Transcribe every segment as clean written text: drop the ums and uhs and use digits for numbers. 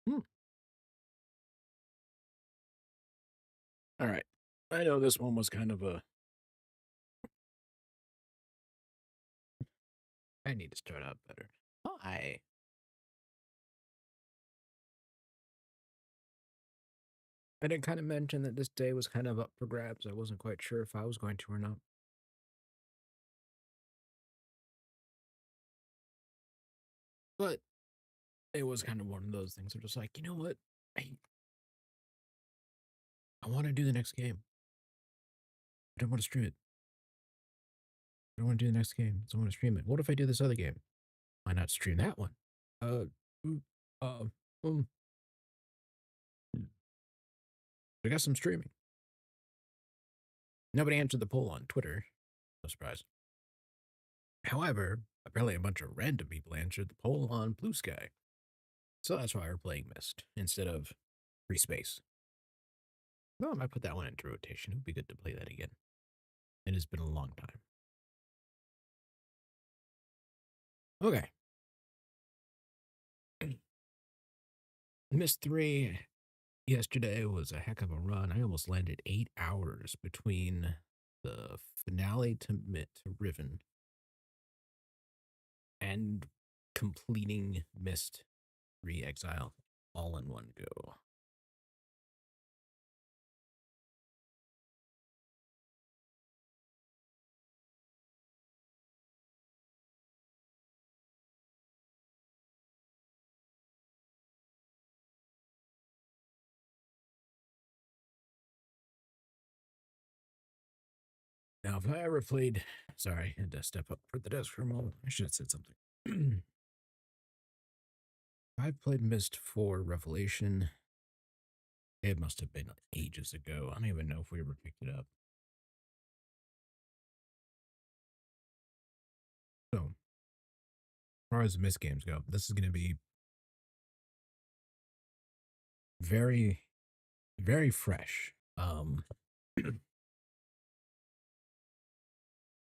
Hmm. All right. I know this one was kind of a. I need to start out better. Hi. I did kind of mention that this day was kind of up for grabs. I wasn't quite sure if I was going to or not. But it was kind of one of those things. I'm just like, you know what? I want to do the next game. I don't want to stream it. I don't want to do the next game. So I want to stream it. What if I do this other game? Why not stream that one? Uh, mm, uh, um, I guess I'm streaming. Nobody answered the poll on Twitter. No surprise. However, apparently a bunch of random people answered the poll on Blue Sky. So that's why we're playing Myst instead of Free Space. Well, I might put that one into rotation. It would be good to play that again. It has been a long time. Okay. Myst 3 yesterday was a heck of a run. I almost landed 8 hours between the finale to Riven and completing Myst Re-Exile all in one go. Now, if I ever played, sorry, I had to step up for the desk for a moment. I should have said something. I played Myst 4 Revelation. It must have been ages ago. I don't even know if we ever picked it up. So, as far as the Myst games go, this is going to be very, very fresh. And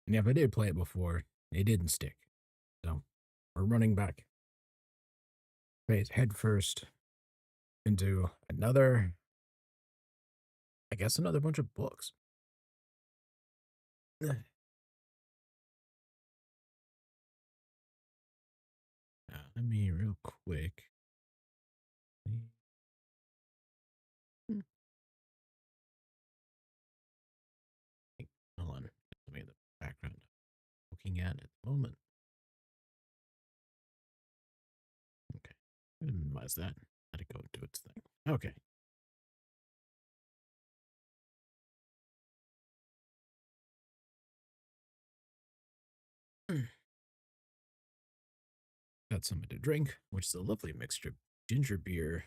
yeah, if I did play it before, it didn't stick. So, we're running back face head first into another, I guess, another bunch of books. Let me real quick. Hmm, Hold on. Let me the background looking at the moment. Okay. Minimize that. Let it go do its thing. Okay. Got something to drink, which is a lovely mixture of ginger beer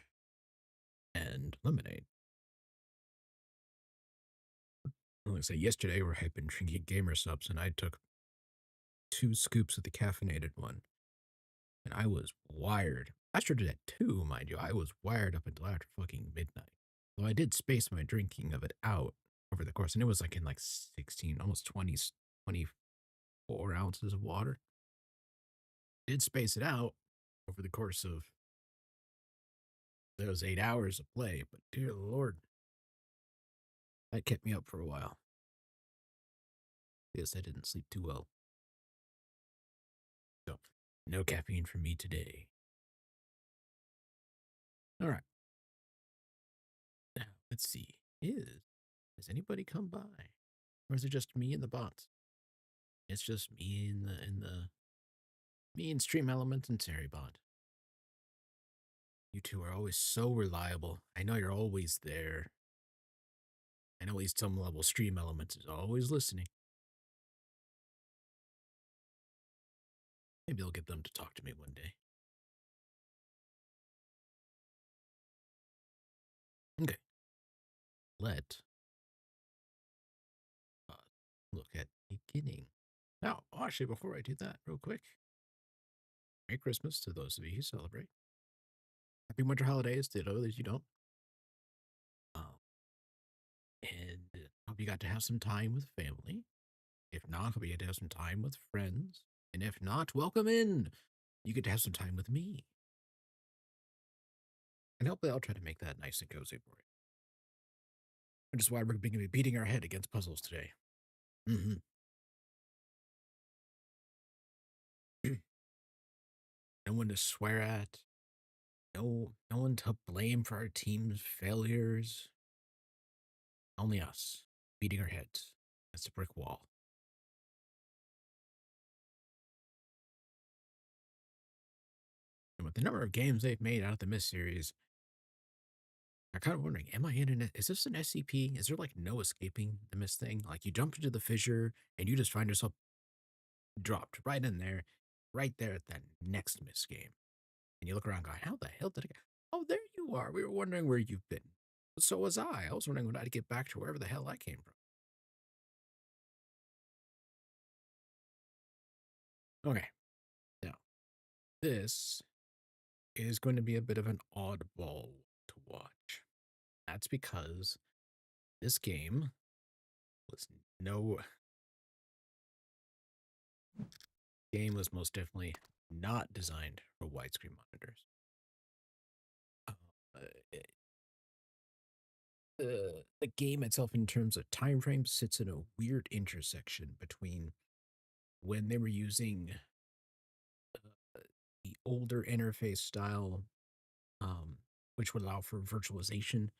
and lemonade. Like I say, yesterday we had been drinking gamer subs, and I took 2 scoops of the caffeinated one, and I was wired. I started at 2, mind you. I was wired up until after fucking midnight. Though I did space my drinking of it out over the course, and it was like in like 16, almost 20, 24 ounces of water. Did space it out over the course of those 8 hours of play, but dear Lord, that kept me up for a while. Yes, I didn't sleep too well. So, no caffeine for me today. All right. Now, let's see. Has anybody come by? Or is it just me and the bots? It's just me me and Stream Element and Terrybot. You two are always so reliable. I know you're always there. I know at least some level Stream Element is always listening. Maybe I'll get them to talk to me one day. Okay. Let uh, look at beginning. Now, actually, before I do that, real quick, Merry Christmas to those of you who celebrate. Happy winter holidays to those you don't. Um, and hope you got to have some time with family. If not, hope you get to have some time with friends. And if not, welcome in. You get to have some time with me. And hopefully I'll try to make that nice and cozy for you. Which is why we're going to be beating our head against puzzles today. Mm-hmm. No one to swear at. No one to blame for our team's failures. Only us, beating our heads against a brick wall. And with the number of games they've made out of the Myst series, I'm kind of wondering, am I in an, is this an SCP? Is there like no escaping the Myst thing? Like you jump into the fissure and you just find yourself dropped right in there, right there at that next Myst game. And you look around going, how the hell did I get? Oh, there you are. We were wondering where you've been. So was I. I was wondering when I'd get back to wherever the hell I came from. Okay. Now, this is going to be a bit of an oddball to watch. That's because this game was no game was most definitely not designed for widescreen monitors. Uh, the game itself, in terms of time frame, sits in a weird intersection between when they were using the older interface style, which would allow for virtualization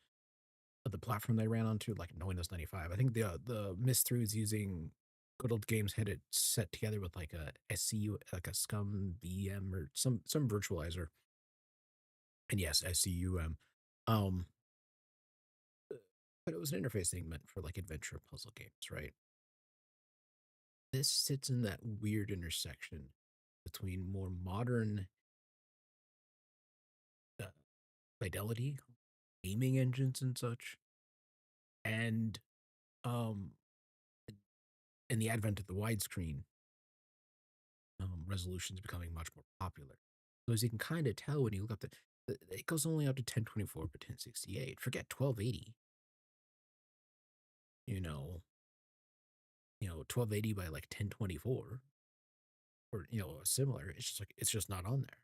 of the platform they ran onto, like in Windows 95. I think the Myst 3 was using good old games had it set together with like a SCU, like a SCUM VM or some virtualizer. And yes, SCUM. Um, but it was an interface thing meant for like adventure puzzle games, right? This sits in that weird intersection between more modern uh, fidelity, gaming engines and such, and um, in the advent of the widescreen, resolutions becoming much more popular. So as you can kind of tell when you look up it goes only up to 1024 by 1068. Forget 1280. You know, 1280 by like 1024 or similar. It's just like it's just not on there.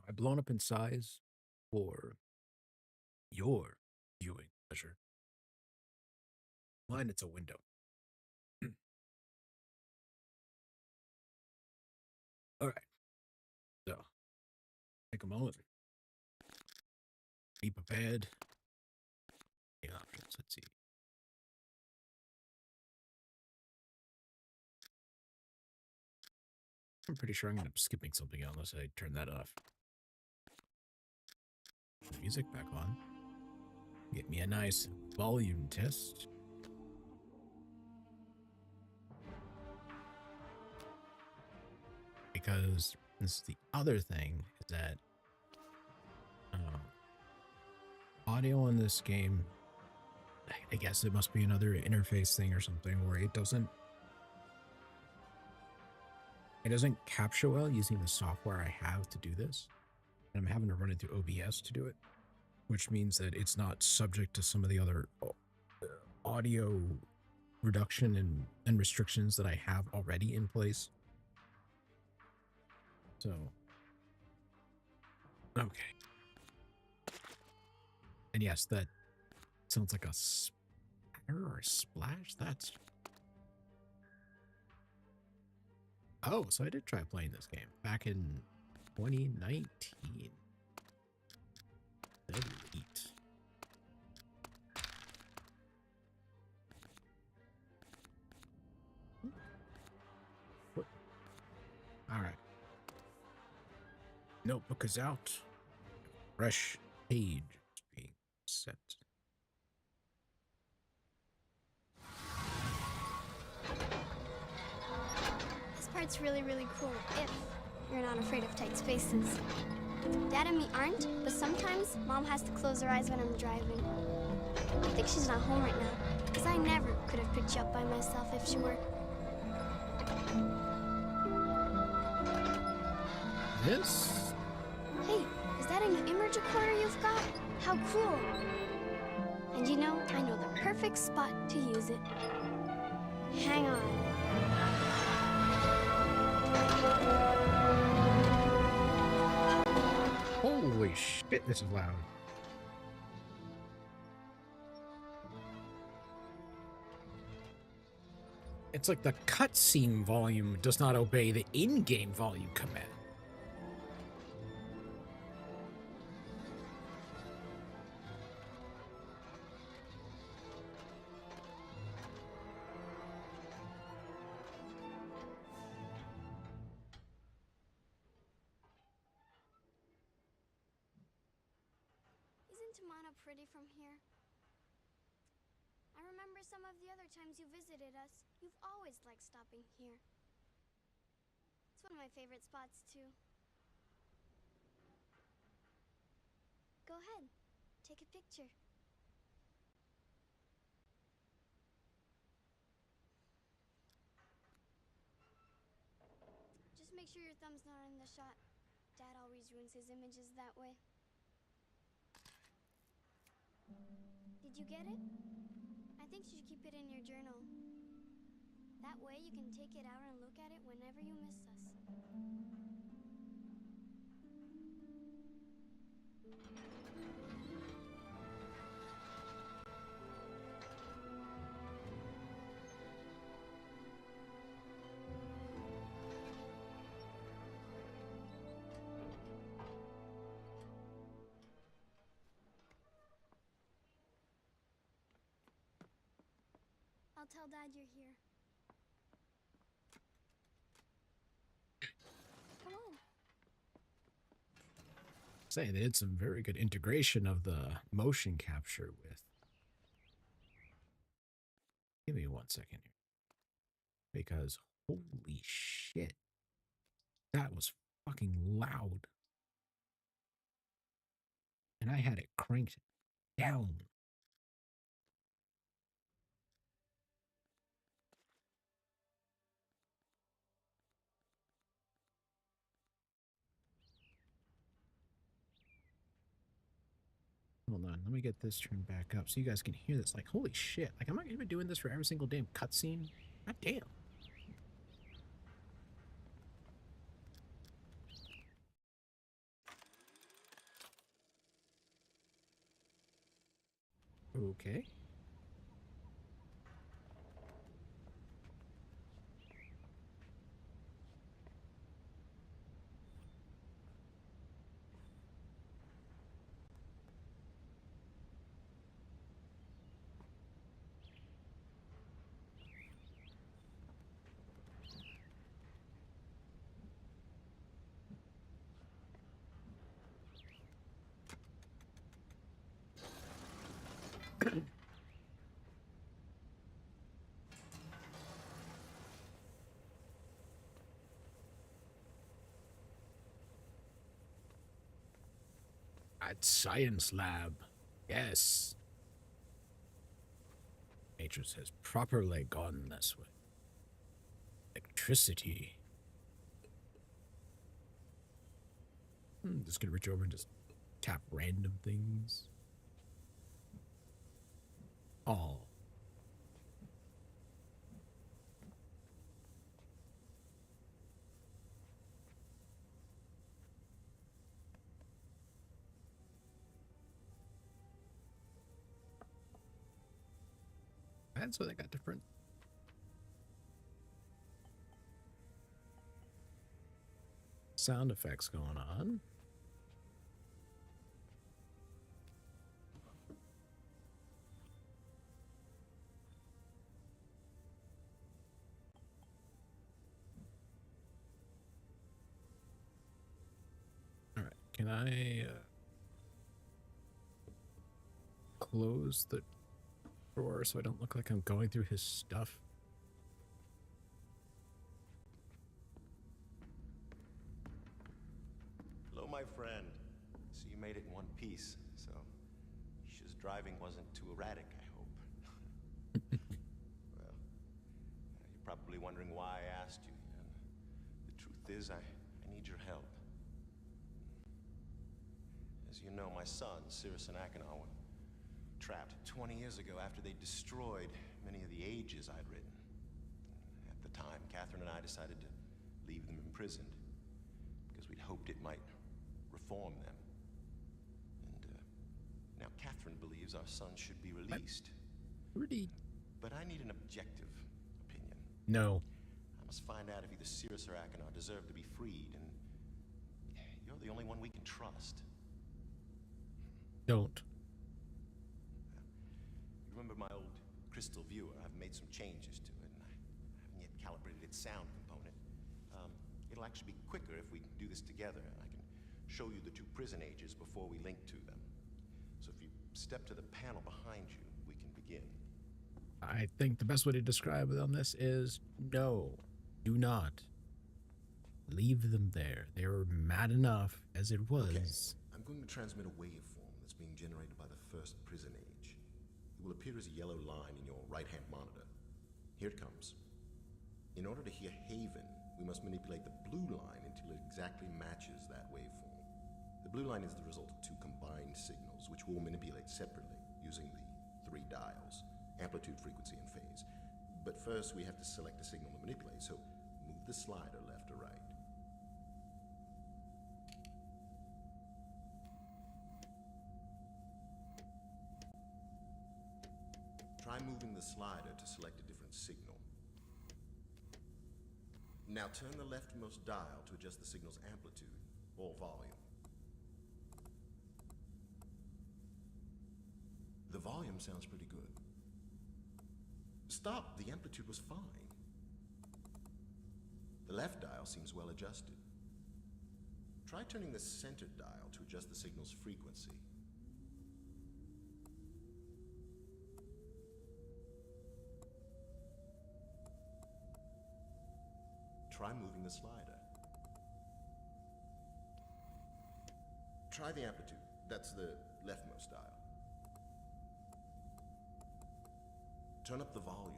I've blown up in size for your viewing pleasure. Mine, it's a window. All right. So take a moment. Be prepared. The options. Let's see. I'm pretty sure I'm going to be skipping something unless I turn that off. Music back on. Get me a nice volume test. Because this is the other thing is that audio in this game, I guess it must be another interface thing or something where it doesn't capture well using the software I have to do this. And I'm having to run it through OBS to do it, which means that it's not subject to some of the other audio reduction and restrictions that I have already in place. So, okay. And yes, that sounds like a spatter or a splash. That's... Oh, so I did try playing this game back in 2019. Delete. All right. Notebook is out. Fresh page is being set. This part's really, really cool if you're not afraid of tight spaces. Dad and me aren't, but sometimes Mom has to close her eyes when I'm driving. I think she's not home right now, because I never could have picked you up by myself if she were. This? Hey, is that a new image recorder you've got? How cool! And I know the perfect spot to use it. Hang on. Holy shit, this is loud. It's like the cutscene volume does not obey the in-game volume command. Isn't Tamana pretty from here? I remember some of the other times you visited us. You've always liked stopping here. It's one of my favorite spots, too. Go ahead. Take a picture. Just make sure your thumb's not in the shot. Dad always ruins his images that way. Did you get it? I think you should keep it in your journal. That way you can take it out and look at it whenever you miss us. I'll tell Dad you're here. Come on. Say they did some very good integration of the motion capture with. Give me 1 second here. Because holy shit. That was fucking loud. And I had it cranked down. Hold on, let me get this turned back up so you guys can hear this. Like, holy shit. Like, I'm not gonna be doing this for every single damn cutscene. God damn. Okay. At science lab. Yes. Matrix has properly gone this way. Electricity. Just gonna reach over and just tap random things. Oh. And so they got different sound effects going on. All right, can I close the drawer so I don't look like I'm going through his stuff? Hello, my friend. So you made it in one piece. So Isha's driving wasn't too erratic, I hope. Well, you're probably wondering why I asked you. And the truth is, I need your help. As you know, my son, Cirrus and Akhenawa, trapped 20 years ago after they destroyed many of the ages I'd written. At the time, Catherine and I decided to leave them imprisoned because we'd hoped it might reform them. Catherine believes our son should be released. Pretty. But I need an objective opinion. No. I must find out if either Cirrus or Achenar deserve to be freed, and you're the only one we can trust. Don't. You remember my old crystal viewer? I've made some changes to it, and I haven't yet calibrated its sound component. It'll actually be quicker if we do this together, and I can show you the two prison ages before we link to them. So if you step to the panel behind you, we can begin. I think the best way to describe it on this is no. Do not. Leave them there. They were mad enough as it was. Okay. I'm going to transmit a waveform that's being generated by the first prison age. It will appear as a yellow line in your right-hand monitor. Here it comes. In order to hear Haven, we must manipulate the blue line until it exactly matches that waveform. The blue line is the result of two combined signals, which we'll manipulate separately using the 3 dials: amplitude, frequency, and phase. But first, we have to select a signal to manipulate, so move the slider left or right. Try moving the slider to select a different signal. Now turn the leftmost dial to adjust the signal's amplitude or volume. The volume sounds pretty good. Stop, the amplitude was fine. The left dial seems well adjusted. Try turning the center dial to adjust the signal's frequency. Try moving the slider. Try the amplitude. That's the leftmost dial. Turn up the volume.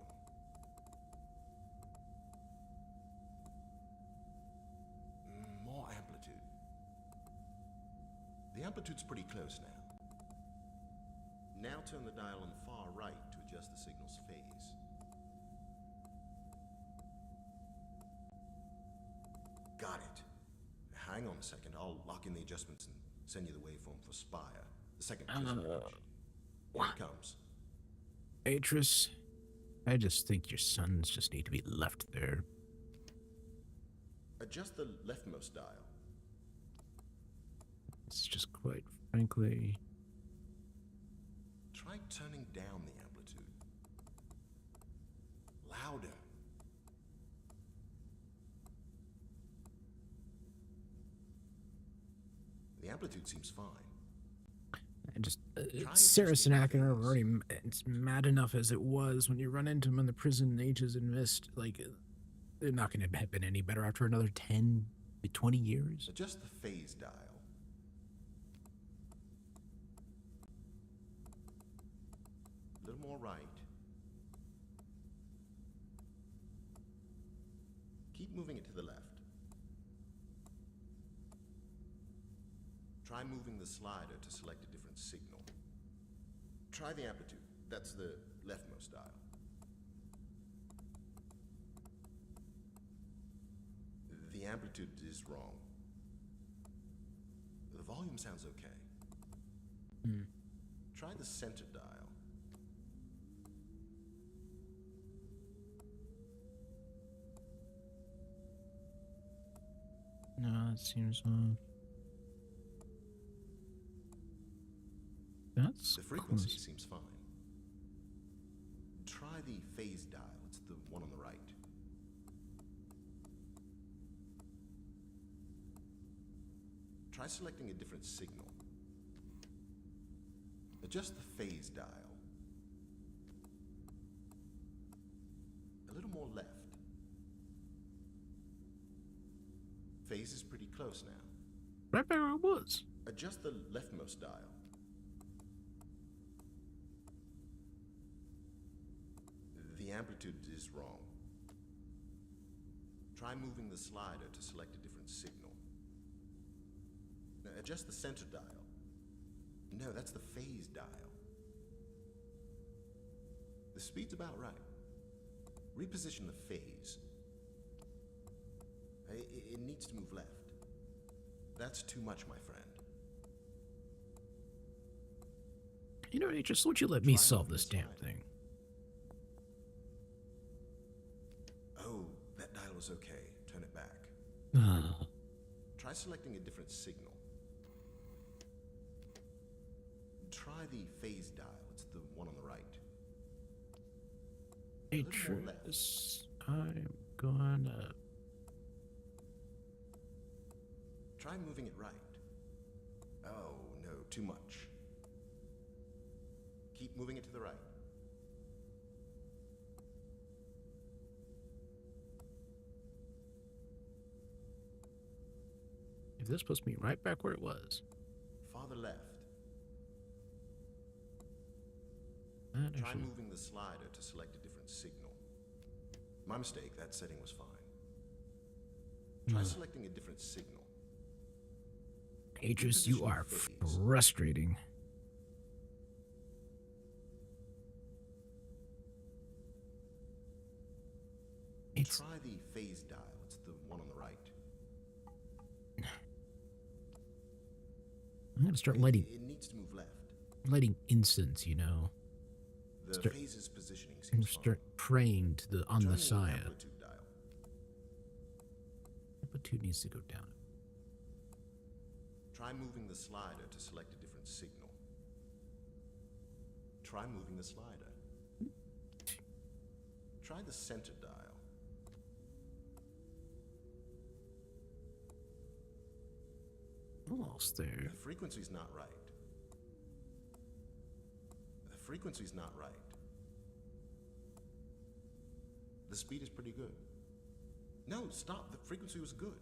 More amplitude. The amplitude's pretty close now. Now turn the dial on the far right to adjust the signal's phase. Got it. Hang on a second. I'll lock in the adjustments and send you the waveform for Spire, the second prison age. Here it comes. Atris, I just think your sons just need to be left there. Adjust the leftmost dial. It's just quite frankly... Try turning down the amplitude. Louder. The amplitude seems fine. And just Cirrus and Achenar are already it's mad enough as it was. When you run into them in the prison ages in Myst, like, they're not going to have been any better after another 10, 20 years. Adjust the phase dial. A little more right. Keep moving it to the left. Try moving the slider to select a different signal. Try the amplitude. That's the leftmost dial. The amplitude is wrong. The volume sounds okay. Try the center dial. No, it seems off. That's The frequency close. seems fine. Try the phase dial. It's the one on the right. Try selecting a different signal. Adjust the phase dial. A little more left. Phase is pretty close now. Right where I was. Adjust the leftmost dial. The amplitude is wrong. Try moving the slider to select a different signal. Now adjust the center dial. No, that's the phase dial. The speed's about right. Reposition the phase. It needs to move left. That's too much, my friend. You know, just won't you let me Try solve moving this the damn slider. thing? Oh, that dial was okay. Turn it back. Ah, Try selecting a different signal. Try the phase dial. It's the one on the right. A little more left. Atreus, I'm gonna... Try moving it right. Oh, no, too much. Keep moving it to the right. If this puts me right back where it was. Farther left. That Try actually... moving the slider to select a different signal. My mistake, that setting was fine. Try selecting a different signal. Atreus, you Reposition are phase. frustrating. It's... Try the phase dial. It's the one on the right. I'm gonna start lighting It needs to move left. incense, you know. The Start- phase's positioning And seems start fine. praying to the on Turn the Messiah. amplitude dial. Amplitude needs to go down. Try moving the slider to select a different signal. Try moving the slider. Try the center dial. Almost there. The frequency's not right. The frequency's not right. The speed is pretty good. No, stop. The frequency was good.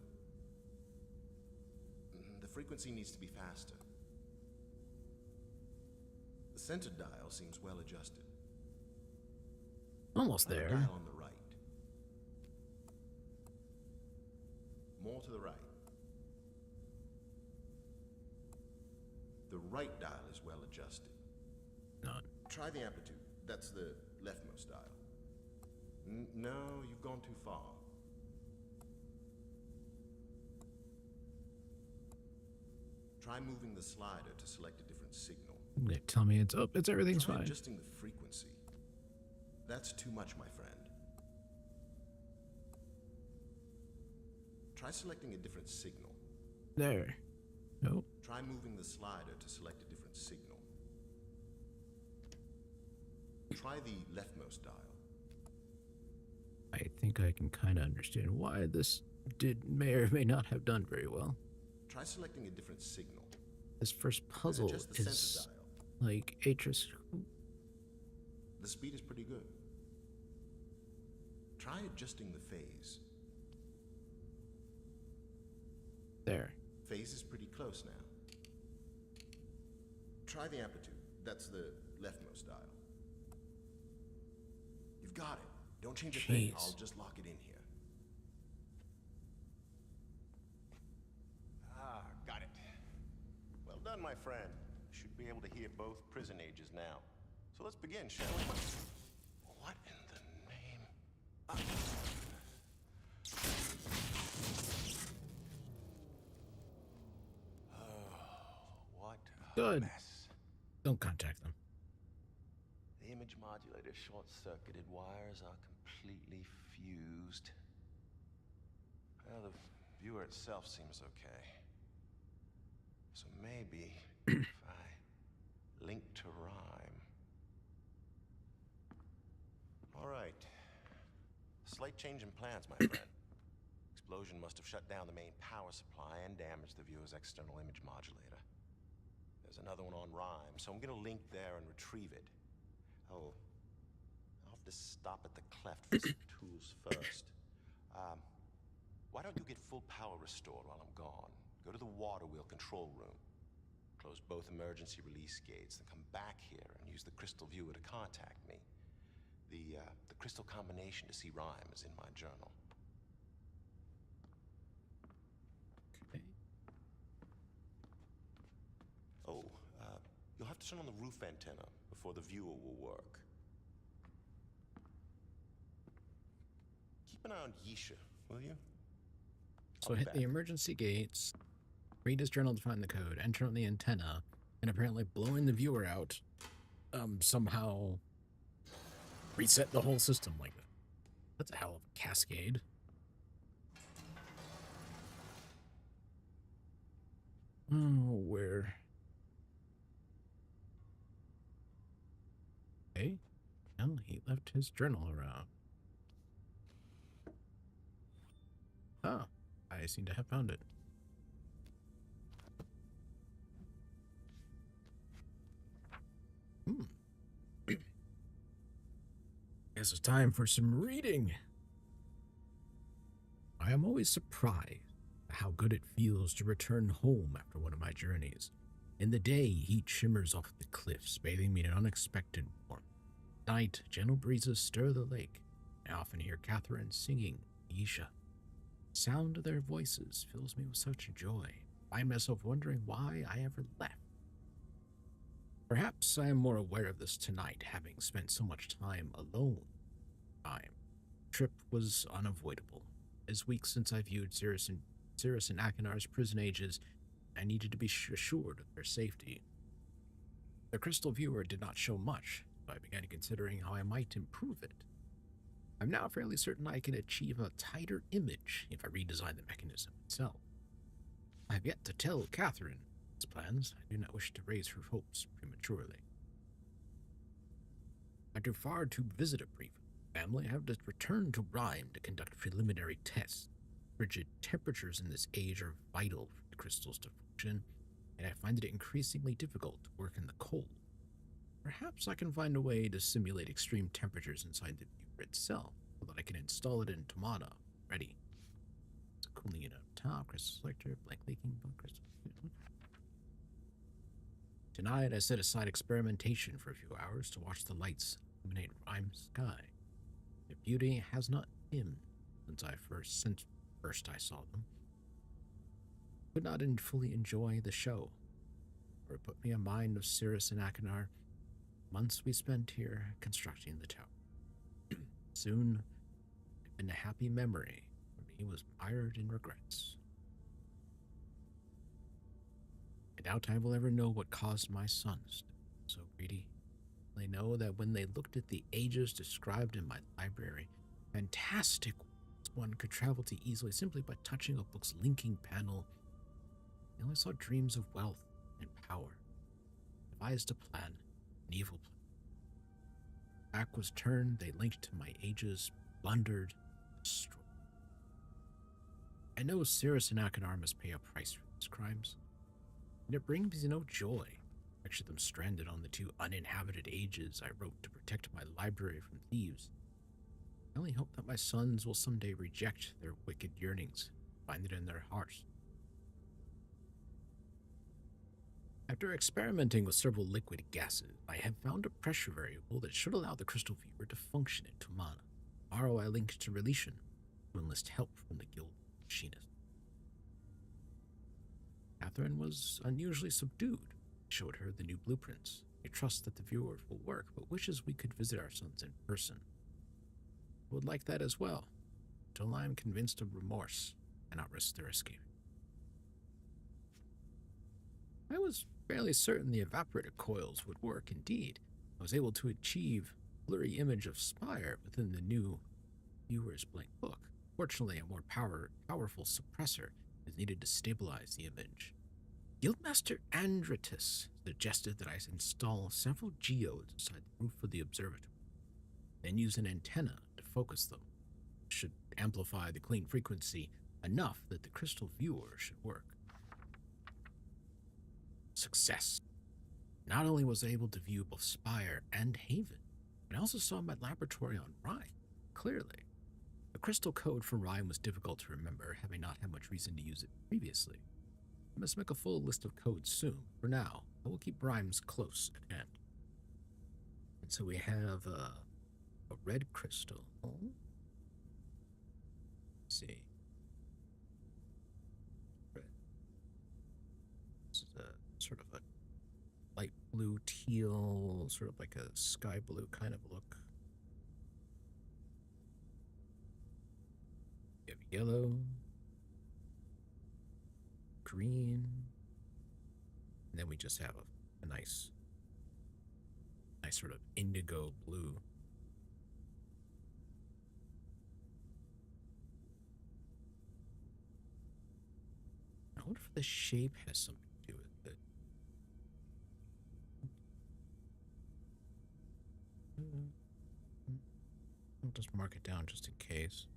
The frequency needs to be faster. The center dial seems well adjusted. Almost Try the there. dial on the right. More to the right. The right dial is well adjusted. Not. Try the amplitude. That's the leftmost dial. No, you've gone too far. Try moving the slider to select a different signal. They tell me it's up. It's everything's Try fine. adjusting the frequency. That's too much, my friend. Try selecting a different signal. There. Nope. Try moving the slider to select a different signal. Try the leftmost dial. I think I can kind of understand why this may or may not have done very well. Try selecting a different signal. This first puzzle Adjust the is center dial. like Atreus. The speed is pretty good. Try adjusting the phase. There. Phase is pretty close now. Try the amplitude. That's the leftmost dial. You've got it. Don't change a thing. Jeez. I'll just lock it in here. Ah, got it. Well done, my friend. Should be able to hear both prison ages now. So let's begin, shall we? What in the name? What a Good. mess. Don't contact them. The image modulator short-circuited wires are completely fused. Well, the viewer itself seems okay. So maybe if I link to rhyme. All right. Slight change in plans, my friend. Explosion must have shut down the main power supply and damaged the viewer's external image modulator. There's another one on rhyme, so I'm gonna link there and retrieve it. Oh, I'll have to stop at the cleft for some tools first. Why don't you get full power restored while I'm gone? Go to the water wheel control room. Close both emergency release gates, then come back here and use the crystal viewer to contact me. The crystal combination to see rhyme is in my journal. Okay. Oh, you'll have to turn on the roof antenna before the viewer will work. Keep an eye on Yisha, will you? So hit the emergency gates, read his journal to find the code, enter on the antenna, and apparently blowing the viewer out somehow reset the whole system like that. That's a hell of a cascade. Oh, where? Okay. Well, he left his journal around. Oh, I seem to have found it. Guess it's time for some reading. I am always surprised at how good it feels to return home after one of my journeys. In the day, heat shimmers off the cliffs, bathing me in unexpected warmth. At night, gentle breezes stir the lake. I often hear Catherine singing Isha. The sound of their voices fills me with such joy. I find myself wondering why I ever left. Perhaps I am more aware of this tonight, having spent so much time alone. The trip was unavoidable. As weeks since I viewed Cirrus and Akinar's prison ages, I needed to be assured of their safety. The crystal viewer did not show much, so I began considering how I might improve it. I'm now fairly certain I can achieve a tighter image if I redesign the mechanism itself. I have yet to tell Catherine his plans. I do not wish to raise her hopes prematurely. After far to visit a brief family, I have just returned to Rhyme to conduct preliminary tests. Frigid temperatures in this age are vital for the crystals to function, and I find it increasingly difficult to work in the cold. Perhaps I can find a way to simulate extreme temperatures inside the viewer itself, so that I can install it in Tomata. Ready. It's a cooling unit up top, crystal selector, blank leaking, bone crystal. Tonight I set aside experimentation for a few hours to watch the lights illuminate Rhyme's sky. Their beauty has not dimmed since first I saw them. Could not fully enjoy the show, or it put me in mind of Cirrus and Akinar, months we spent here constructing the tower. Soon, and a happy memory for me was mired in regrets. I doubt I will ever know what caused my sons to be so greedy. They know that when they looked at the ages described in my library, fantastic one could travel to easily simply by touching a book's linking panel, they only saw dreams of wealth and power, devised a plan, an evil plan. Back was turned, they linked to my ages, plundered, destroyed. I know Cirrus and Akinar must pay a price for these crimes, and it brings me no joy. Picture them stranded on the two uninhabited ages I wrote to protect my library from thieves. I only hope that my sons will someday reject their wicked yearnings, find it in their hearts. After experimenting with several liquid gases, I have found a pressure variable that should allow the crystal viewer to function in Tomana. Tomorrow I linked to Relation to enlist help from the Guild of Machinists. Catherine was unusually subdued. I showed her the new blueprints. I trust that the viewers will work, but wishes we could visit our sons in person. I would like that as well, until I am convinced of remorse and not risk their escape. I was fairly certain the evaporator coils would work indeed. I was able to achieve a blurry image of Spire within the new viewer's blank book. Fortunately, a more powerful suppressor is needed to stabilize the image. Guildmaster Andritus suggested that I install several geodes inside the roof of the observatory, then use an antenna to focus them. It should amplify the clean frequency enough that the crystal viewer should work. Success. Not only was I able to view both Spire and Haven, but I also saw my laboratory on Rhyme clearly. The crystal code for Rhyme was difficult to remember, having not had much reason to use it previously. I must make a full list of codes soon. For now, I will keep Rhymes close at hand. And so we have a red crystal. Let's see. Red. This is a sort of a light blue teal, sort of like a sky blue kind of look. We have yellow, green, and then we just have a nice Nice sort of indigo blue. I wonder if the shape has something to do with it. I'll just mark it down just in case.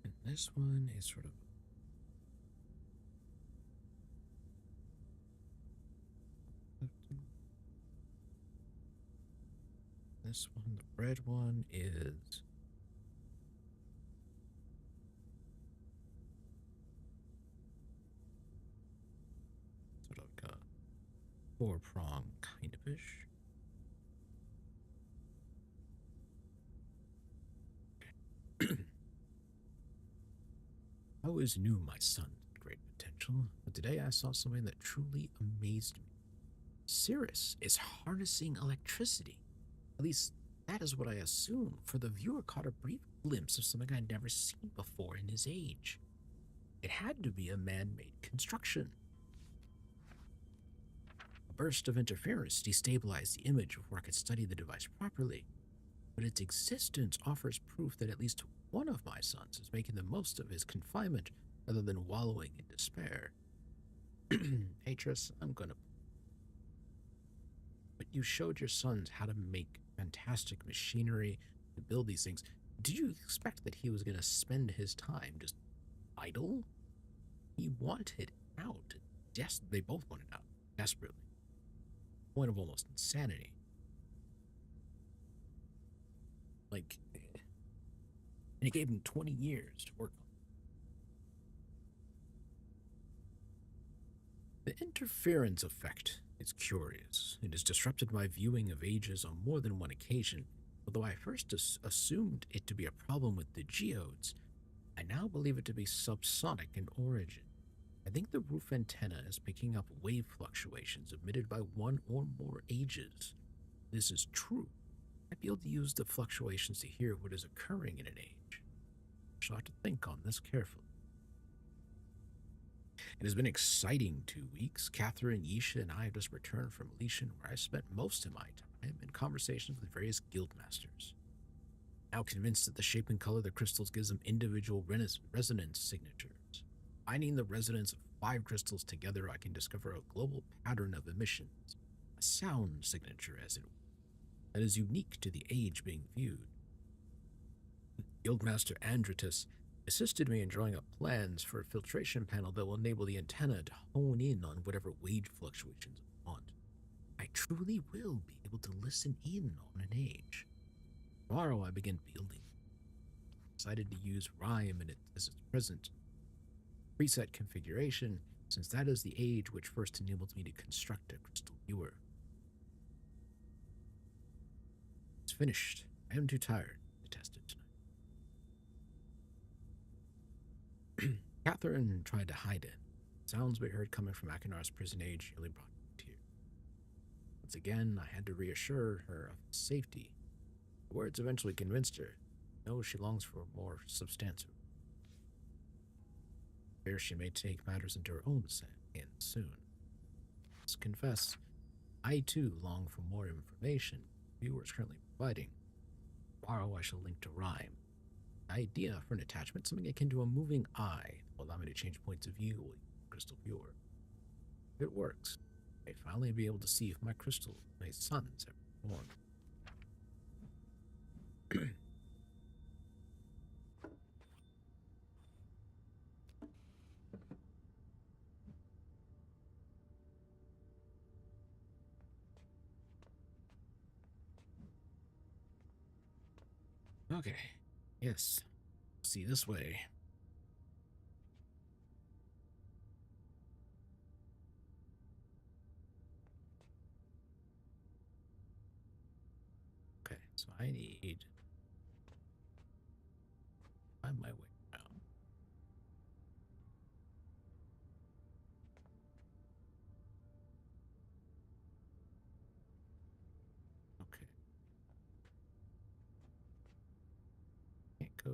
And this one is sort of this one. The red one is sort of like a four-prong kind of ish. I always knew my son had great potential, but today I saw something that truly amazed me. Cirrus is harnessing electricity. At least, that is what I assumed, for the viewer caught a brief glimpse of something I'd never seen before in his age. It had to be a man-made construction. A burst of interference destabilized the image before I could study the device properly, but its existence offers proof that at least one of my sons is making the most of his confinement rather than wallowing in despair. Hey, Tris, I'm gonna... But you showed your sons how to make fantastic machinery to build these things. Did you expect that he was going to spend his time just idle? He wanted out. Yes, they both wanted out, desperately. Point of almost insanity. Like, and it gave him 20 years to work on. The interference effect is curious. It has disrupted my viewing of ages on more than one occasion. Although I first assumed it to be a problem with the geodes, I now believe it to be subsonic in origin. I think the roof antenna is picking up wave fluctuations emitted by one or more ages. If this is true, I'd be able to use the fluctuations to hear what is occurring in an age. I shall have to think on this carefully. It has been exciting 2 weeks. Catherine, Yisha, and I have just returned from Elysian, where I spent most of my time in conversations with various guildmasters. Now convinced that the shape and color of the crystals gives them individual resonance signatures. Finding the resonance of 5 crystals together, I can discover a global pattern of emissions, a sound signature, as it were, that is unique to the age being viewed. Guildmaster Andritus assisted me in drawing up plans for a filtration panel that will enable the antenna to hone in on whatever wave fluctuations I want. I truly will be able to listen in on an age. Tomorrow I begin building. I decided to use Rhyme in it as its present preset configuration, since that is the age which first enabled me to construct a crystal viewer. It's finished. I am too tired to test it tonight. Catherine tried to hide it. Sounds we heard coming from Akinar's prison age nearly brought me to tears. Once again, I had to reassure her of his safety. The words eventually convinced her. No, she longs for more substantive. Fear she may take matters into her own hands soon. Let's confess, I too long for more information the viewer is currently providing. Tomorrow I shall link to Rhyme. Idea for an attachment, something akin to a moving eye that will allow me to change points of view with crystal viewer. If it works, I may finally be able to see if my sons have performed. Okay, yes, see this way. Okay, so I need to find my way around. Okay. Can't go.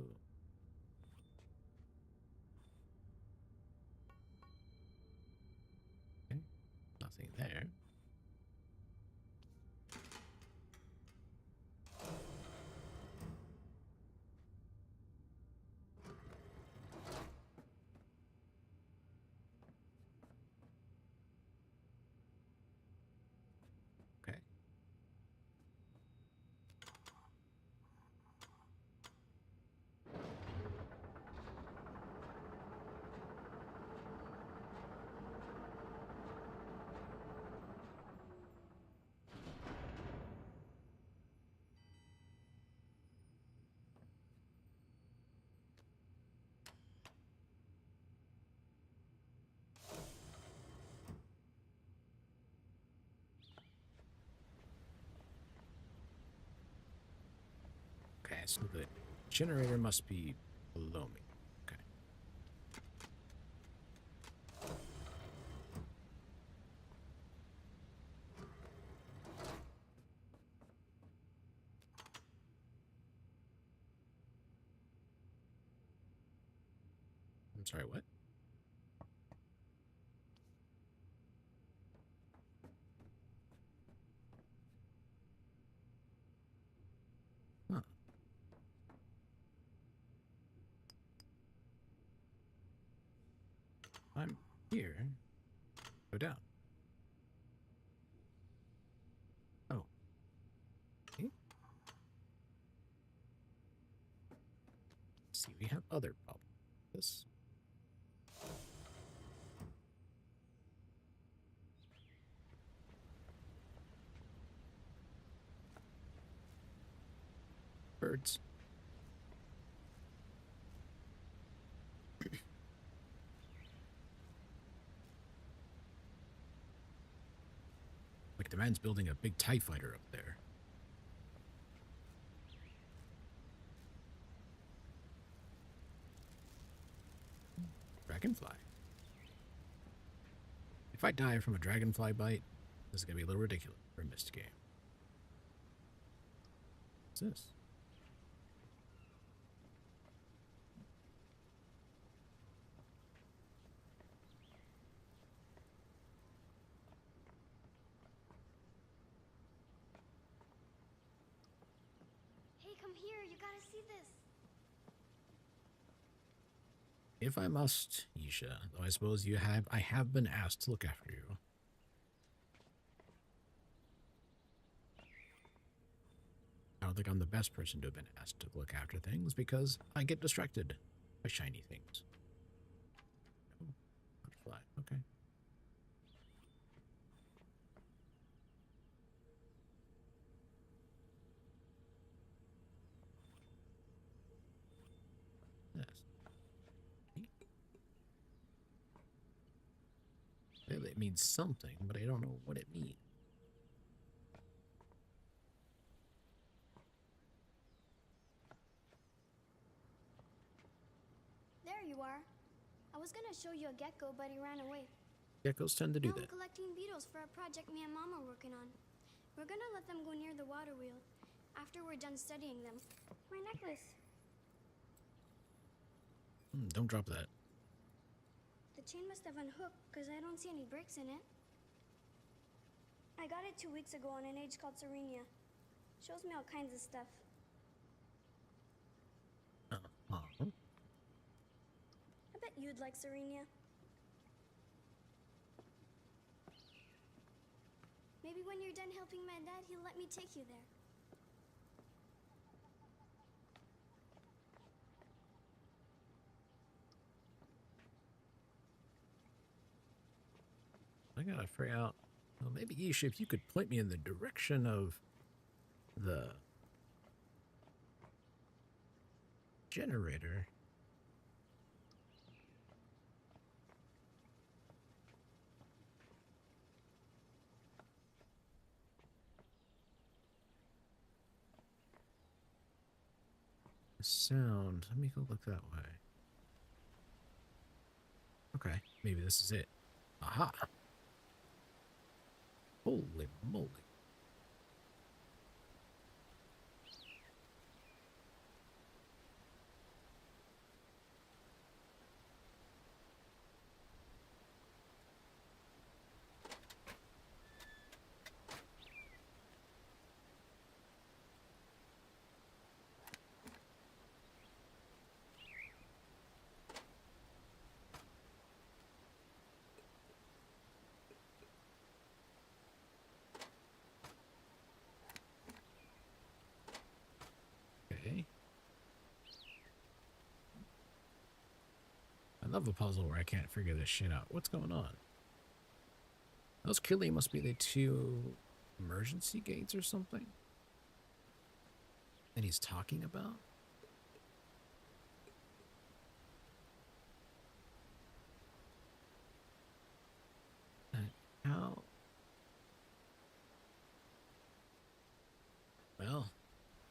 so the generator must be below me. Okay. I'm sorry, what? Huh. I'm here. Go down. Oh. Okay. See, we have other problems. This. Birds. Like the man's building a big TIE fighter up there. Dragonfly. If I die from a dragonfly bite, this is going to be a little ridiculous for a Myst game. What's this? Hey, come here. You gotta see this. If I must, Isha, though I suppose I have been asked to look after you. I don't think I'm the best person to have been asked to look after things because I get distracted by shiny things. Oh, butterfly. Okay. Yes. Maybe it means something, but I don't know what it means. There you are. I was gonna show you a gecko, but he ran away. Geckos tend to do Now I'm that. collecting beetles for a project me and Mom are working on. We're gonna let them go near the water wheel after we're done studying them. My necklace. Don't drop that. The chain must have unhooked because I don't see any breaks in it. I got it 2 weeks ago on an age called Serenia. Shows me all kinds of stuff. Uh-huh. I bet you'd like Serenia. Maybe when you're done helping my dad, he'll let me take you there. I gotta figure out. Well, maybe Isha, if you could point me in the direction of the generator. Sound. Let me go look that way. Okay, maybe this is it. Aha! Holy moly. Okay. I love a puzzle where I can't figure this shit out. What's going on? Those clearly must be the two emergency gates or something that he's talking about. How? Well,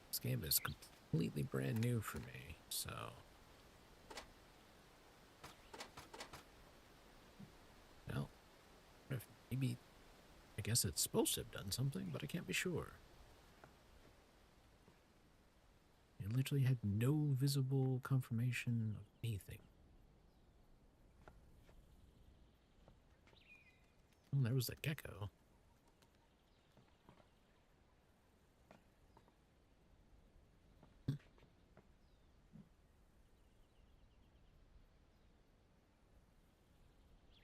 this game is completely brand new for me, so. Well, if maybe, I guess it's supposed to have done something, but I can't be sure. It literally had no visible confirmation of anything. Oh, there was a gecko.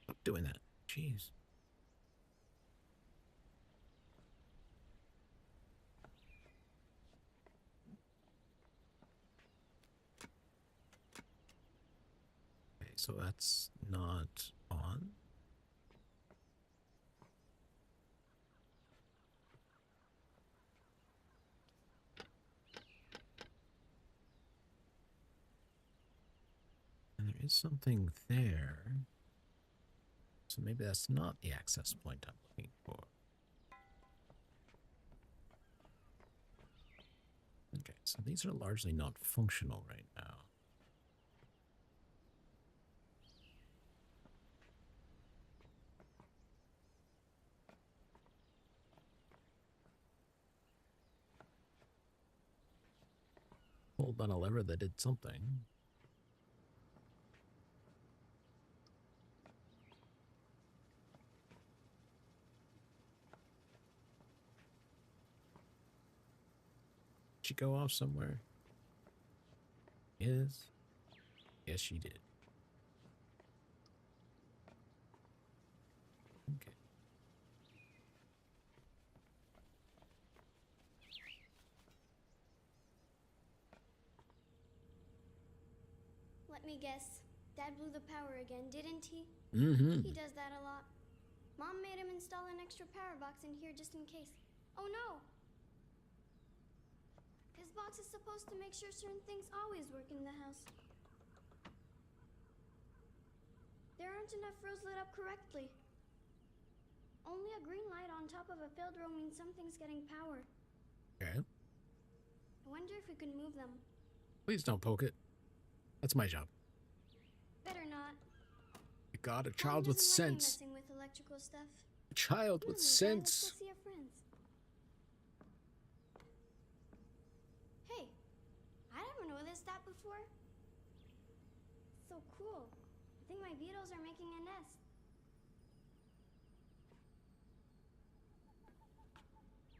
Stop doing that. Jeez. Okay, so that's not on. And there is something there. So maybe that's not the access point I'm looking for. Okay, so these are largely not functional right now. Pulled on a lever that did something. Did she go off somewhere? Yes. Yes, she did. Okay. Let me guess. Dad blew the power again, didn't he? Mm-hmm. He does that a lot. Mom made him install an extra power box in here just in case. Oh no! His box is supposed to make sure certain things always work in the house. There aren't enough rows lit up correctly. Only a green light on top of a failed row means something's getting power. Okay. I wonder if we can move them. Please don't poke it. That's my job. Better not. You got a Mom child with doesn't like me sense. messing with electrical stuff. A child with Dad, sense. let's go see our friends. Hey, I never noticed that before. So cool. I think my beetles are making a nest.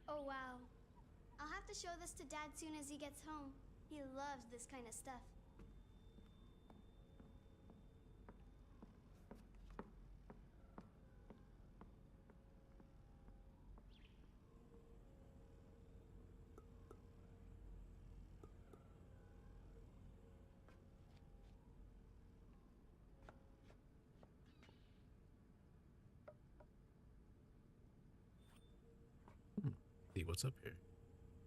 Oh wow. I'll have to show this to Dad soon as he gets home. He loves this kind of stuff. See what's up here.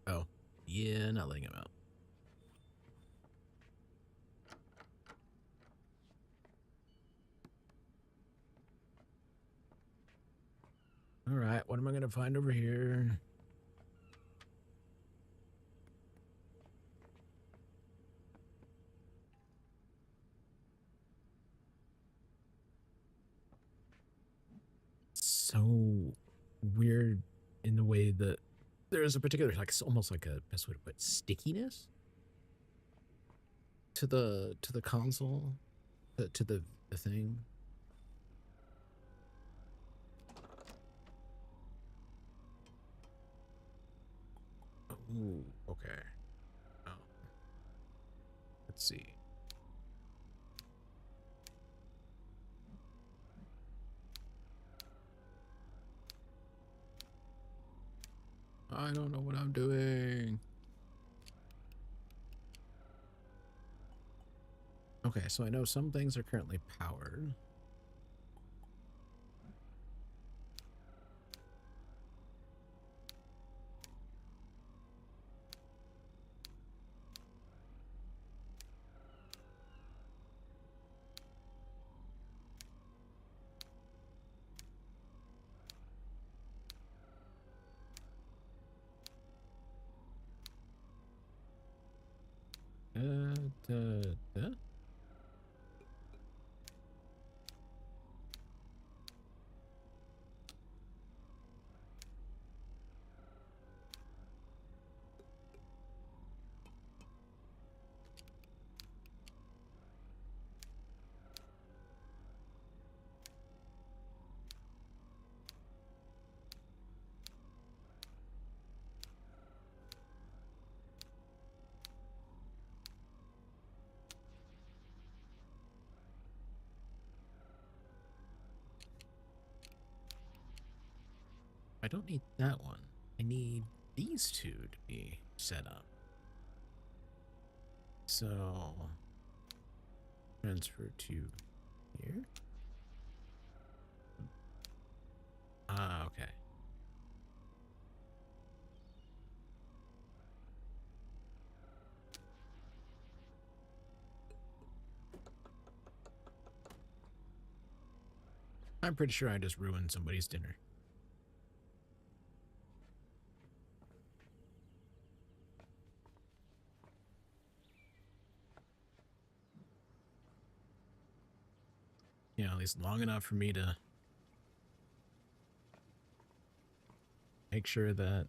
Oh, yeah, not letting him out. All right, what am I going to find over here? So weird in the way that there's a particular, like, it's almost like a, best way to put it, stickiness to the console, to the thing. Ooh, okay. Oh. Let's see. I don't know what I'm doing. Okay, so I know some things are currently powered. don't need that one. I need these two to be set up. So transfer to here. Ah, okay. I'm pretty sure I just ruined somebody's dinner. You know, at least long enough for me to make sure that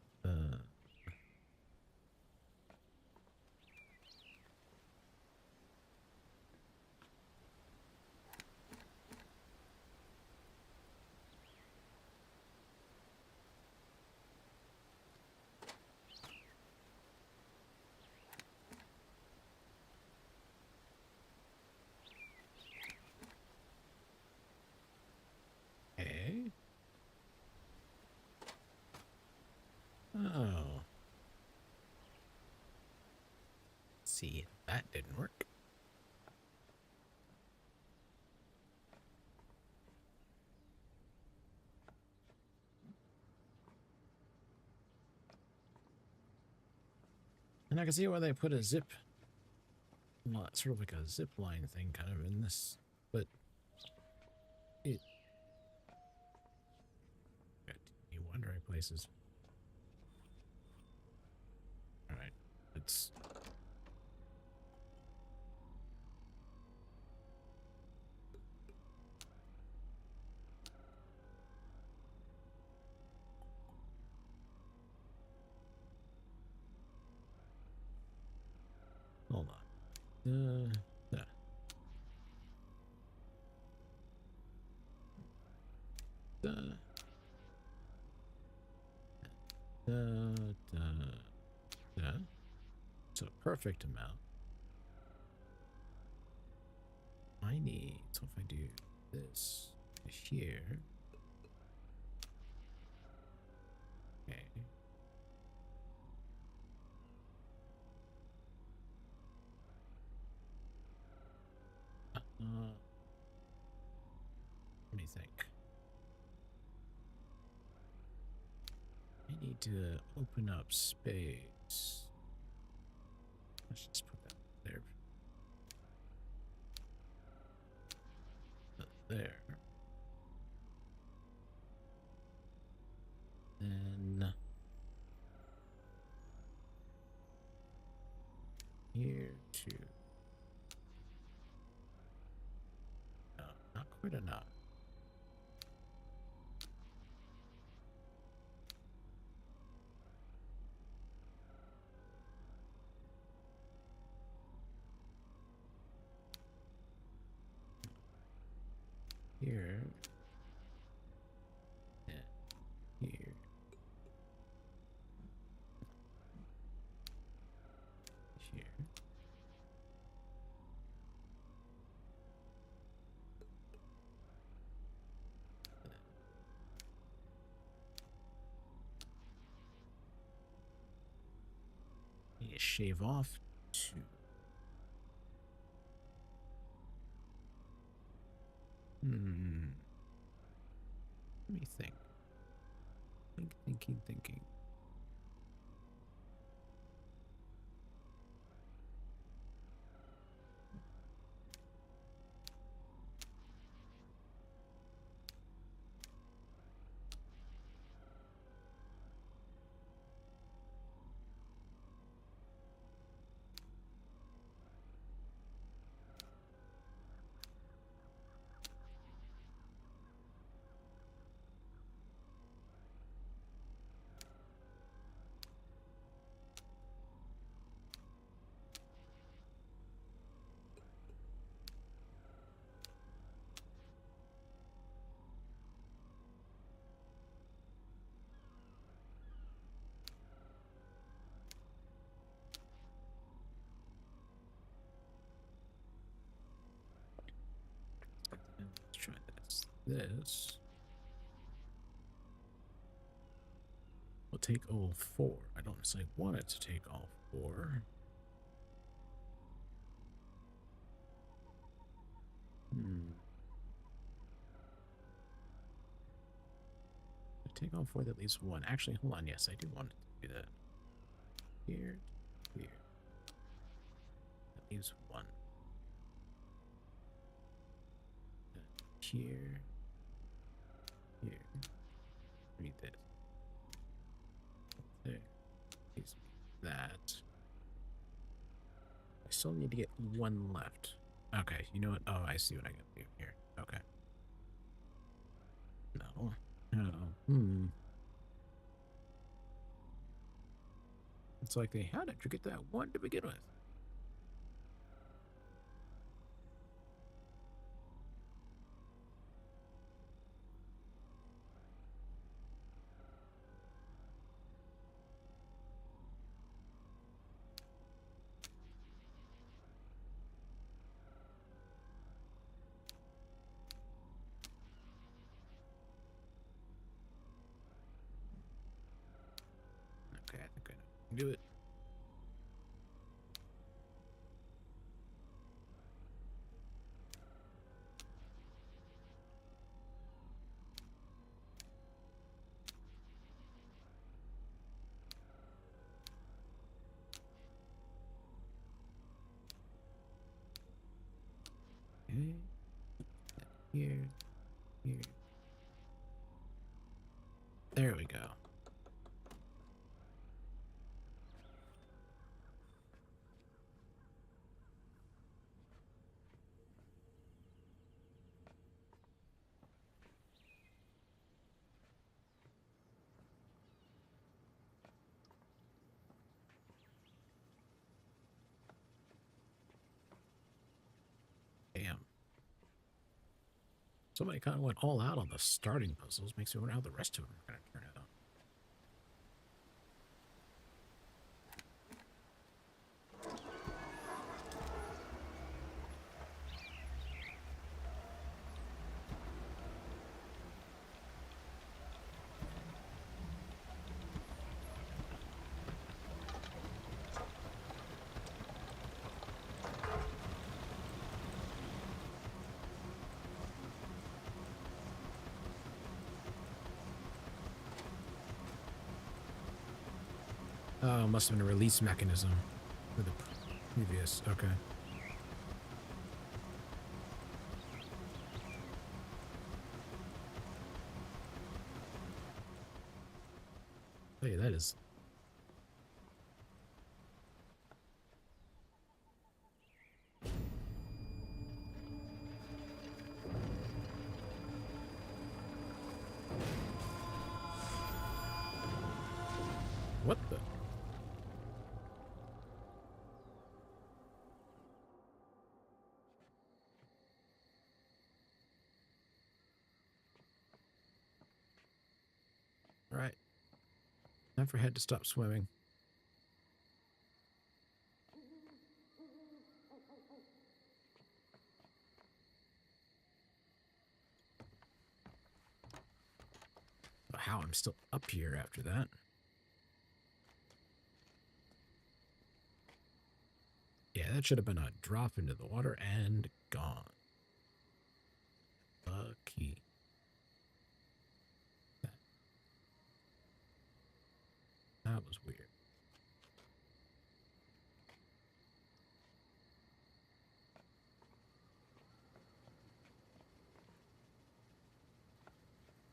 okay. Oh. See, that didn't work. And I can see why they put a zip, well, it's sort of like a zip line thing kind of in this, but it got too many wandering places. All right, let's hold on. Da, da, da, da, da. So perfect amount. I need, so if I do this here, okay. Let me think. I need to open up space. Let's just put that there. There. Then here too. No, not quite enough. Here. And here. Here. Need to shave off two. Let me think. Thinking. And let's try this. take all 4. I don't necessarily want it to take all 4. Take all 4 that leaves 1. Actually, hold on. Yes, I do want it to do that. Here, here. That leaves 1. Here, here. Read this. There. Leaves me that. I still need to get 1 left. Okay, you know what? Oh, I see what I can do here. Okay. No. No. It's like, how did you get that 1 to begin with? Okay, I think I can do it. Okay. Here, here. There we go. Damn. Somebody kind of went all out on the starting puzzles. Makes me wonder how the rest of them are going to turn out. Oh, must have been a release mechanism for the previous. Okay. Hey, that is. What the? All right. Time for Head to stop swimming. How I'm still up here after that. Yeah, that should have been a drop into the water and gone. Lucky. That was weird.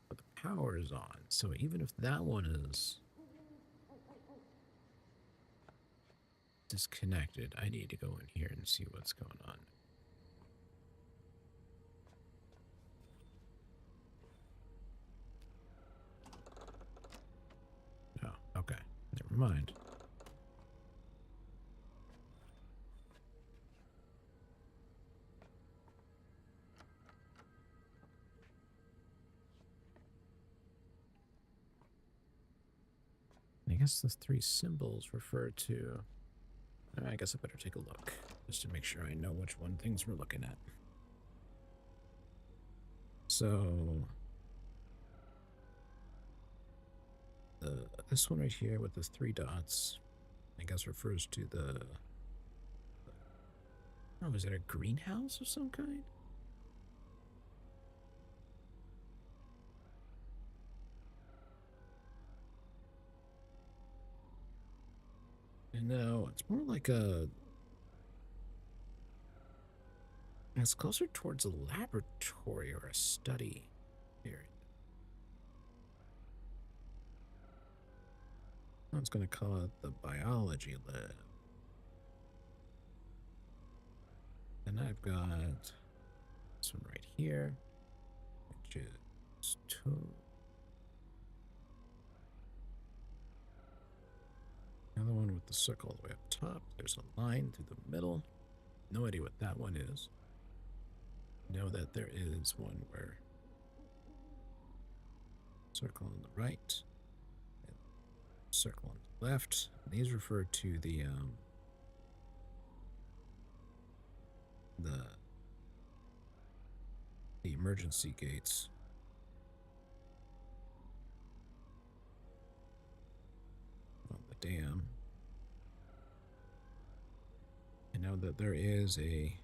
But the power is on, so even if that one is disconnected, I need to go in here and see what's going on. Oh, okay. Never mind. I guess the 3 symbols refer to... I guess I better take a look, just to make sure I know which one things we're looking at. So... this one right here with the 3 dots, I guess refers to the. Oh, is it a greenhouse of some kind? No, it's more like a. It's closer towards a laboratory or a study area. I was going to call it the biology lab. And I've got this one right here, which is 2. Another one with the circle all the way up top. There's a line through the middle. No idea what that one is. Know that there is one where circle on the right, and circle on the left. These refer to the emergency gates. On the dam. I know that there is a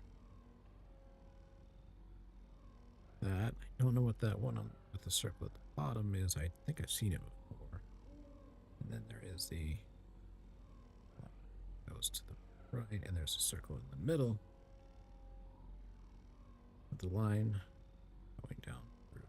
that. I don't know what that one on with the circle at the bottom is. I think I've seen it before. And then there is the goes to the right, and there's a circle in the middle with the line going down through.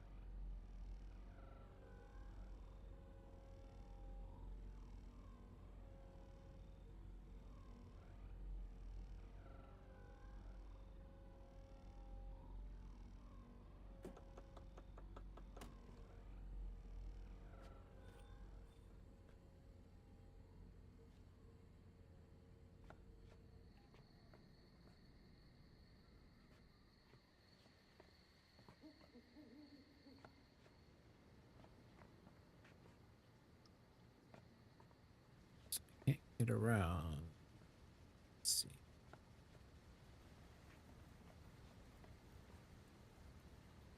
Can't get around. Let's see.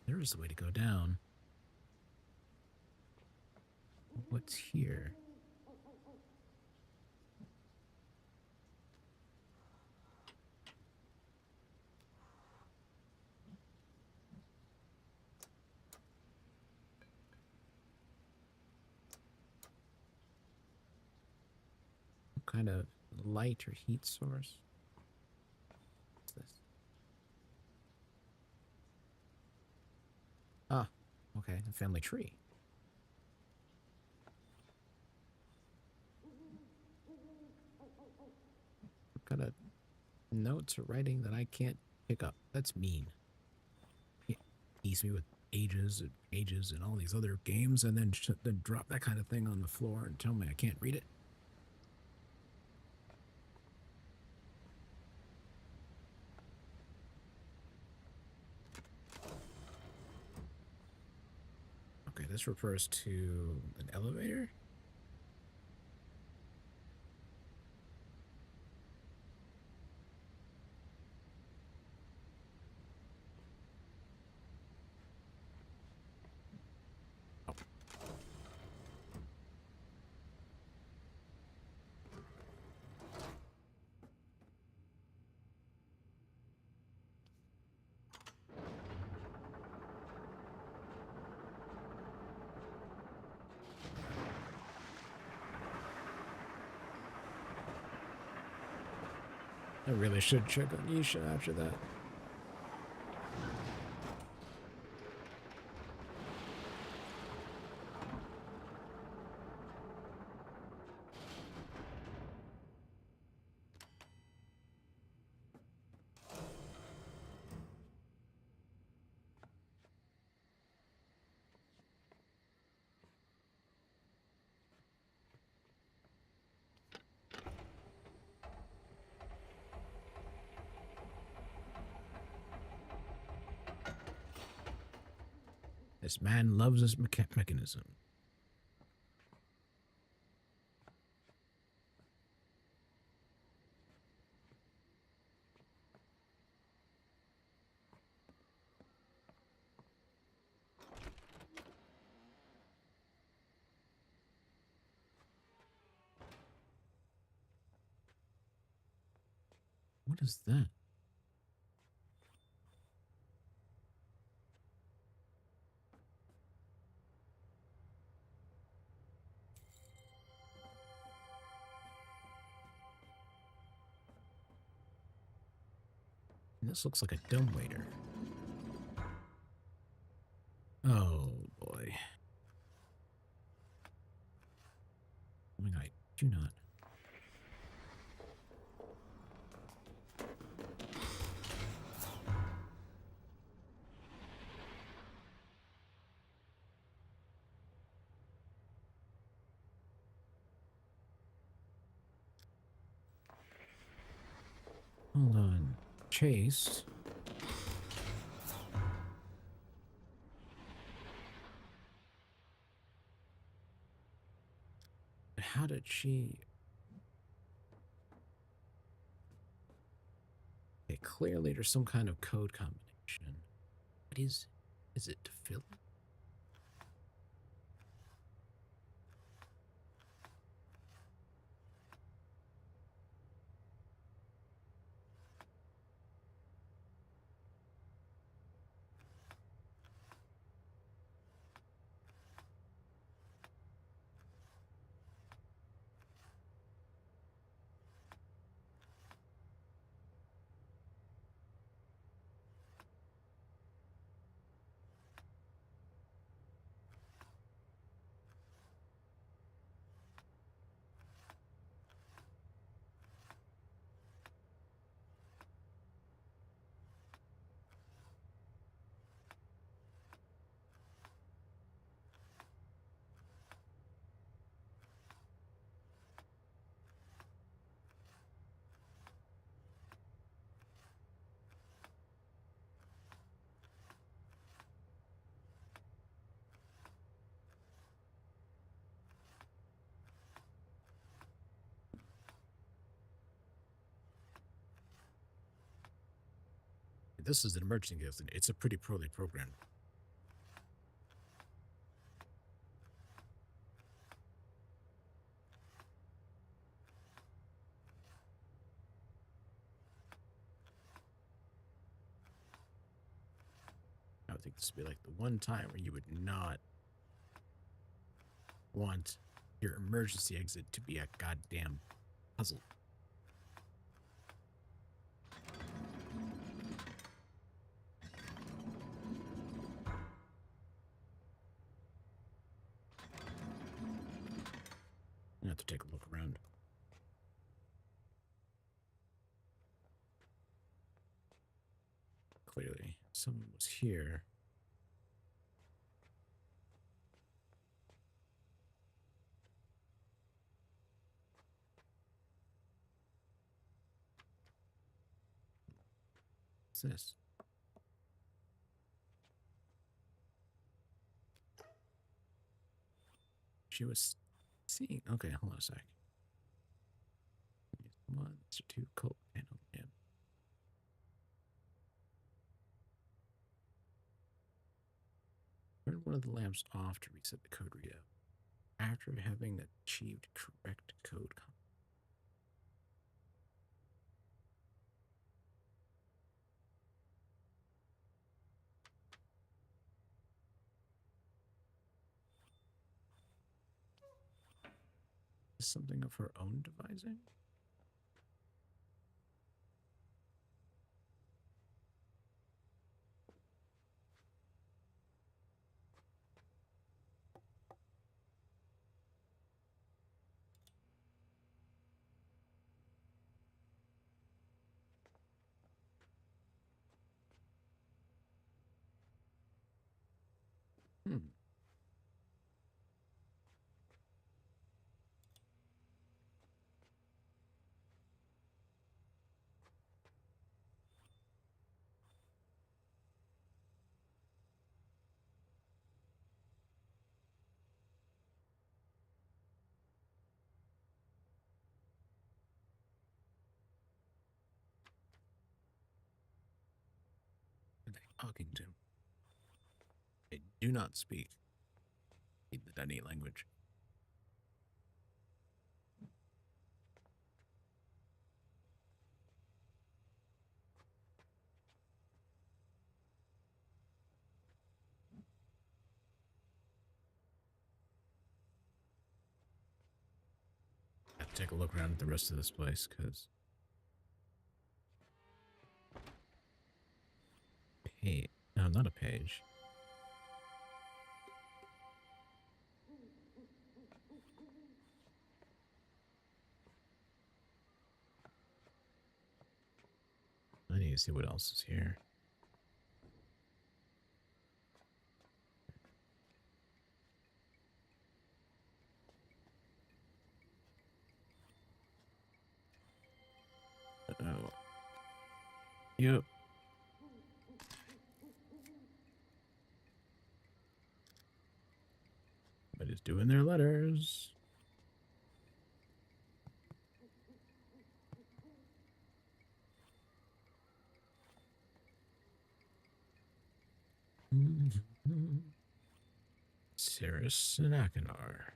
There is a way to go down. What's here? What kind of light or heat source? What's this? Ah, okay, the family tree. What kind of notes or writing that I can't pick up? That's mean. You tease me with ages and all these other games, and then drop that kind of thing on the floor and tell me I can't read it. Okay, this refers to an elevator. I really should check on Nisha after that. This man loves his mechanism. What is that? And this looks like a dumbwaiter. Oh boy. Oh my god, I do not. Hold on. Chase. How did she... Okay, clearly there's some kind of code combination. What is it to fill? This is an emergency exit. It's a pretty poorly programmed. I would think this would be like the one time where you would not want your emergency exit to be a goddamn puzzle. I have to take a look around. Clearly, someone was here. What's this? She was seeing. Okay, hold on a sec. One, two, cold panel. Yeah. Turn one of the lamps off to reset the code readout. After having achieved correct code. Is something of her own devising? Hmm. What are they talking to? They do not speak the Dani language. take a look around at the rest of this place, because page. No, not a page. I need to see what else is here. Oh. Yep. Somebody's doing their letters. Sarah Sinakanar.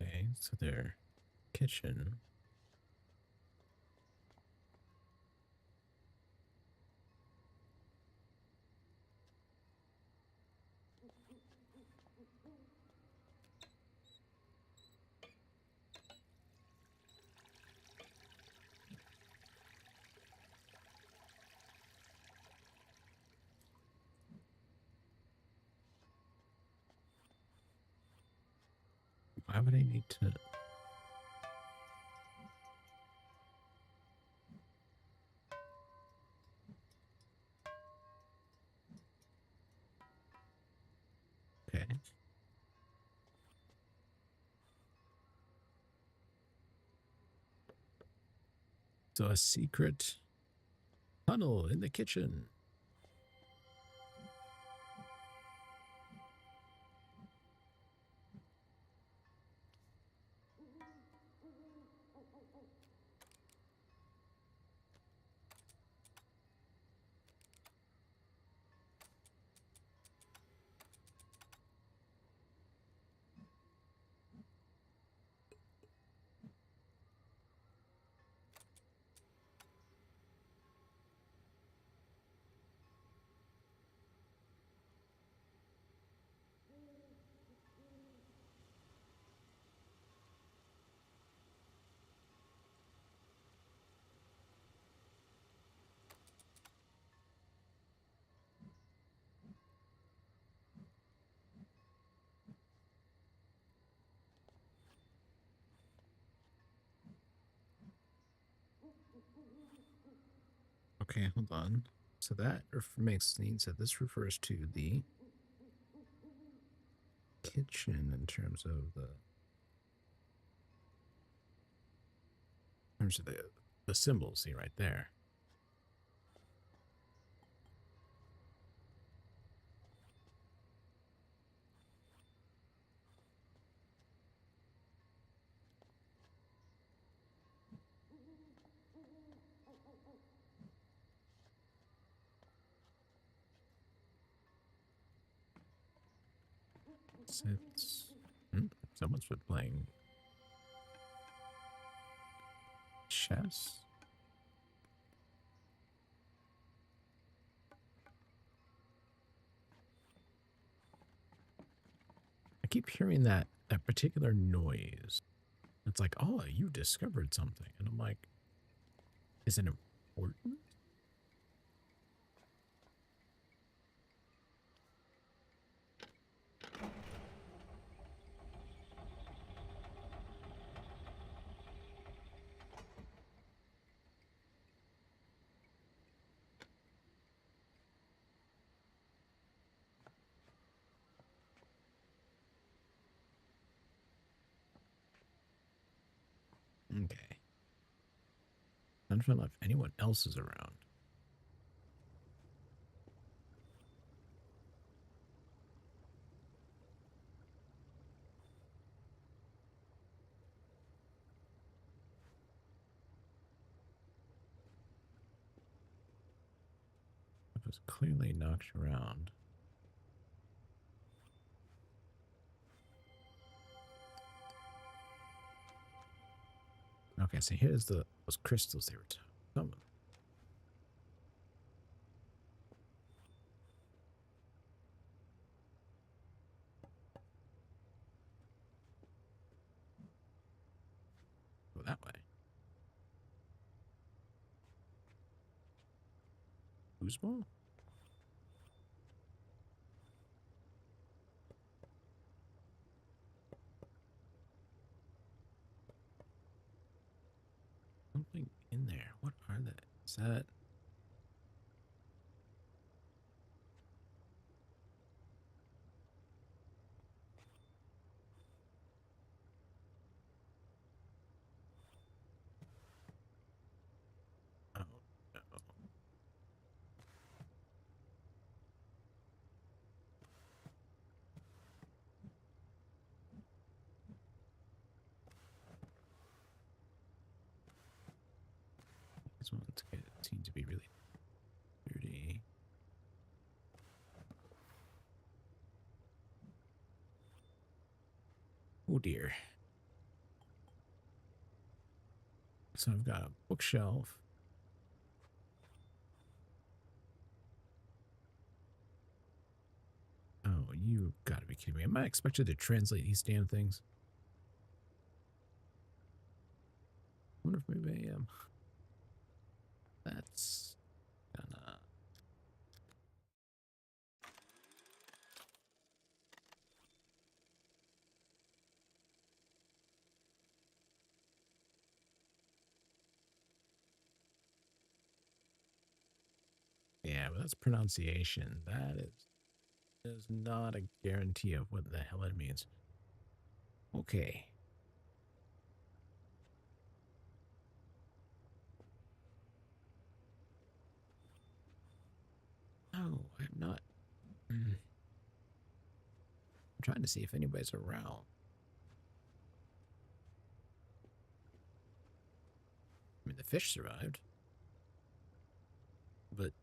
Okay, so their kitchen. Why would I need to? Okay. So a secret tunnel in the kitchen. Okay, hold on. So that makes means that this refers to the kitchen in terms of the symbols. See right there. Since someone's been playing chess. I keep hearing that particular noise. It's like, oh, you discovered something, and I'm like, is it important? Okay. I'm trying to know if anyone else is around. It was clearly knocked around. Okay, so here's those crystals they were talking about. Foosball? Something in there. What are that? Is that? Oh no. These ones seem to be really dirty. Oh dear. So I've got a bookshelf. Oh, you gotta be kidding me. Am I expected to translate these damn things? I wonder if maybe I am. That's gonna. Yeah, but that's pronunciation. That is not a guarantee of what the hell it means. Okay. No, I'm not. I'm trying to see if anybody's around. I mean, the fish survived, but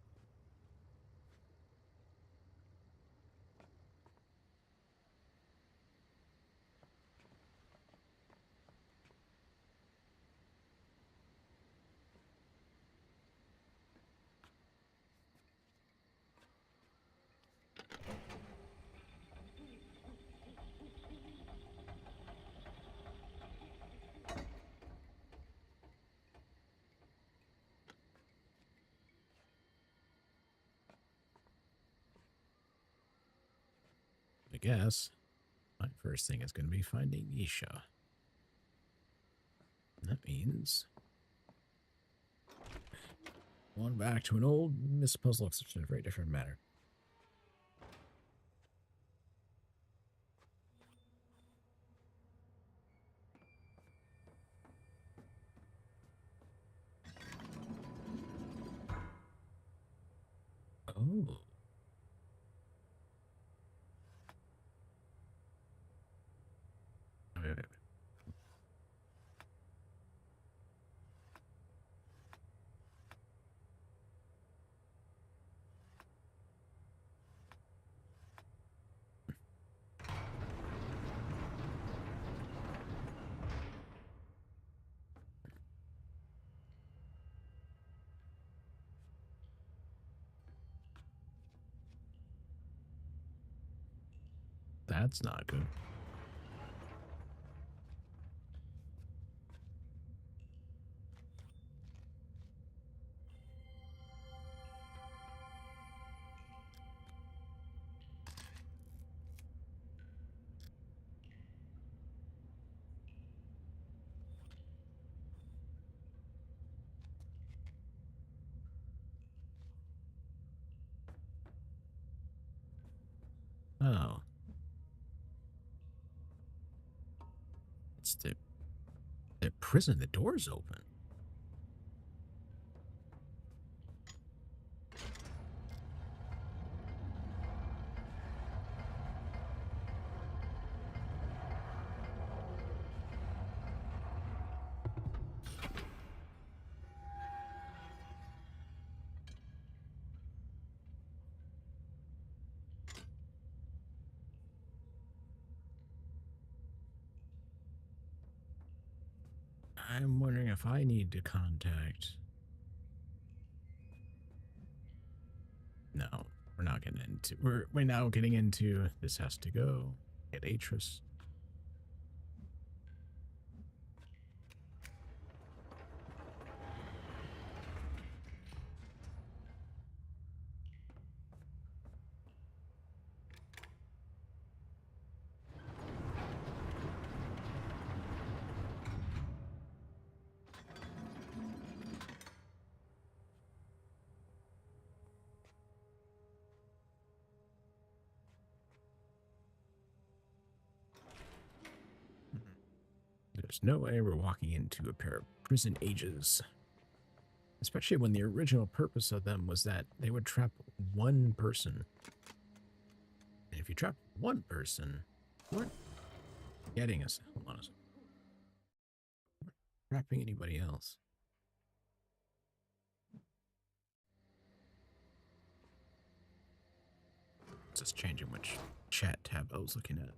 I guess my first thing is going to be finding Isha. And that means going back to an old Myst puzzle, except in a very different manner. Oh. Wait. That's not good. Oh. It's the prison. The door's open. I'm wondering if I need to contact. No, we're not getting into. We're now getting into. This has to go. Get Atris. There's no way we're walking into a pair of prison ages. Especially when the original purpose of them was that they would trap one person. And if you trap one person, what getting us? Hold on a second. Trapping anybody else? Just changing which chat tab I was looking at.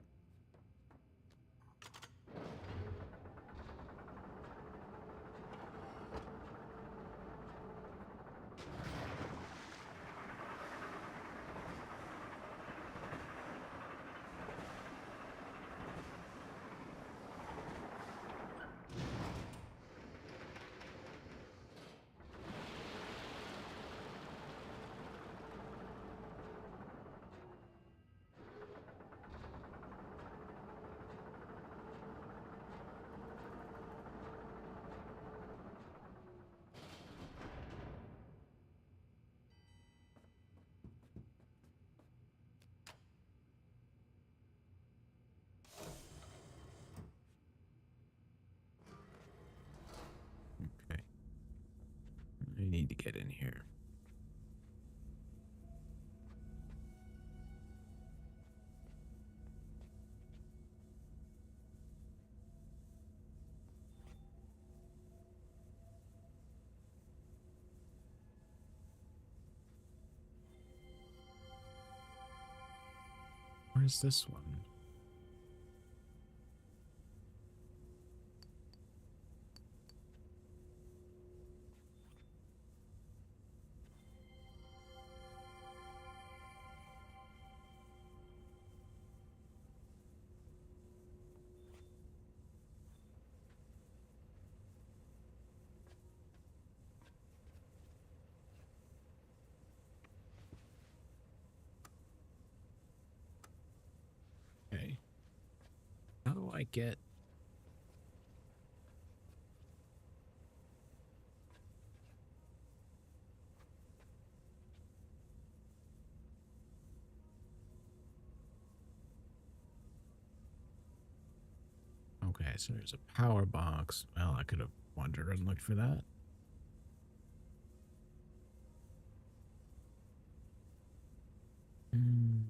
Okay. I need to get in here. Where's this one? Okay. How do I get... Okay, so there's a power box. Well, I could have wandered and looked for that. Hmm.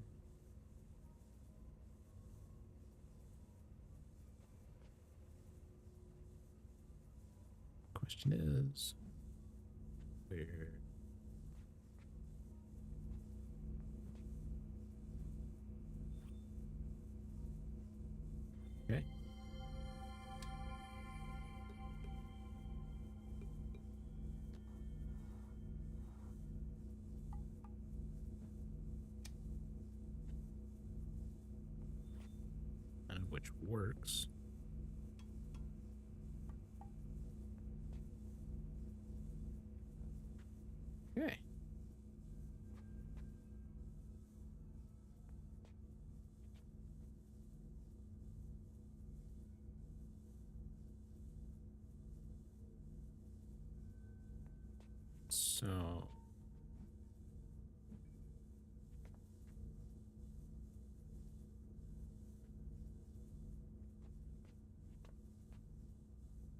Question is, where? Okay. None of which works. Okay. So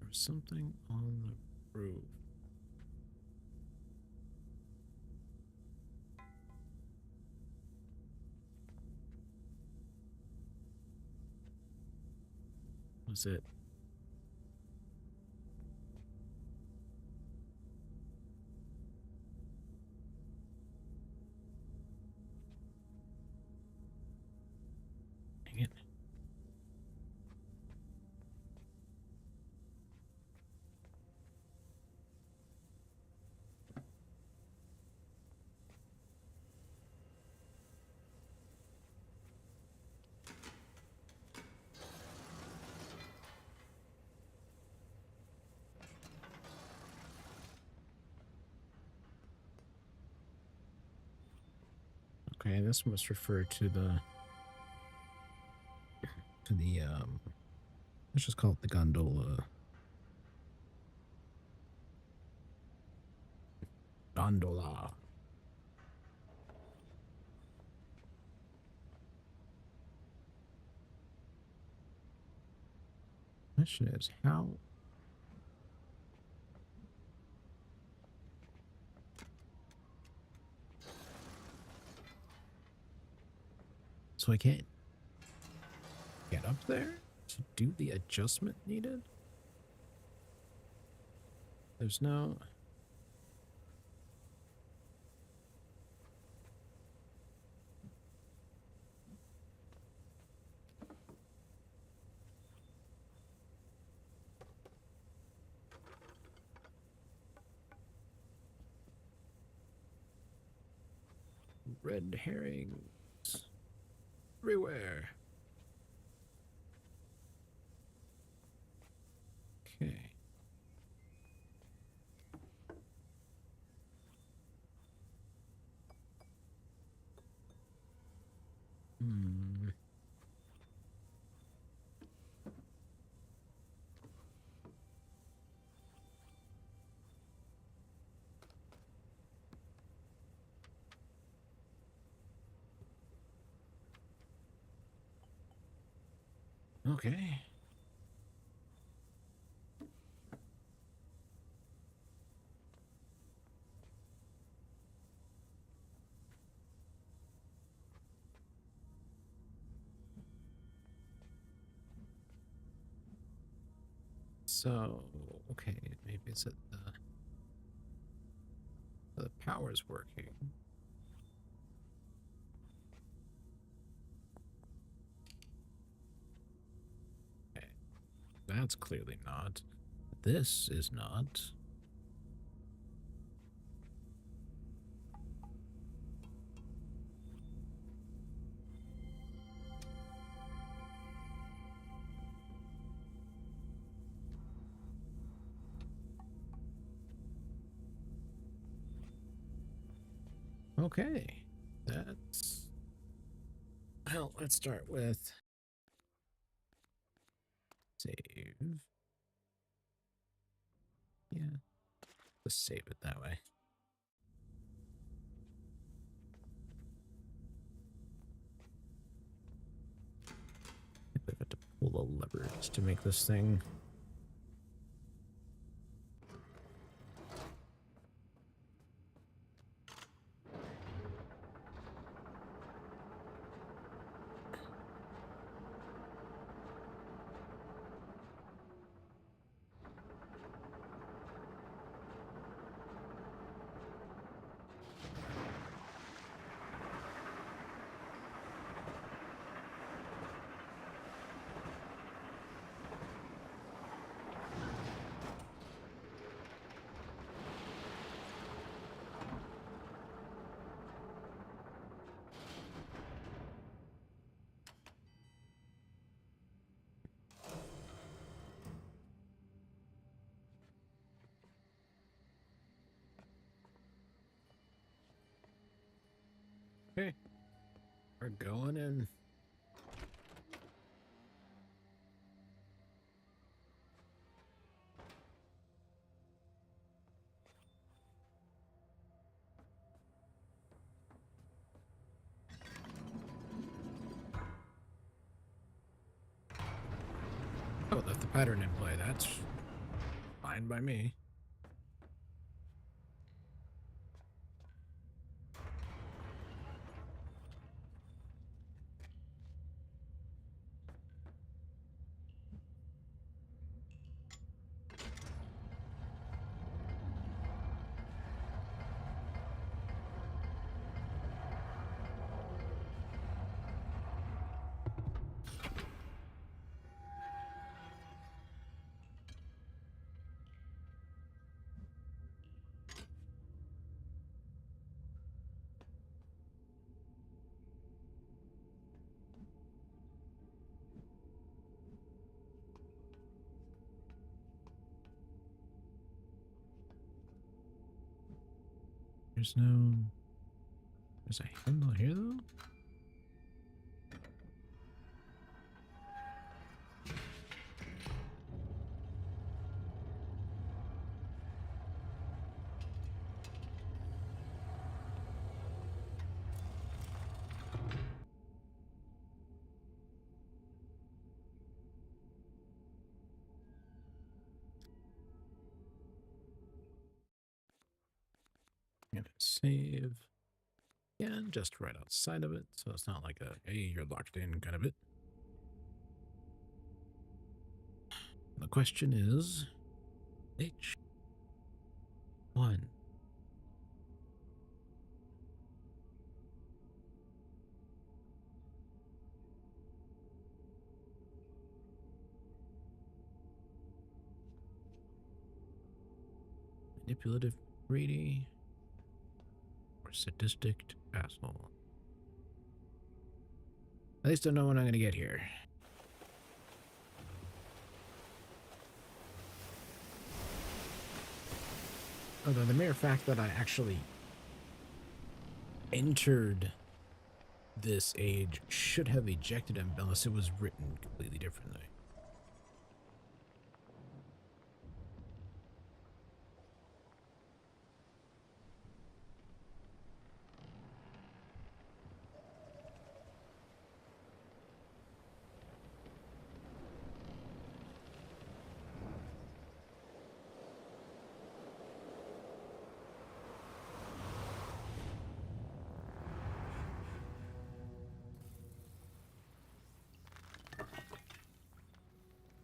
there's something on the roof. Was it? Dang it. Okay, this must refer to the let's just call it the gondola. Gondola. question is, how... So I can't get up there to do the adjustment needed? There's no... red herrings everywhere. Okay. Hmm. Okay. So, okay, maybe it's that the power's working. Okay, that's clearly not. This is not. Okay, that's... Well, let's start with save. Yeah, let's save it that way. I've got to pull the levers to make this thing. Okay, we're going in. Oh, left the pattern in play. That's fine by me. There's no... There's a handle here, though? And save. Yeah, just right outside of it, so it's not like a, hey, you're locked in kind of it. The question is, which one? Manipulative, greedy, or sadistic asshole? At least I know when I'm going to get here. Although the mere fact that I actually entered this age should have ejected him unless it was written completely differently.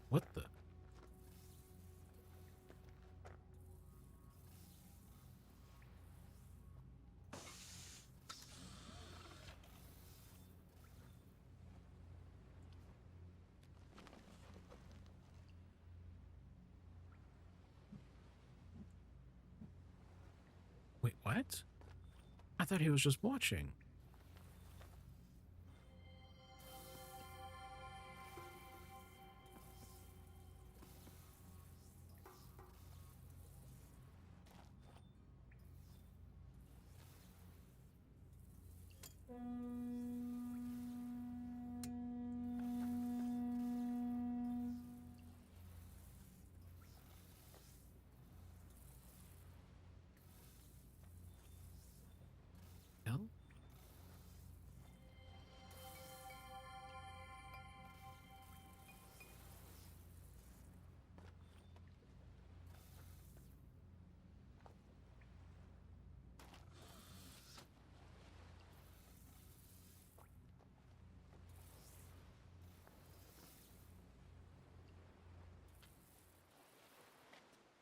What the? Wait, what? I thought he was just watching. Hell?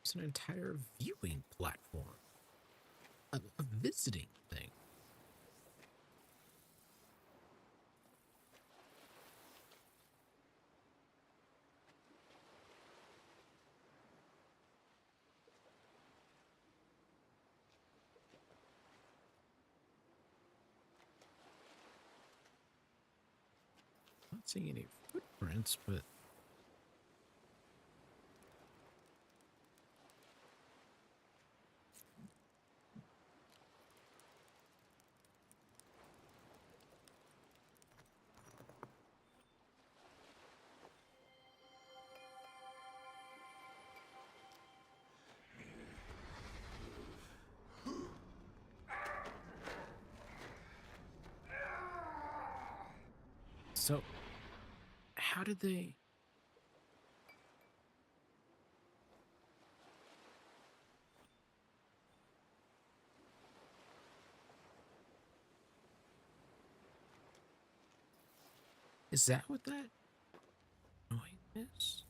It's an entire viewing platform. A visiting thing. Not seeing any footprints, but so how did they? Is that what that noise is?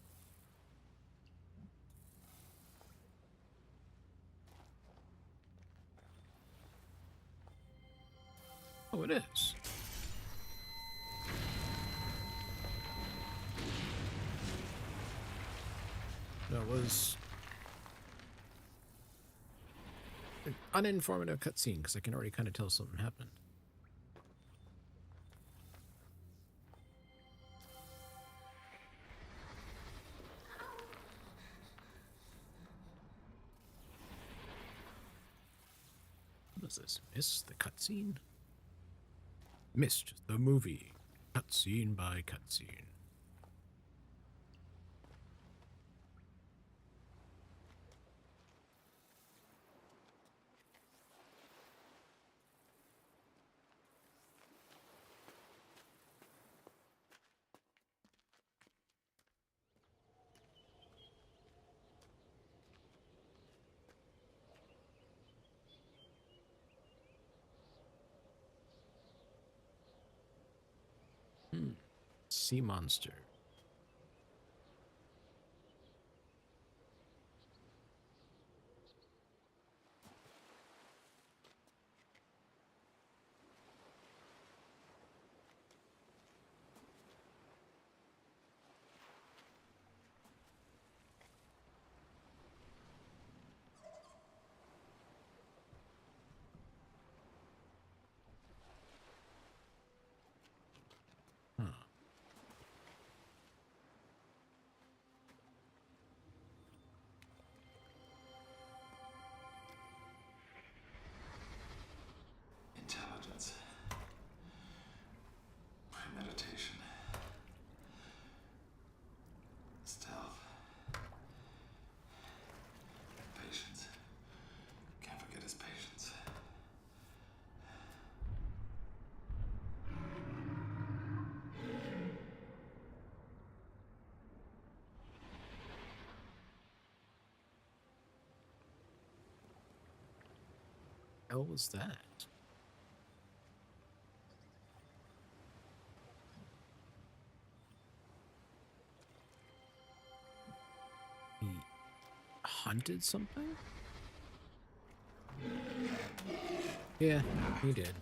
Oh, it is. That was an uninformative cutscene because I can already kind of tell something happened. What is this? Myst, the cutscene? Myst, the movie. Cutscene by cutscene. sea monster. Huh. Intelligence. Premeditation. Stealth. Patience. Can't forget his patience. Hell was that? He hunted something? Yeah, he did.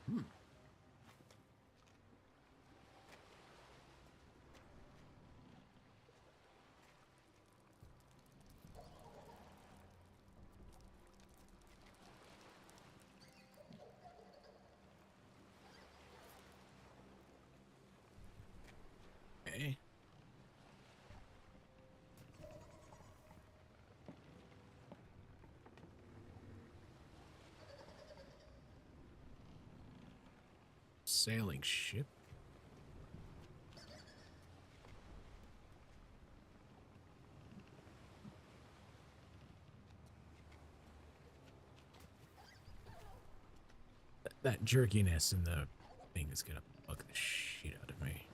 Hmm. Okay. Sailing ship? That jerkiness in the thing is gonna bug the shit out of me.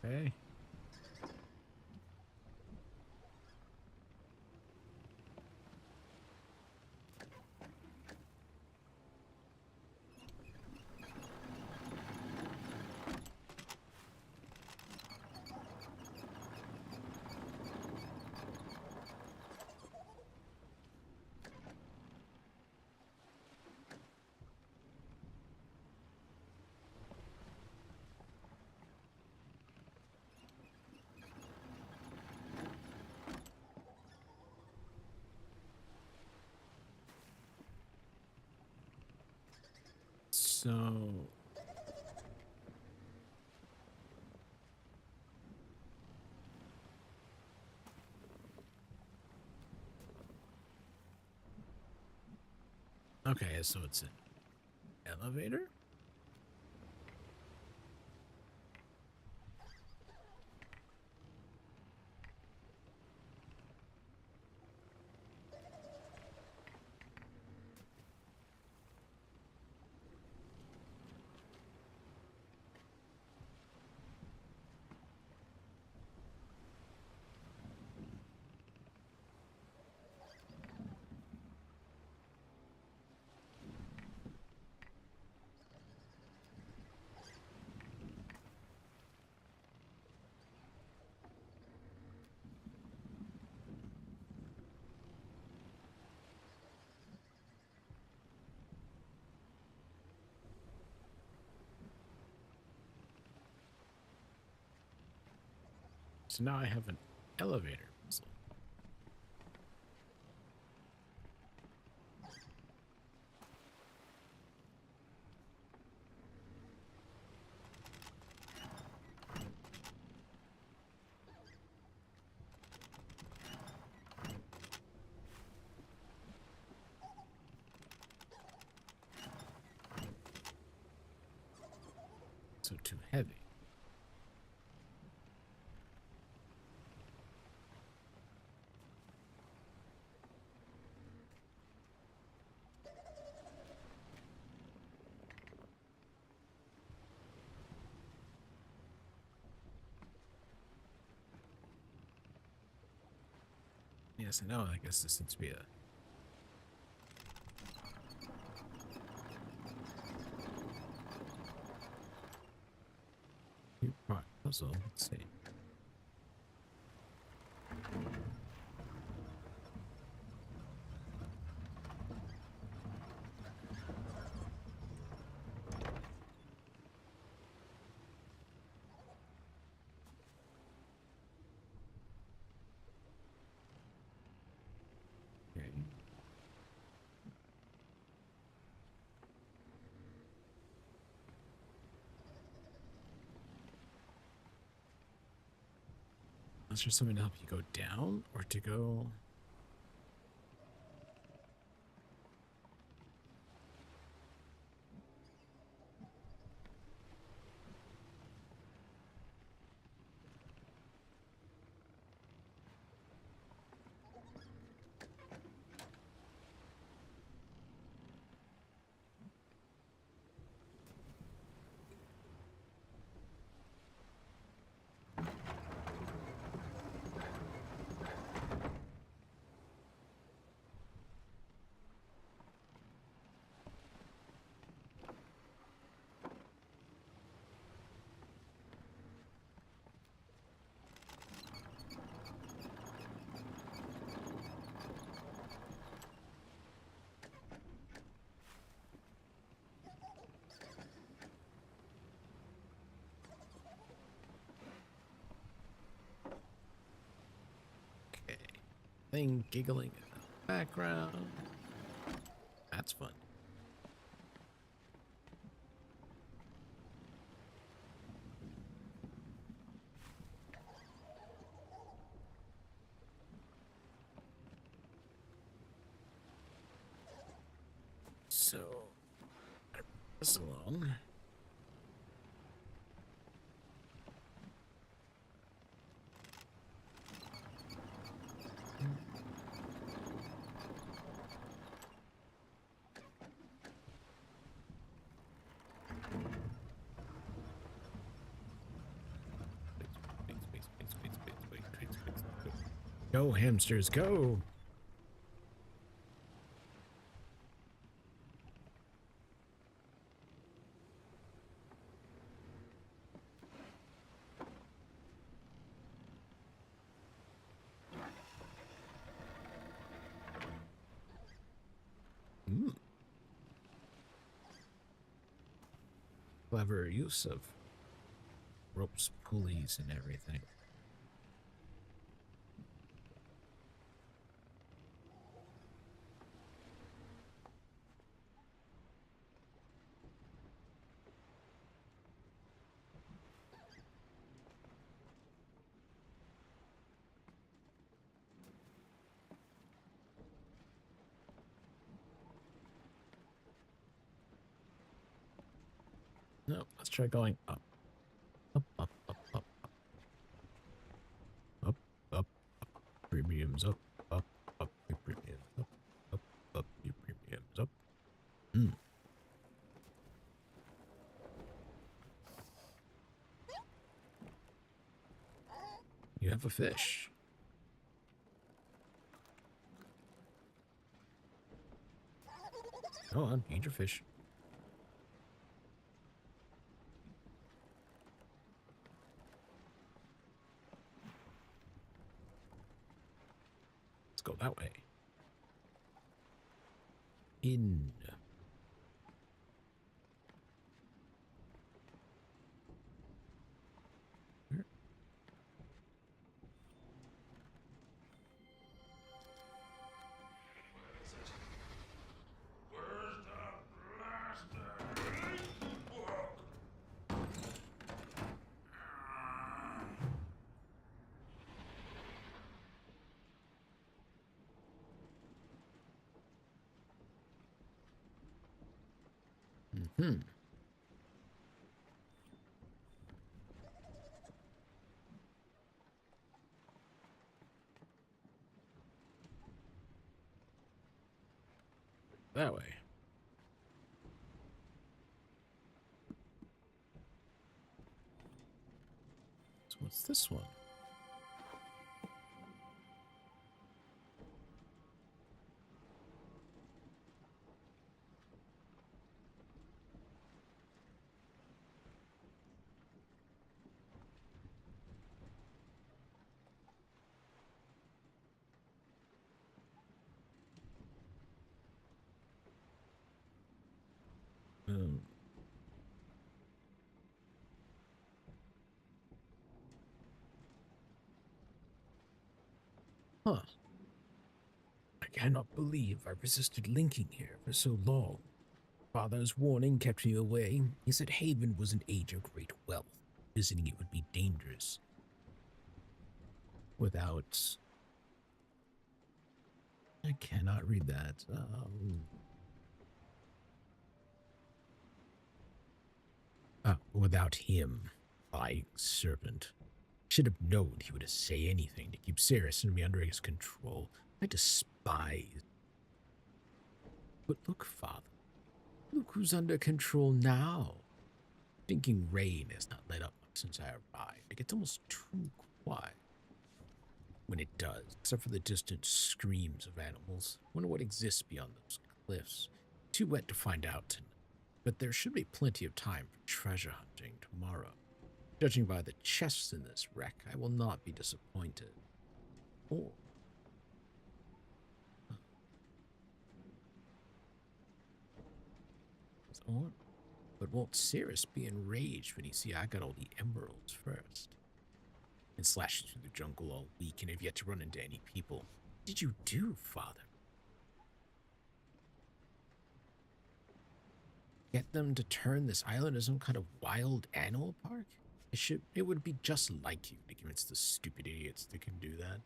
Okay. So okay, so it's an elevator? So now I have an elevator puzzle. So too heavy. Yes, I know. I guess this needs to be a two-part puzzle. Let's see. Okay. Is there something to help you go down or to go? Okay. Thing giggling in the background. That's fun. So, this along. Go, hamsters, go! Mm. Clever use of ropes, pulleys, and everything. No, let's try going up. Up, up, up, up, up. Up, up, up. Premiums up, up, up. Your premiums up, up, up. Your premiums up. Mm. You have a fish. Go on, eat your fish. Let's go that way. In. Hmm. That way. So what's this one? Um, huh. I cannot believe I resisted linking here for so long. Father's warning kept me away. He said Haven was an age of great wealth. Visiting it would be dangerous. Without... I cannot read that. Without him, lying serpent. Should have known he would say anything to keep Sirius and me under his control. I despise. But look, Father. Look who's under control now. Thinking rain has not let up much since I arrived. It gets almost too quiet. When it does, except for the distant screams of animals. Wonder what exists beyond those cliffs. Too wet to find out tonight. But there should be plenty of time for treasure hunting tomorrow. Judging by the chests in this wreck, I will not be disappointed. Or... But won't Sirius be enraged when he see I got all the emeralds first? And slashed through the jungle all week and have yet to run into any people. What did you do, Father? Get them to turn this island into some kind of wild animal park? It would be just like you to convince the stupid idiots that can do that.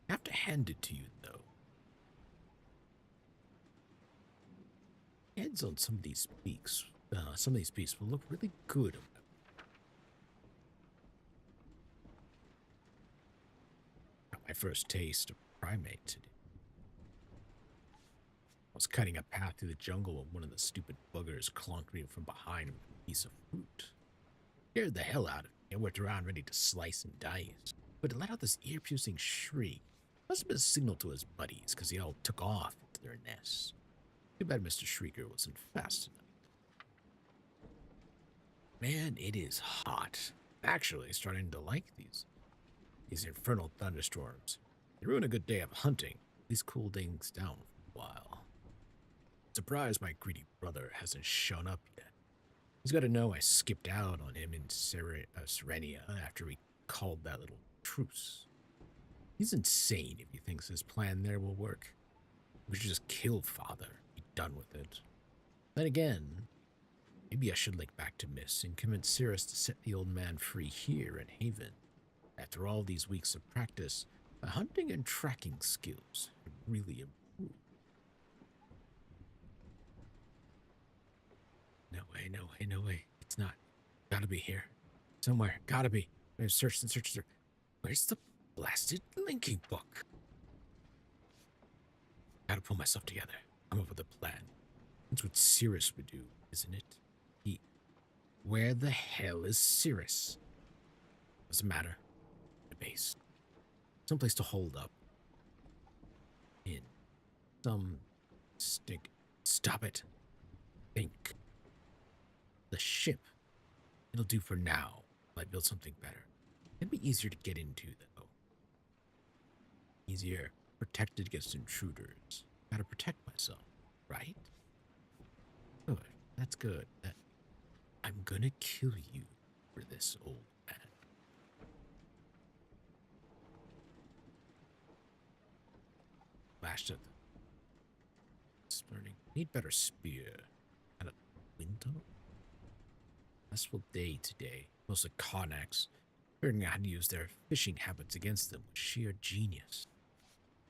I have to hand it to you, though. Heads on some of these peaks will look really good. My first taste of primate today. I was cutting a path through the jungle when one of the stupid buggers clonked me from behind with a piece of fruit. Scared the hell out of me. I whipped around ready to slice and dice, but it let out this ear-piercing shriek. Must have been a signal to his buddies, because they all took off into their nests. Too bad Mr. Shrieker wasn't fast enough. Man, it is hot. Actually, starting to like these infernal thunderstorms. They ruin a good day of hunting. These cool things down for a while. Surprised my greedy brother hasn't shown up yet. He's got to know I skipped out on him in Serenia after we called that little truce. He's insane if he thinks his plan there will work. We should just kill Father. Be done with it. Then again, maybe I should link back to Myst and convince Sirius to set the old man free here in Haven. After all these weeks of practice, my hunting and tracking skills have really improved. No way, no way, no way. It's not. Gotta be here. Somewhere. Gotta be. I've searched and searched. Where's the blasted linking book? Gotta pull myself together. Come up with a plan. That's what Sirius would do, isn't it? Where the hell is Sirius? Doesn't matter. The base. Someplace to hold up. In. Some stick. Stop it. Think. The ship. It'll do for now. I'll build something better. It'd be easier to get into, though. Easier. Protected against intruders. Gotta protect myself, right? Good. That's good. I'm gonna kill you for this, old man. Lashed at the burning. Need better spear. And a wind tunnel? Stressful day today. Most of Karnaks. Figuring out how to use their fishing habits against them with sheer genius.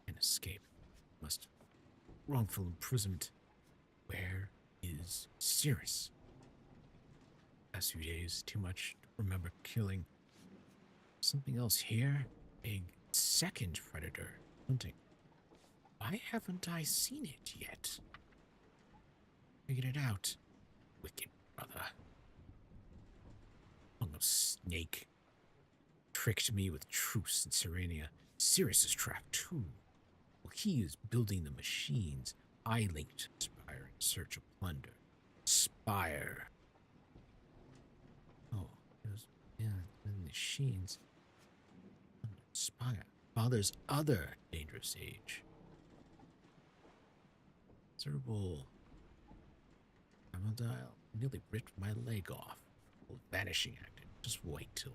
And escape. Wrongful imprisonment. Where is Cirrus. Past few days, too much to remember killing. Something else here? A second predator hunting. Why haven't I seen it yet? Figured it out. Wicked brother. Hung of snake. Tricked me with truce in Serenia. Cirrus is trapped too. While he is building the machines, I linked Spire in search of plunder. Spire. Oh, yeah, the machines. Spire. Father's other dangerous age. Miserable Amadile nearly ripped my leg off. Well, vanishing acted. Just wait till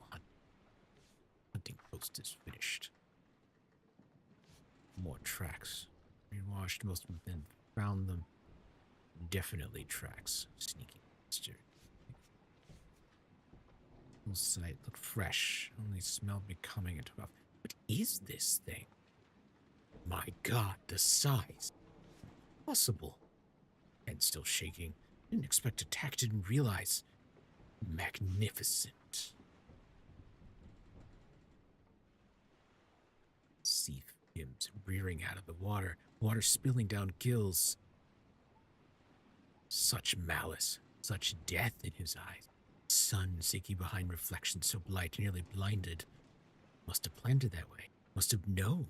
hunting post is finished. More tracks. Greenwashed, most of them found them. Definitely tracks. Sneaky bastard. Whole site looked fresh. Only smelled me coming and took off. What is this thing? My God, the size. Possible. Head still shaking. Didn't expect attack, didn't realize. Magnificent. Sea fumes rearing out of the water. Water spilling down gills. Such malice. Such death in his eyes. Sun sinking behind reflection so blight, nearly blinded. Must have planned it that way. Must have known.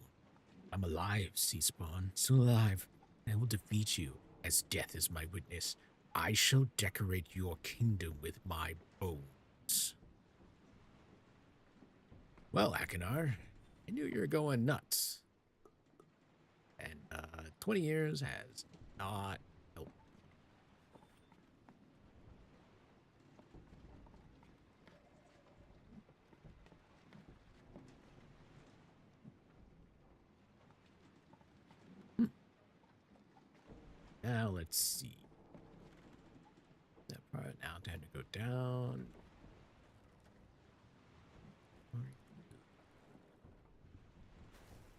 I'm alive, sea spawn. Still alive. I will defeat you, as death is my witness. I shall decorate your kingdom with my bones. Well, Akinar, I knew you were going nuts. And 20 years has not helped. Now let's see. That part now time to go down.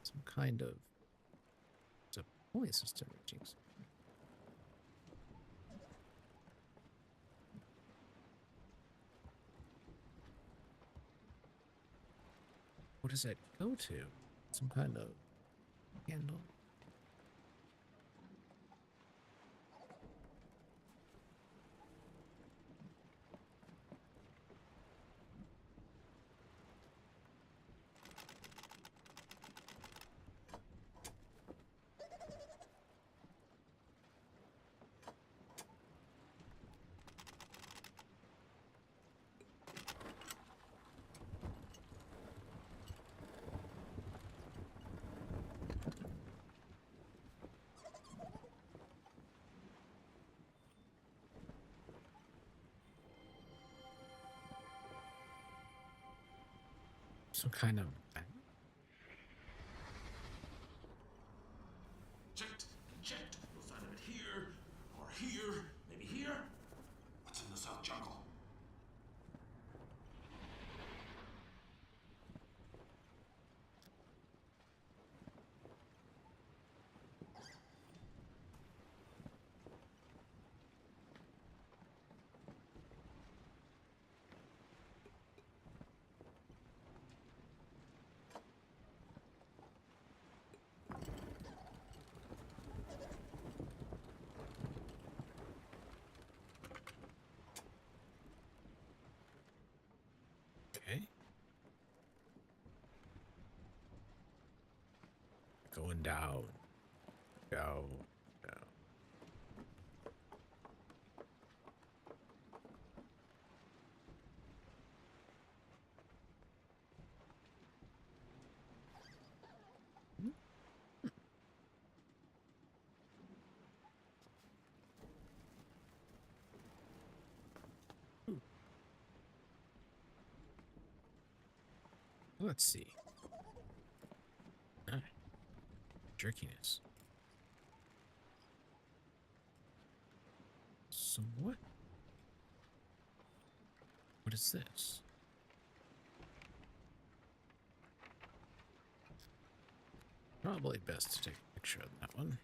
Some kind of it's a point system ratings. What does that go to? Some kind of handle. Some kind of Checked. Checked. No sign of it here. Or here. Maybe here. What's in the South Jungle? okay. Going down. Down. Down. Let's see. Ah, jerkiness. So what? What is this? Probably best to take a picture of that one.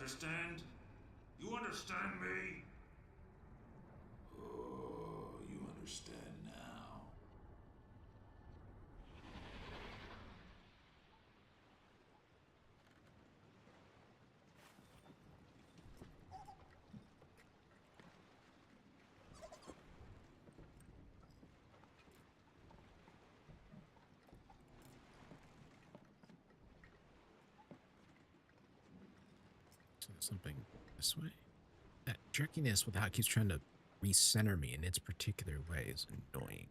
understand? You understand me? Oh, you understand now. So there's something this way. That jerkiness with how it keeps trying to recenter me in its particular way is annoying.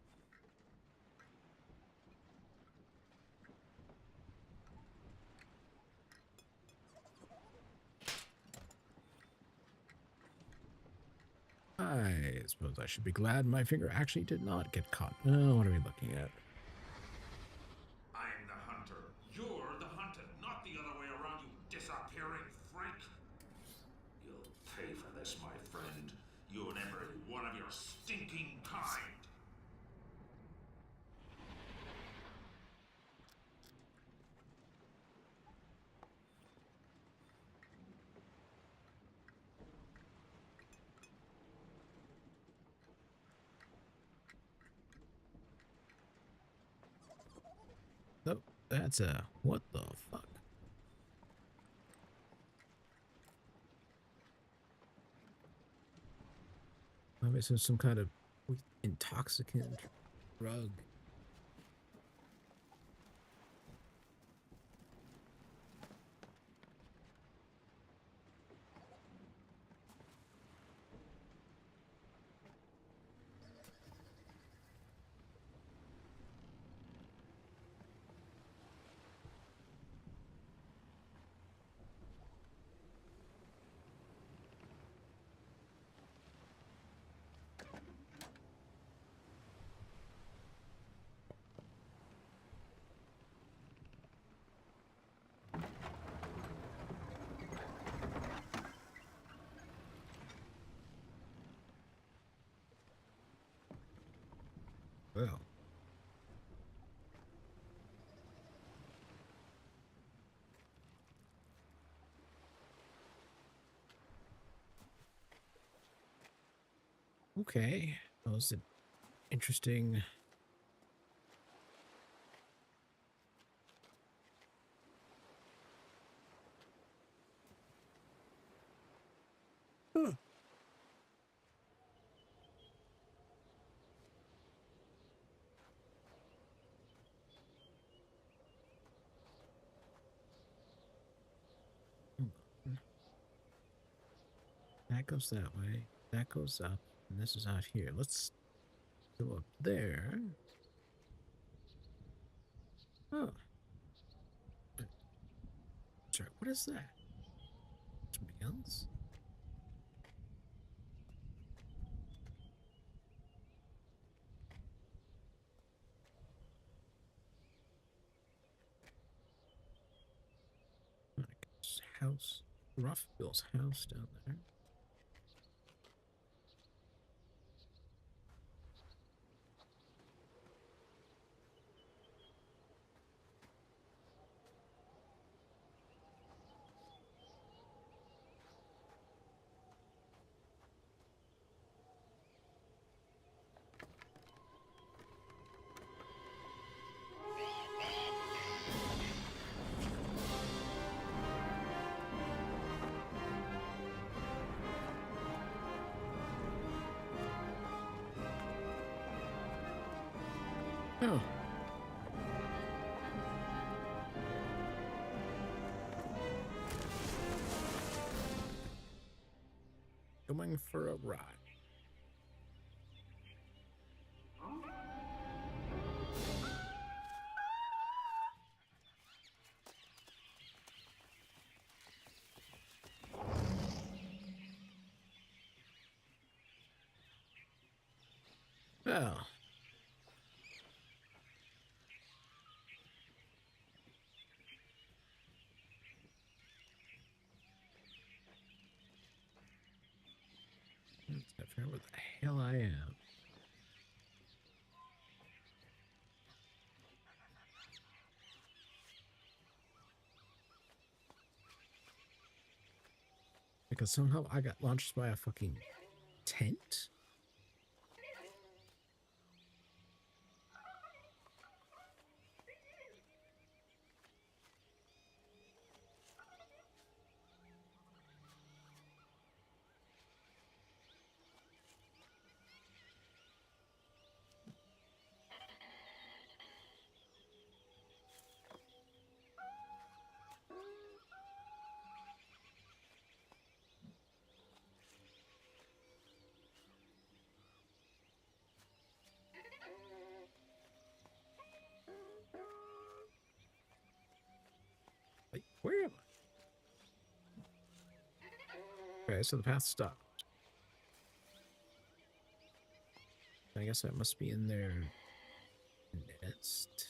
I suppose I should be glad my finger actually did not get caught. Oh, what are we looking at? I'm the hunter. You're the hunted, not the other way around, you disappearing freak. You'll pay for this, my friend. You and every one of your stinking kind. Oh, that's a... what the fuck? Obviously some kind of intoxicant drug. Well. Okay. That was an interesting... Huh. Hold on. That goes that way. That goes up. And this is out here. Let's go up there. Oh. Sorry, what is that? Something else? Like house. Rough Bill's house down there. Oh. Going for a ride. Well. I forget where the hell I am. Because somehow I got launched by a fucking tent? Like, where am I? Okay, so the path stopped. I guess that must be in their nest.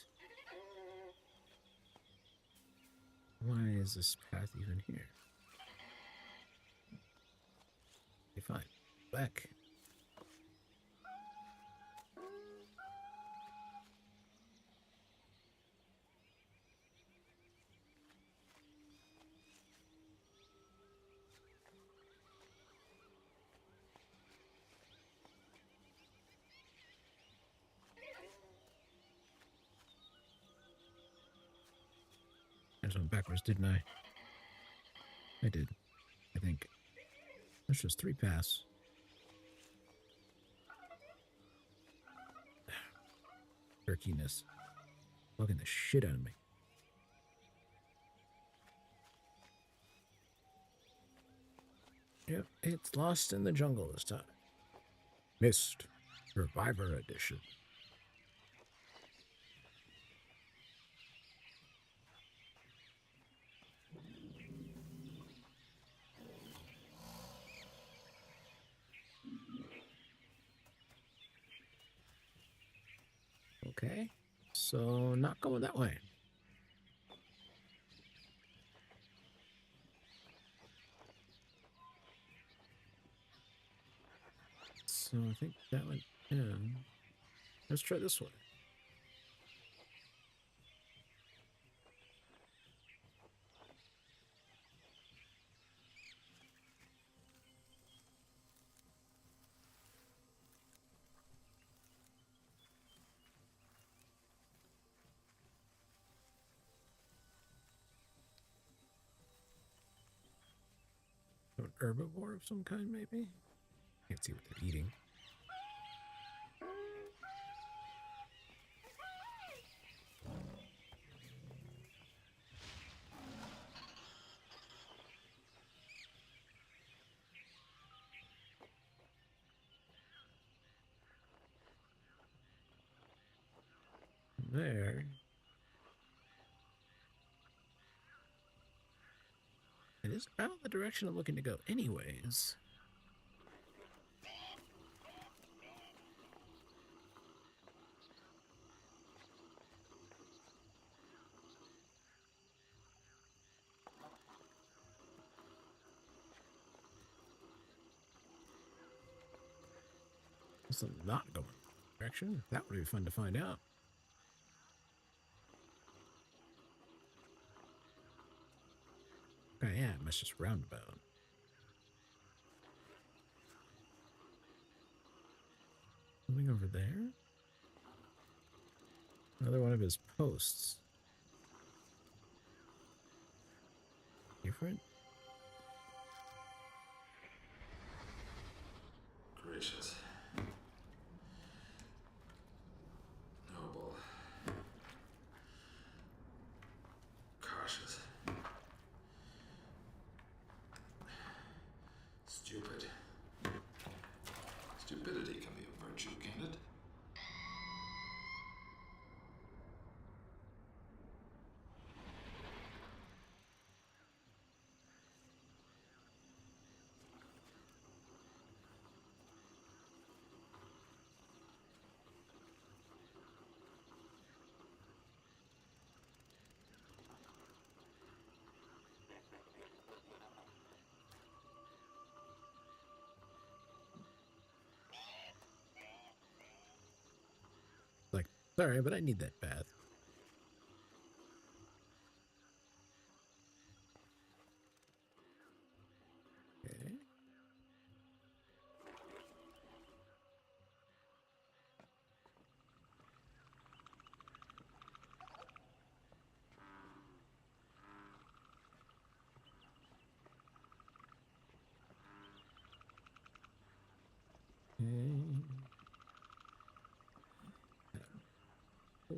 Why is this path even here? Okay, fine. Back. I just went backwards, didn't I? I did. I think. There's just 3 paths. Jerkiness. Bugging the shit out of me. Yep, it's lost in the jungle this time. Myst, Survivor Edition. Okay, so not going that way. So I think that went in. Let's try this one. An herbivore of some kind, maybe? Can't see what they're eating. There. It is about the direction I'm looking to go anyways. Guess I'm not going that direction. That would be fun to find out. Okay, yeah, it's just roundabout. Something over there? Another one of his posts. Different? Gracious. Noble. Cautious. Stupid. Stupidity can be a virtue, can't it? Like, sorry, but I need that path. Okay,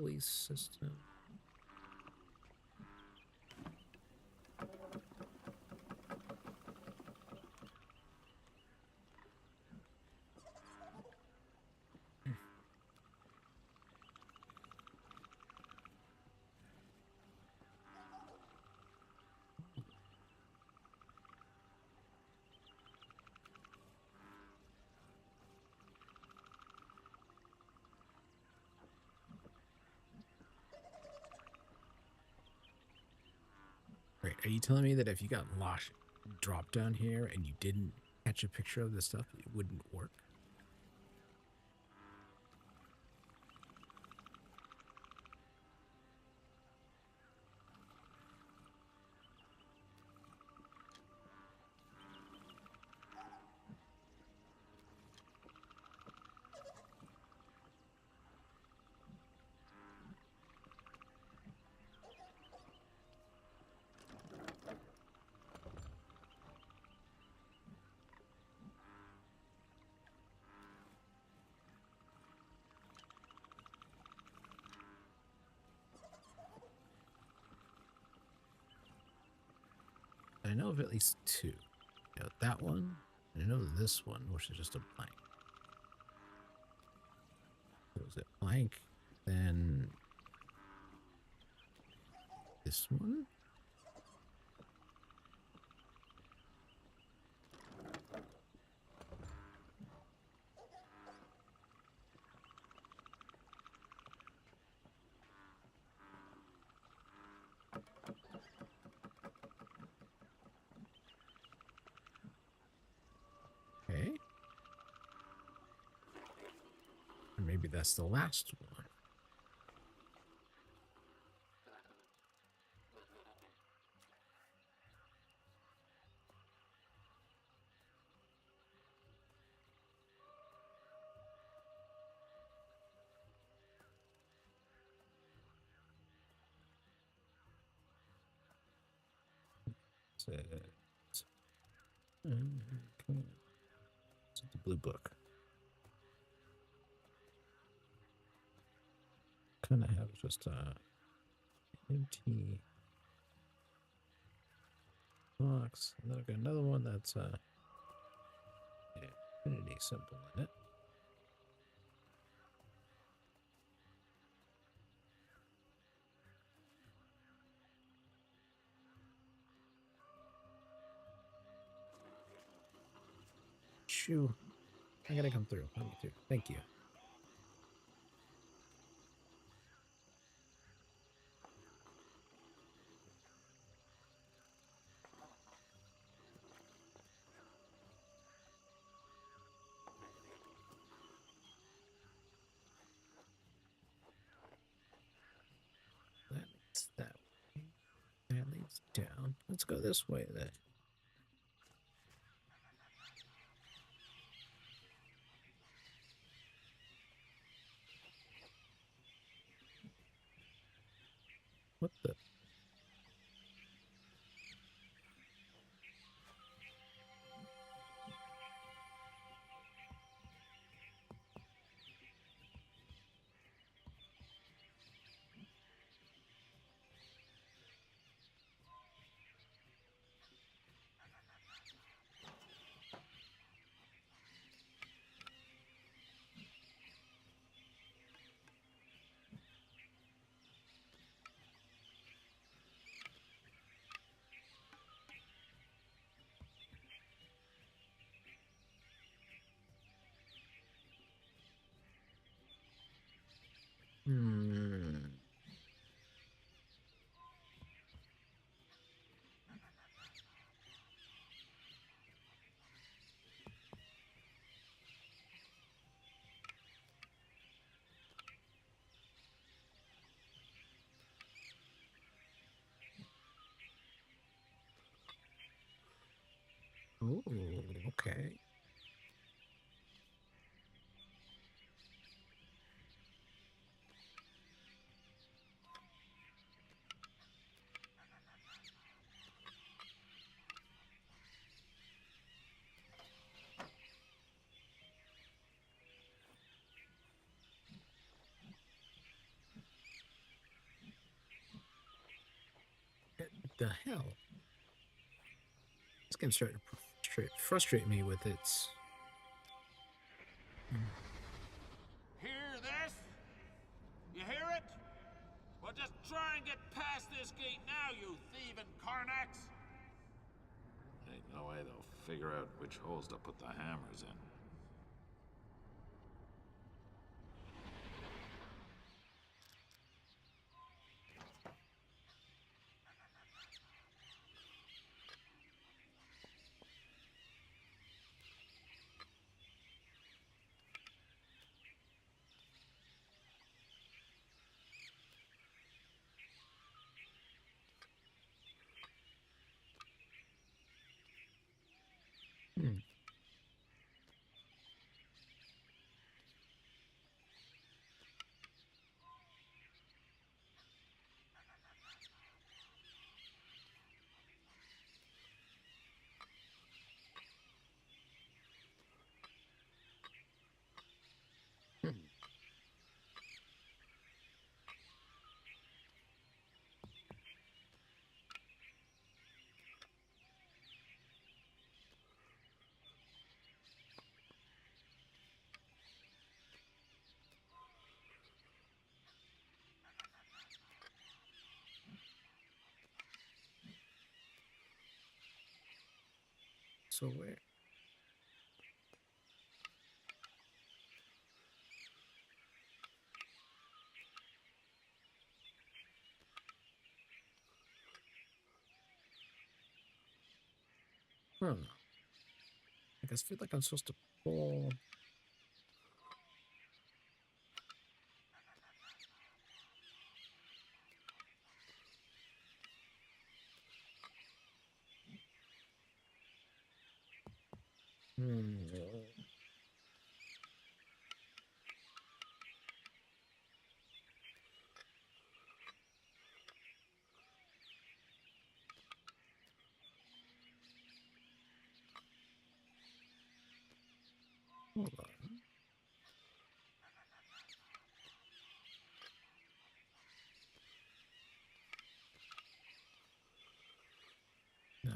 pulley system. Wait, are you telling me that if you got lost drop down here and you didn't catch a picture of the stuff, it wouldn't work? I know of at least two. I know that one, and I know this one, which is just a blank. So is it blank? Then this one? Okay. Or maybe that's the last one. It's, okay. It's the blue book. Kind of have just a empty box. And then I've got another one that's an infinity symbol in it. Shoo. I gotta come through. Let me through. Thank you. That leads that way. That leads down. Let's go this way then. What the? Hmm. Oh, okay. the hell? This game's starting to frustrate me with its... Hear this? You hear it? Well, just try and get past this gate now, you thieving Karnaks! Ain't no way they'll figure out which holes to put the hammers in. So where? Huh. I guess I feel like I'm supposed to pull... Hold on. No.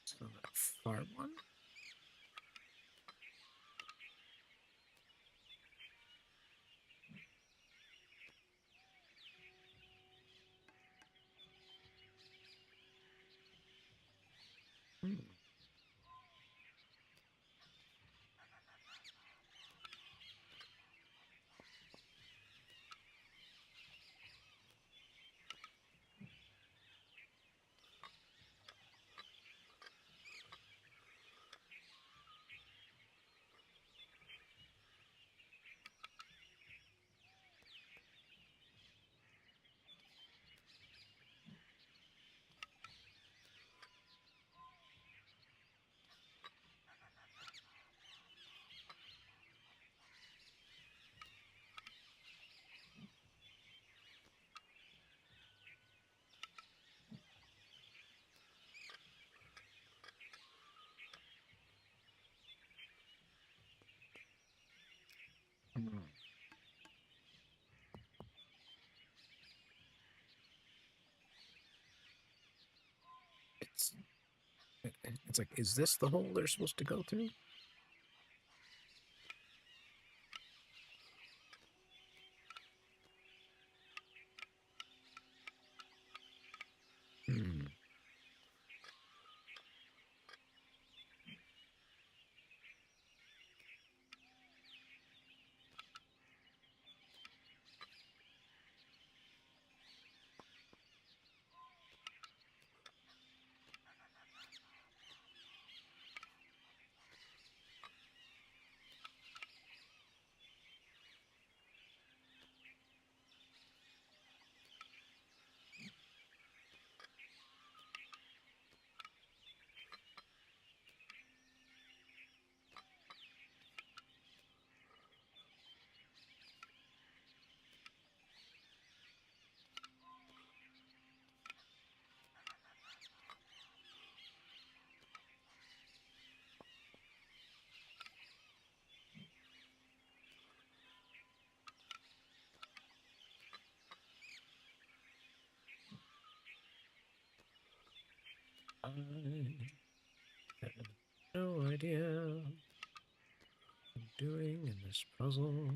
So that far one? It's it's like, is this the hole they're supposed to go through? Hmm. I have no idea what I'm doing in this puzzle.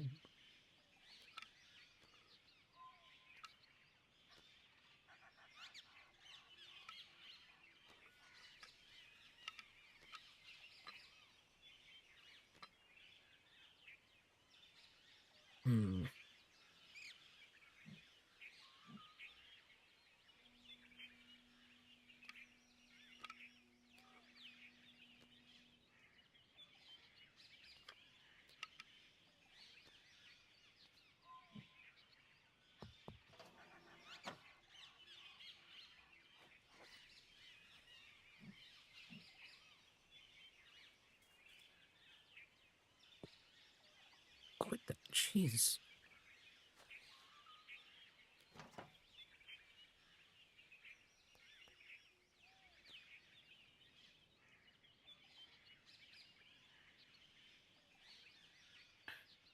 Hmm. Quit that. Jeez.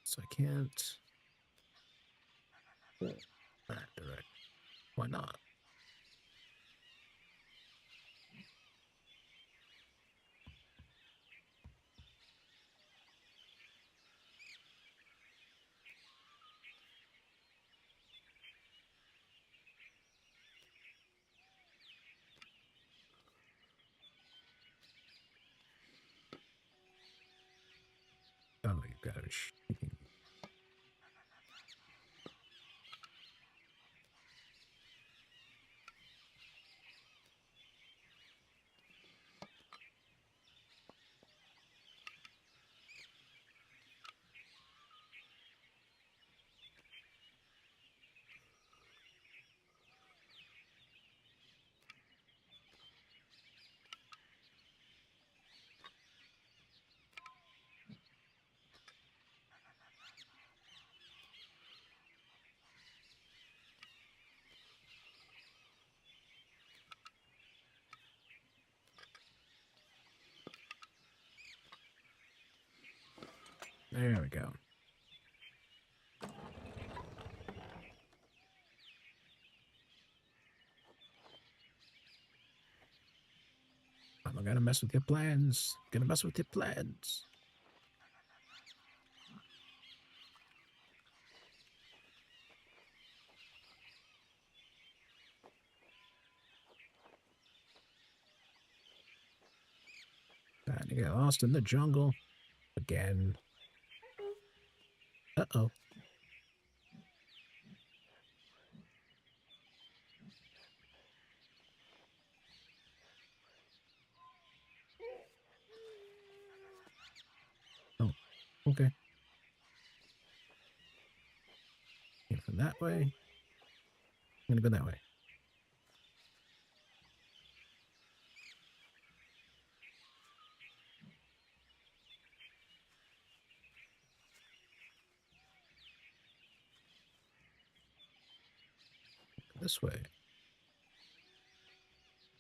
So I can't. Pull that direct. Why not? Oh, you got it. There we go. I'm not gonna mess with your plans. Gonna mess with your plans. Trying to get lost in the jungle again. Uh-oh. Oh, okay. Came from that way. I'm gonna go that way. This way. I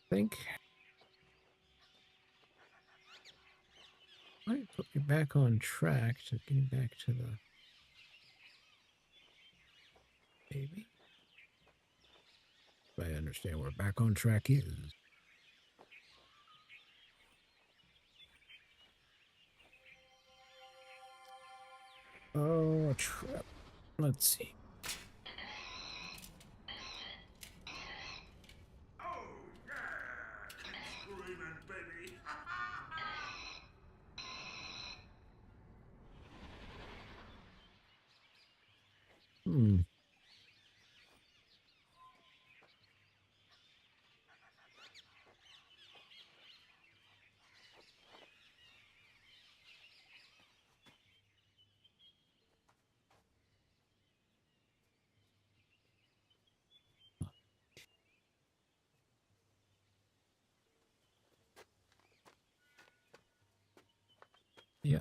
think. Might put me back on track to getting back to the maybe. If I understand where back on track is. Oh, a trap. Let's see. Oh, yeah! Keep screaming, baby! Hmm. Yeah.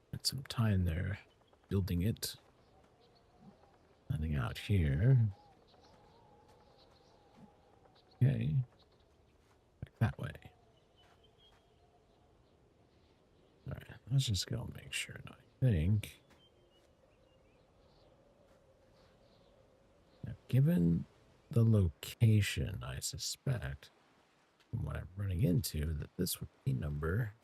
Spent some time there building it. Nothing out here. Okay. Back that way. Alright, let's just go make sure. And I think. Now, given the location, I suspect, from what I'm running into, that this would be number.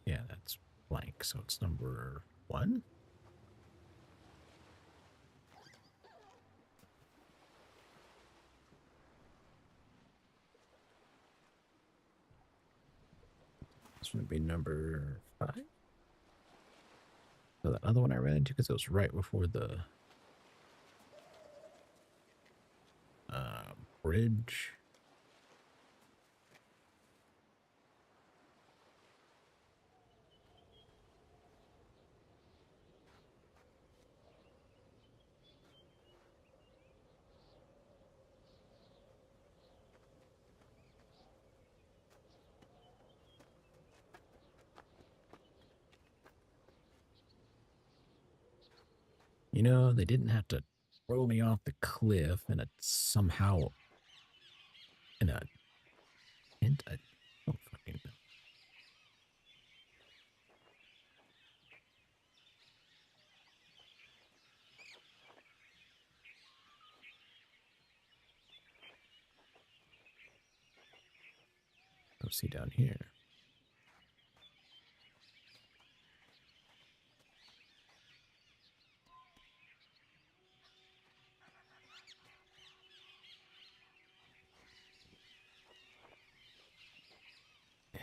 Yeah, that's blank, so it's number 1. This would be number 5. So that other one I ran into, because it was right before the bridge. You know, they didn't have to throw me off the cliff and it somehow in a tent. I don't fucking know. Go see down here.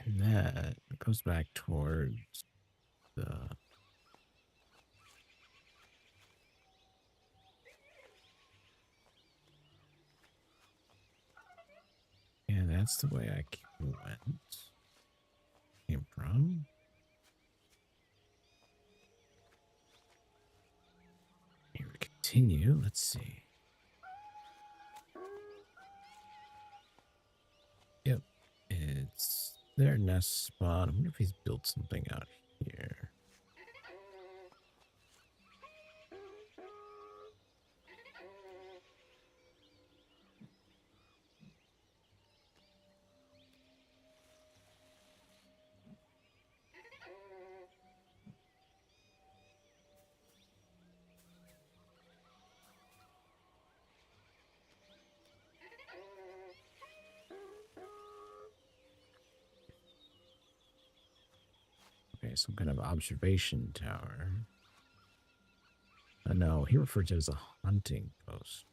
And that goes back towards the. Yeah, that's the way I came from. Here we continue. Let's see. Yep, it's their nest spot. I wonder if he's built something out here. Okay, some kind of observation tower. No, he referred to it as a hunting post.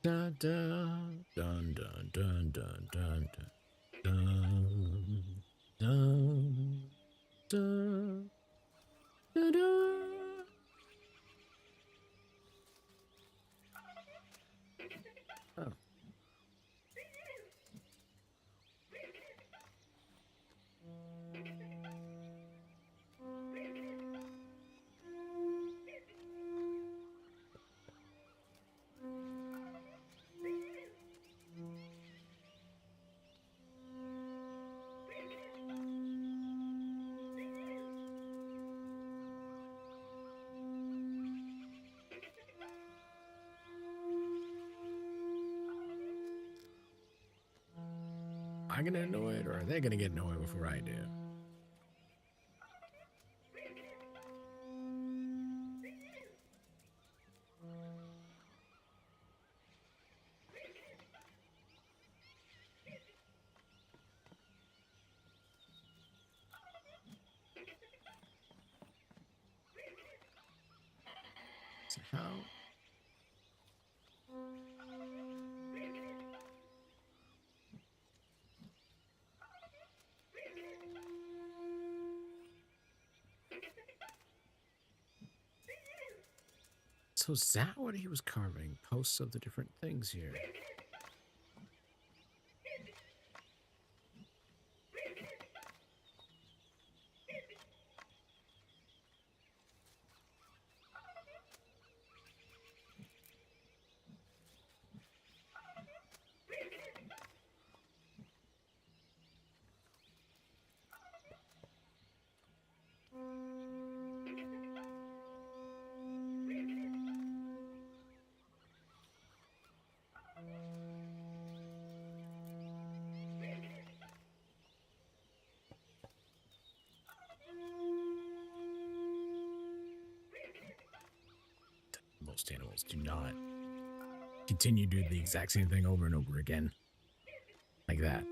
Dun dun dun dun dun dun dun dun dun dun dun dun. Oh. Am I gonna know it, or are they gonna get know it before I do? So how? So is that what he was carving? Posts of the different things here. Most animals do not continue to do the exact same thing over and over again. Like that.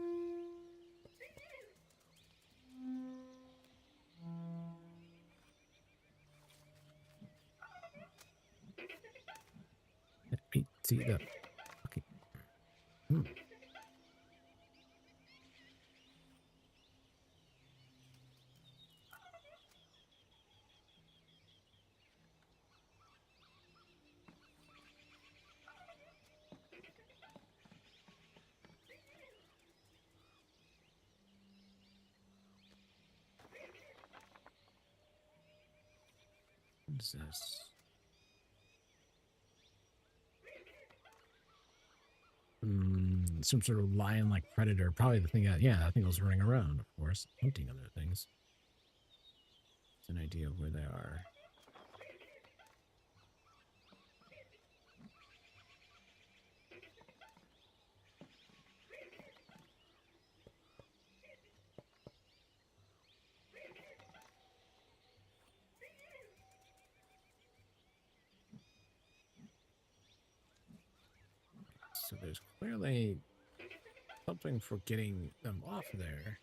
Let me see the fucking. What is this? Some sort of lion-like predator. Probably the thing that, yeah, I think was running around, of course, hunting other things. It's an idea of where they are. So there's clearly something for getting them off there.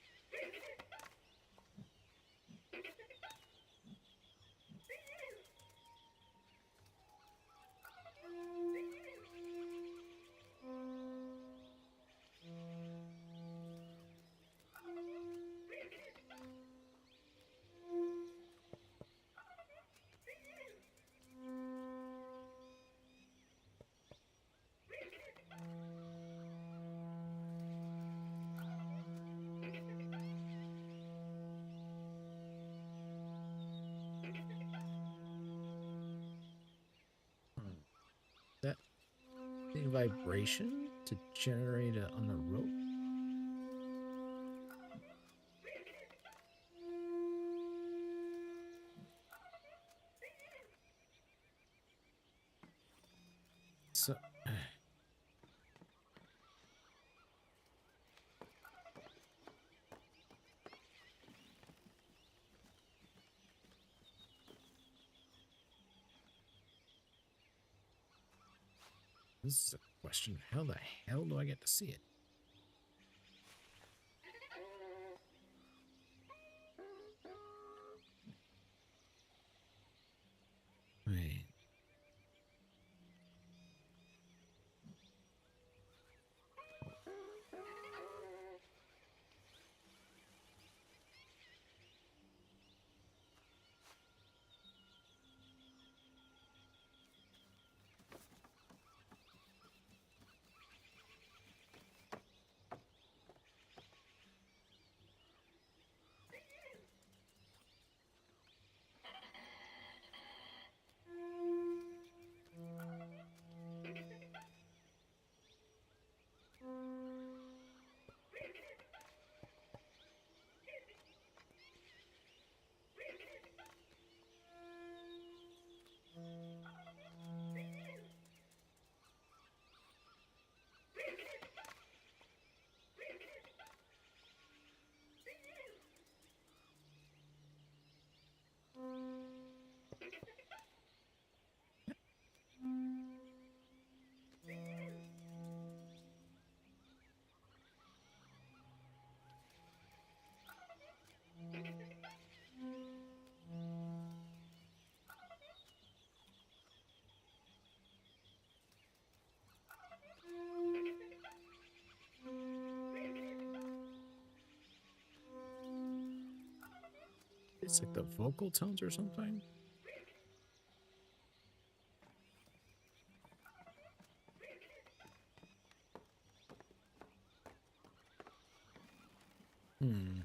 That the vibration to generate it on the rope. So this is a question. How the hell do I get to see it? Wait. It's like the vocal tones or something. Hmm.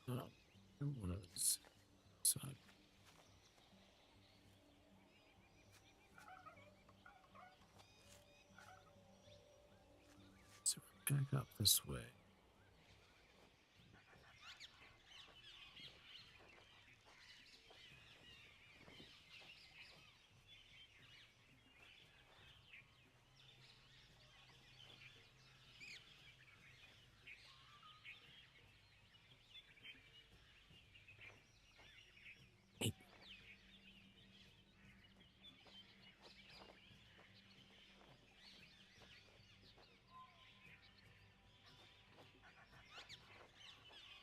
Oh, it was. So, so back up this way. Hey,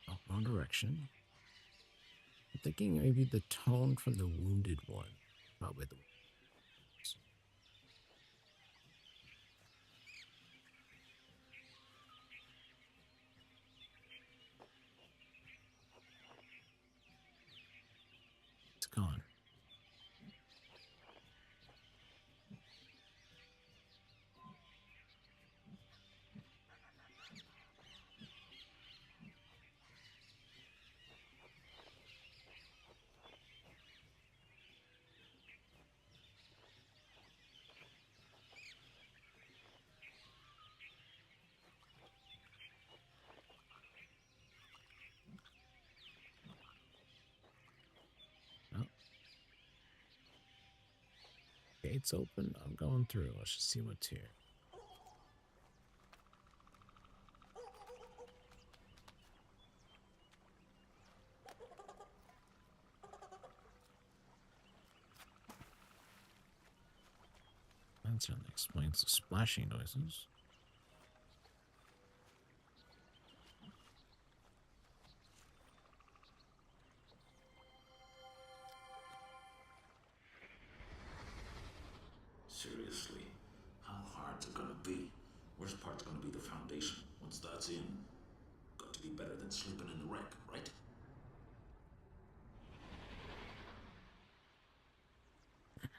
oh, wrong direction. I'm thinking maybe the tone from the wounded one. Probably the. It's gone. Oh, gate's open. I'm going through. Let's just see what's here. That certainly explains the splashing noises. Seriously, how hard's it gonna be? Worst part's gonna be the foundation. Once that's in, got to be better than sleeping in the wreck, right? Okay.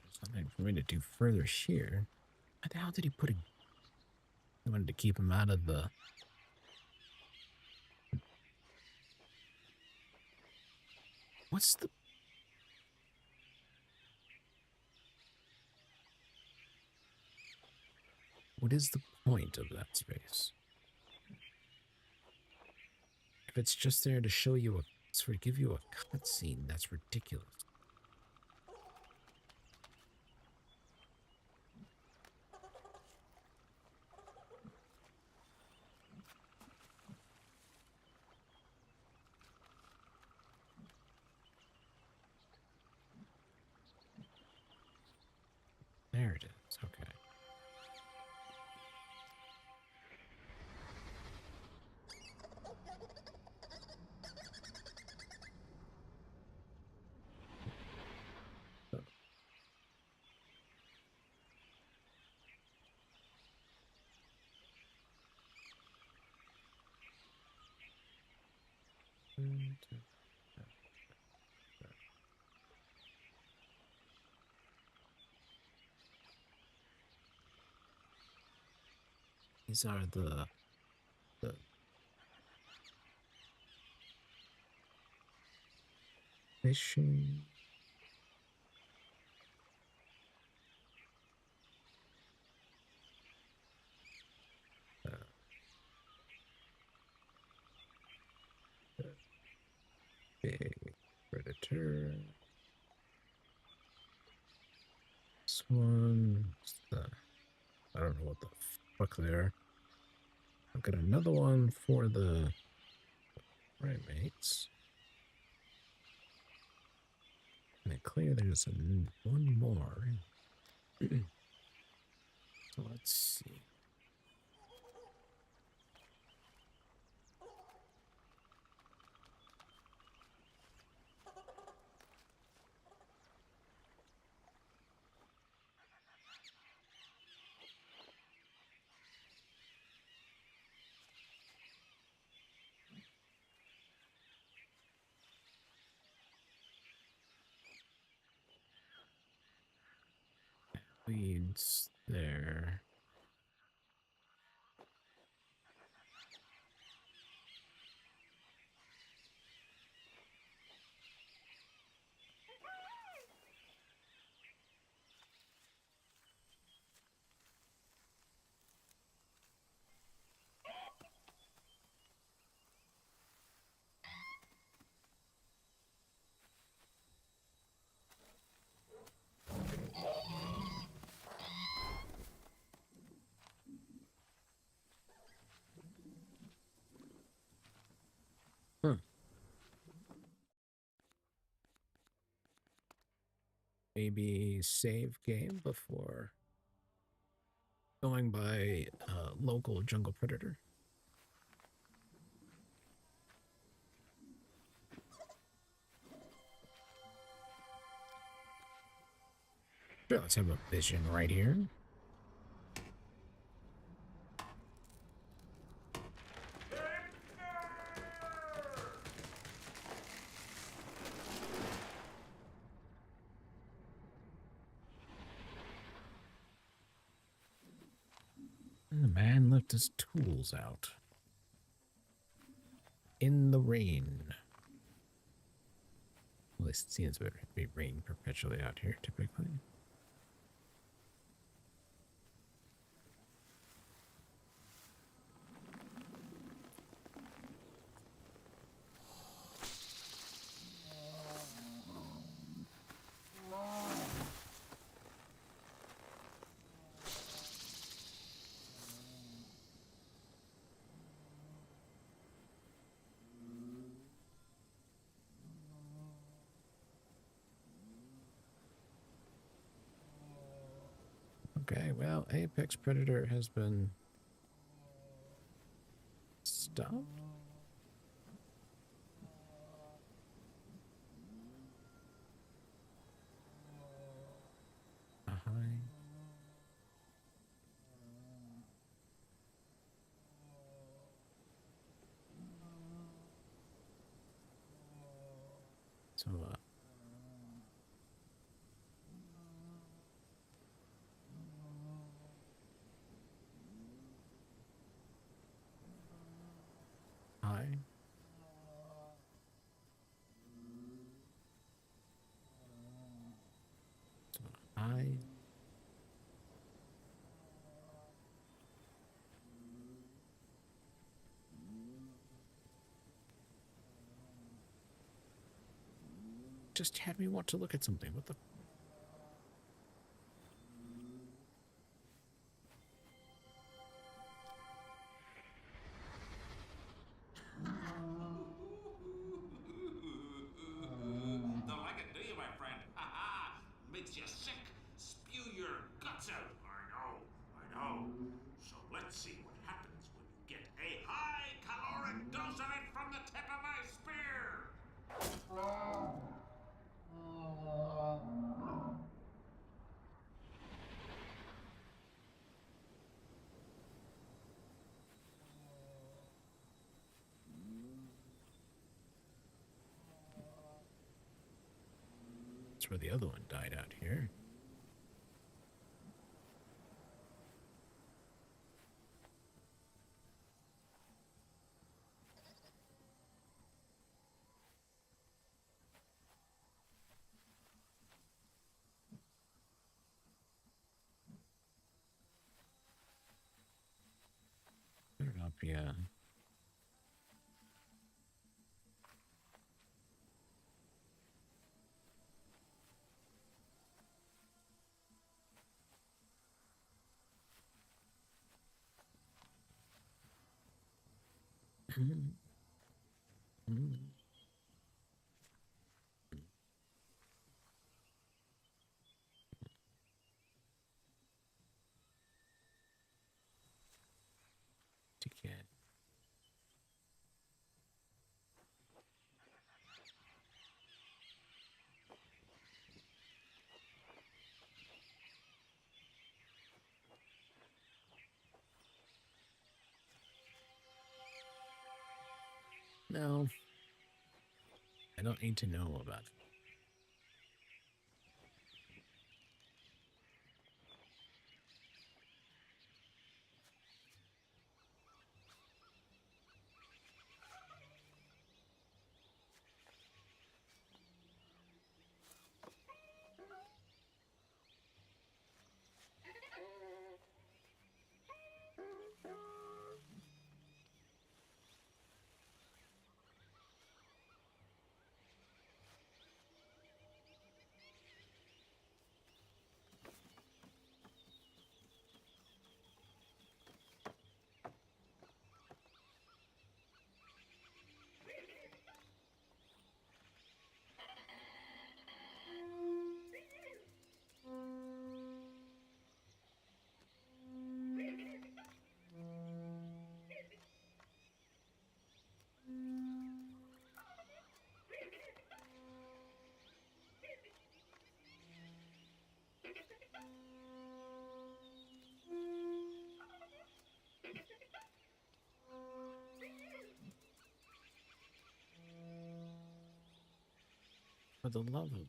There's nothing for me to do further here. Why the hell did he put a... He wanted to keep him out of the... What's the... What is the point of that space? If it's just there to show you a... Sort of give you a cutscene, that's ridiculous. There it is. Okay. These are the Fishing. Big predator. This one. I don't know what the fuck they are. I've got another one for the primates. And it's clear there's one more. So let's see. Leads there. Huh. Maybe save game before going by local jungle predator. Sure, let's have a vision right here. And the man left his tools out. In the rain. Well, it seems to be rain perpetually out here, typically. Okay, well, apex predator has been stopped. So, hi. So, hi. Just had me want to look at something. What the? Don't like it, do you, my friend? Ha ha! Makes you sick. Spew your guts out. I know. So let's see what happens when you get a high caloric dose of it from the tip of my spear. That's where the other one died out here. up, yeah. To get. No, I don't need to know about it. For the love of.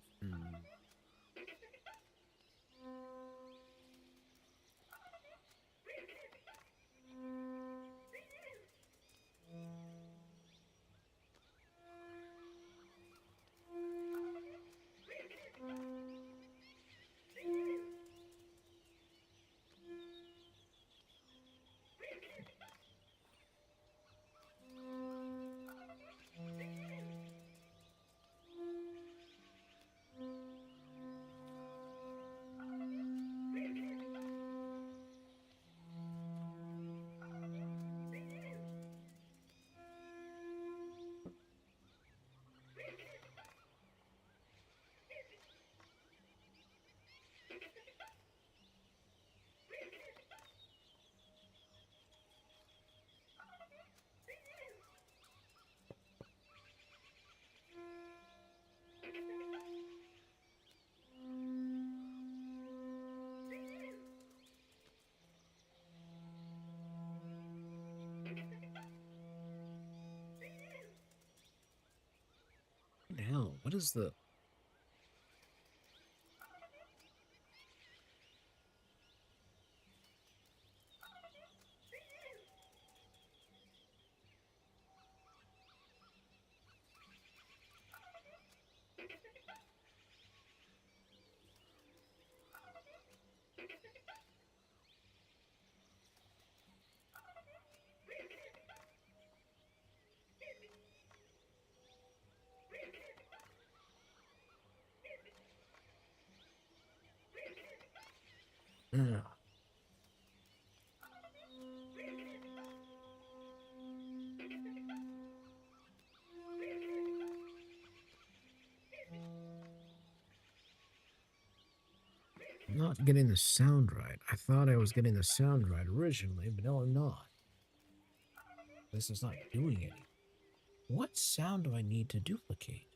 What the hell? What is the. Ugh. I'm not getting the sound right. I thought I was getting the sound right originally, but no, I'm not. This is not doing anything. What sound do I need to duplicate?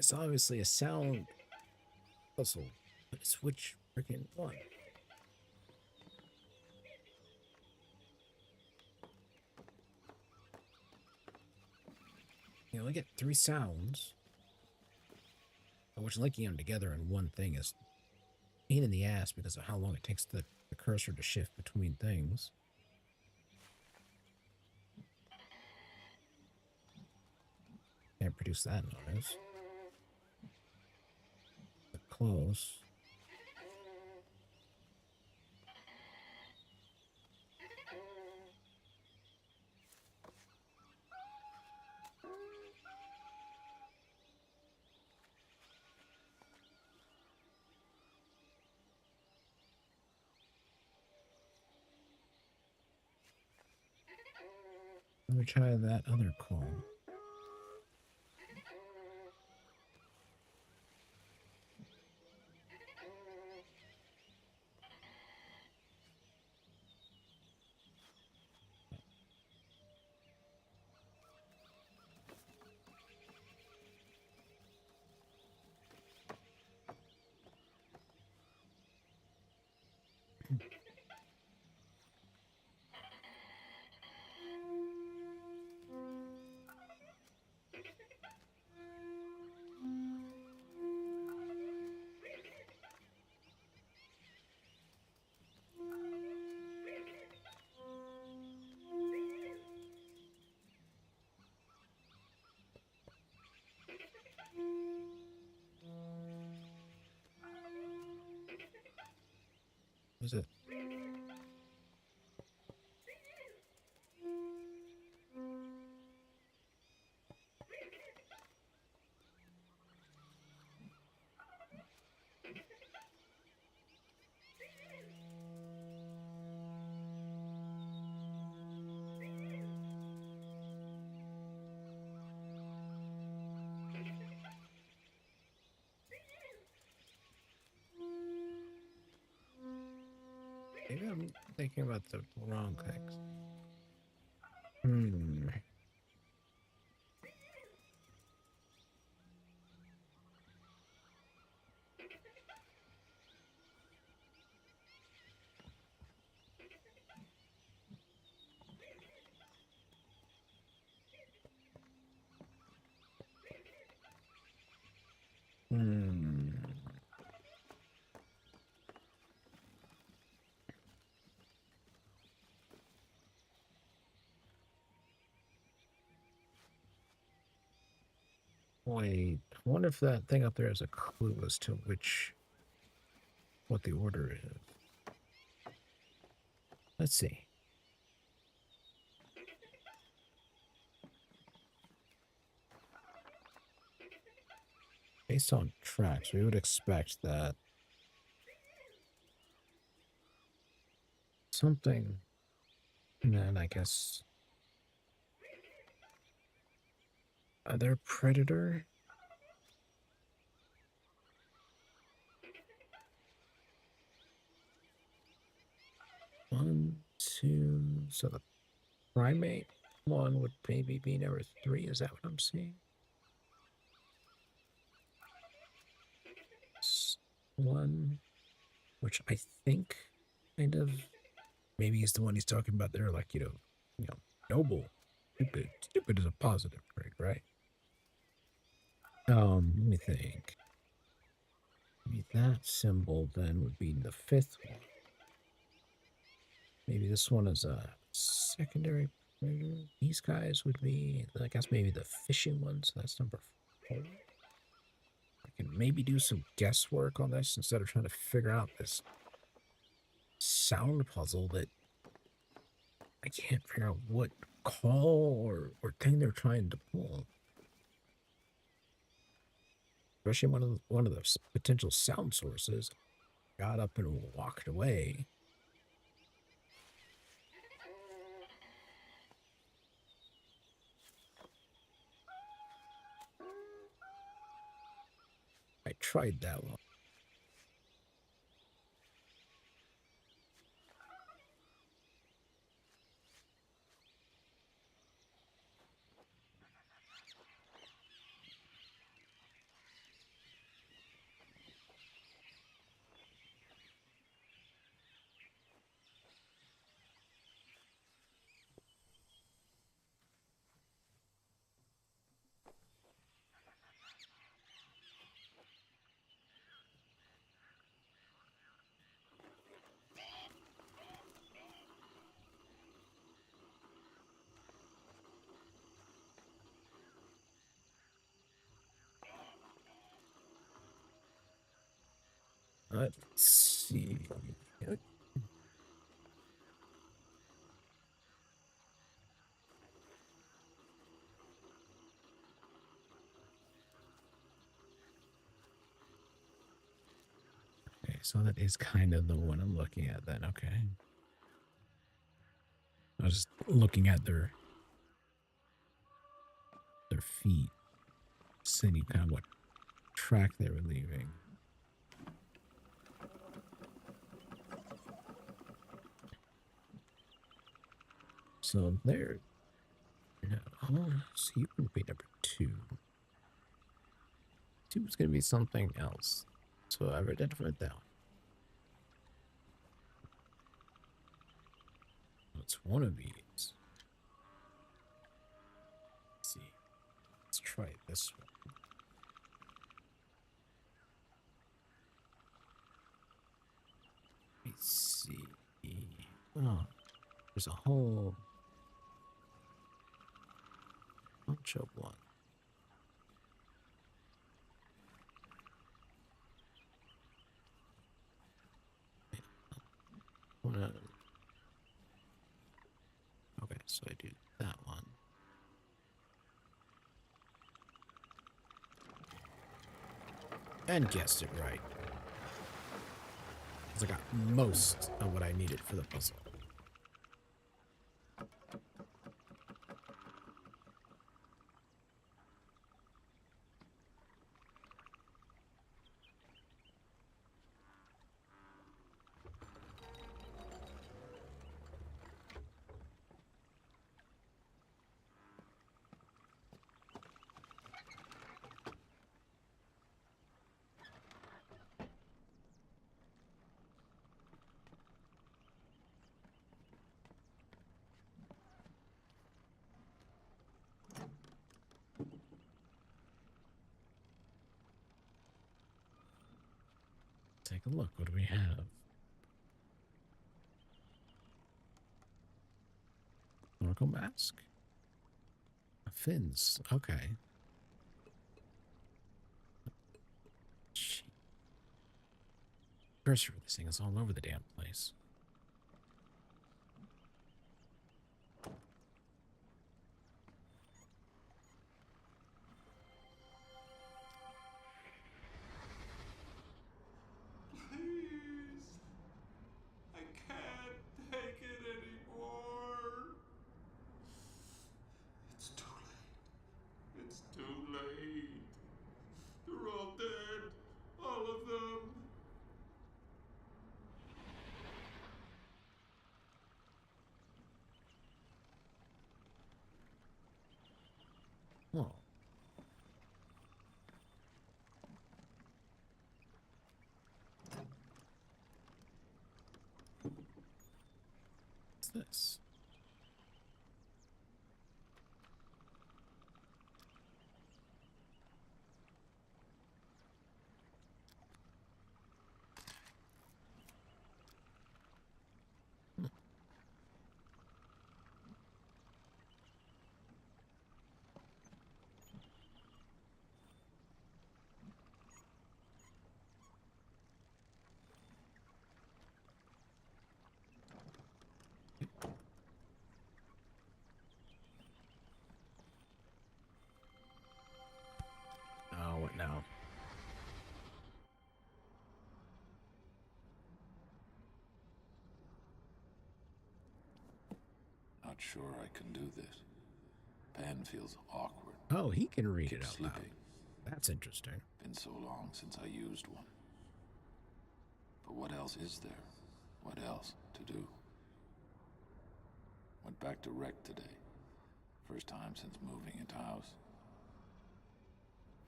It's obviously a sound puzzle, but it's which freaking one? You only get 3 sounds, which linking them together in one thing is a pain in the ass because of how long it takes the cursor to shift between things. Can't produce that noise. Close. Let me try that other call. Was it? Maybe I'm thinking about the wrong things. Hmm. Hmm. Wait, I wonder if that thing up there is a clue as to what the order is. Let's see. Based on tracks, we would expect that something, and then I guess other predator. One, two. So the primate one would maybe be number 3. Is that what I'm seeing? One, which I think kind of maybe is the one he's talking about there, like noble, stupid. Stupid is a positive trait, right? Let me think. Maybe that symbol then would be the 5th one. Maybe this one is a secondary predator. These guys would be, I guess, maybe the fishing one. So that's number 4. I can maybe do some guesswork on this instead of trying to figure out this sound puzzle that I can't figure out what call or thing they're trying to pull. Especially one of the potential sound sources got up and walked away. I tried that one. Let's see. Okay, so that is kind of the one I'm looking at then. Okay. I was just looking at their feet, seeing kind of what track they were leaving. So there. No, so you can be number 2. 2 is going to be something else. So I've identified that one. It's one of these. Let's see. Let's try this one. Let's see. Oh, there's a whole bunch of one. Okay, so I do that one. And guessed it right. Because I got most of what I needed for the puzzle. Take a look. What do we have? Oracle mask. Fins. Okay. Gee. Cursor for this thing is all over the damn place. Please. I can't take it anymore. It's too late. It's too late. They're all dead. All of them. Oh. What's this? Oh, what now? Not sure I can do this. Pen feels awkward. Oh, he can read Keep it out slipping. loud. That's interesting. Been so long since I used one. But what else is there? What else to do? Went back to rec today. First time since moving into house.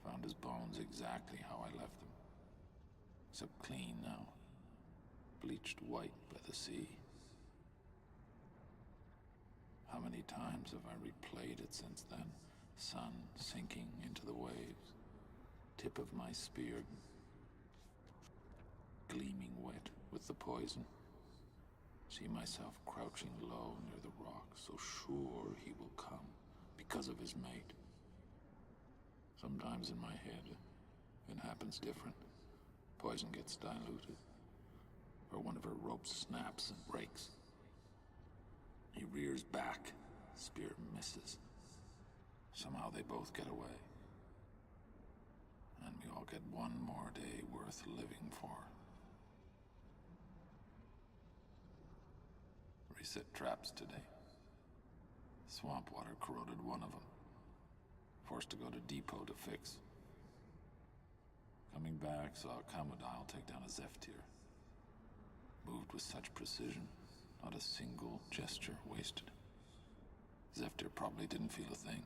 Found his bones exactly how I left them. Except clean now. Bleached white by the sea. How many times have I replayed it since then? Sun sinking into the waves. Tip of my spear gleaming wet with the poison. See myself crouching low near the rock, so sure he will come because of his mate. Sometimes in my head, it happens different. poison gets diluted, or one of her ropes snaps and breaks. He rears back, spear misses. Somehow they both get away. And we all get one more day worth living for. Reset traps today. Swamp water corroded one of them. Forced to go to depot to fix. Coming back, saw a Commodile take down a Zephyr. Moved with such precision, not a single gesture wasted. Zephyr probably didn't feel a thing.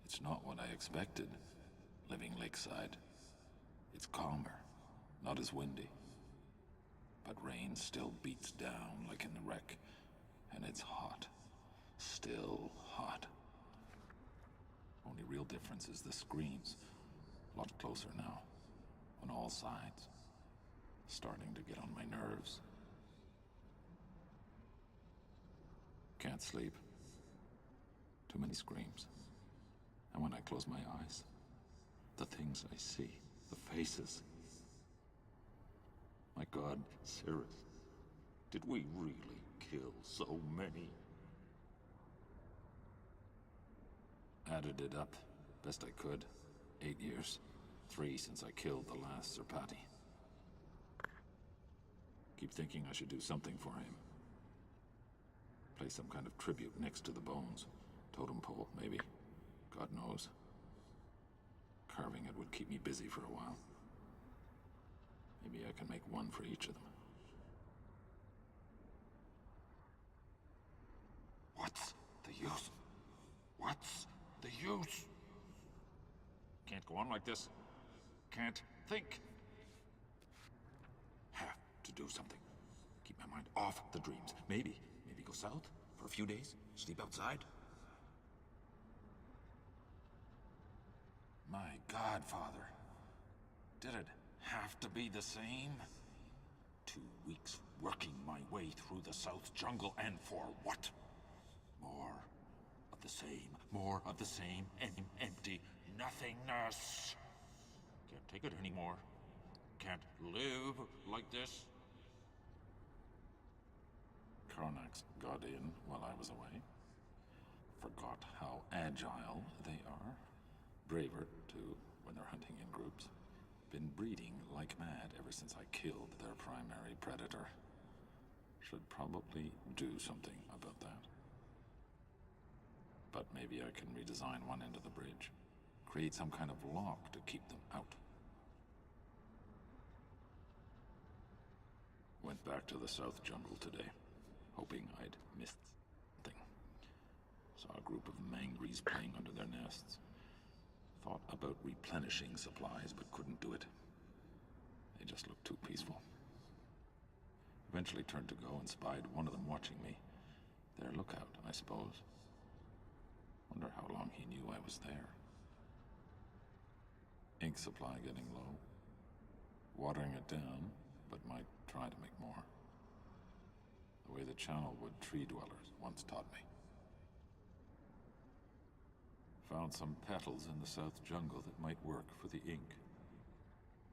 It's not what I expected, living lakeside. It's calmer, not as windy. But rain still beats down like in the wreck, and it's hot. Still hot. Only real difference is the screams. A lot closer now, on all sides. Starting to get on my nerves. Can't sleep. Too many screams. And when I close my eyes, the things I see, the faces. My God, Cirrus, did we really kill so many? Added it up, best I could. 8 years. 3 since I killed the last Serpati. Keep thinking I should do something for him. Place some kind of tribute next to the bones. Totem pole, maybe. God knows. Carving it would keep me busy for a while. Maybe I can make one for each of them. What's the use? What's the use? Can't go on like this. Can't think. Have to do something. Keep my mind off the dreams. Maybe go south for a few days. Sleep outside. My God, Father. Did it have to be the same? 2 weeks working my way through the South Jungle, and for what? More of the same. More of the same. Empty nothingness. Can't take it anymore. Can't live like this. Karnax got in while I was away. Forgot how agile they are. Braver, too, when they're hunting in groups. Been breeding like mad ever since I killed their primary predator. Should probably do something about that. But maybe I can redesign one end of the bridge. Create some kind of lock to keep them out. Went back to the South Jungle today, hoping I'd missed something. Saw a group of mangries playing under their nests. Thought about replenishing supplies, but couldn't do it. They just looked too peaceful. Eventually turned to go and spied one of them watching me. Their lookout, I suppose. Wonder how long he knew I was there. Ink supply getting low. Watering it down, but might try to make more. The way the channelwood tree dwellers once taught me. Found some petals in the South Jungle that might work for the ink.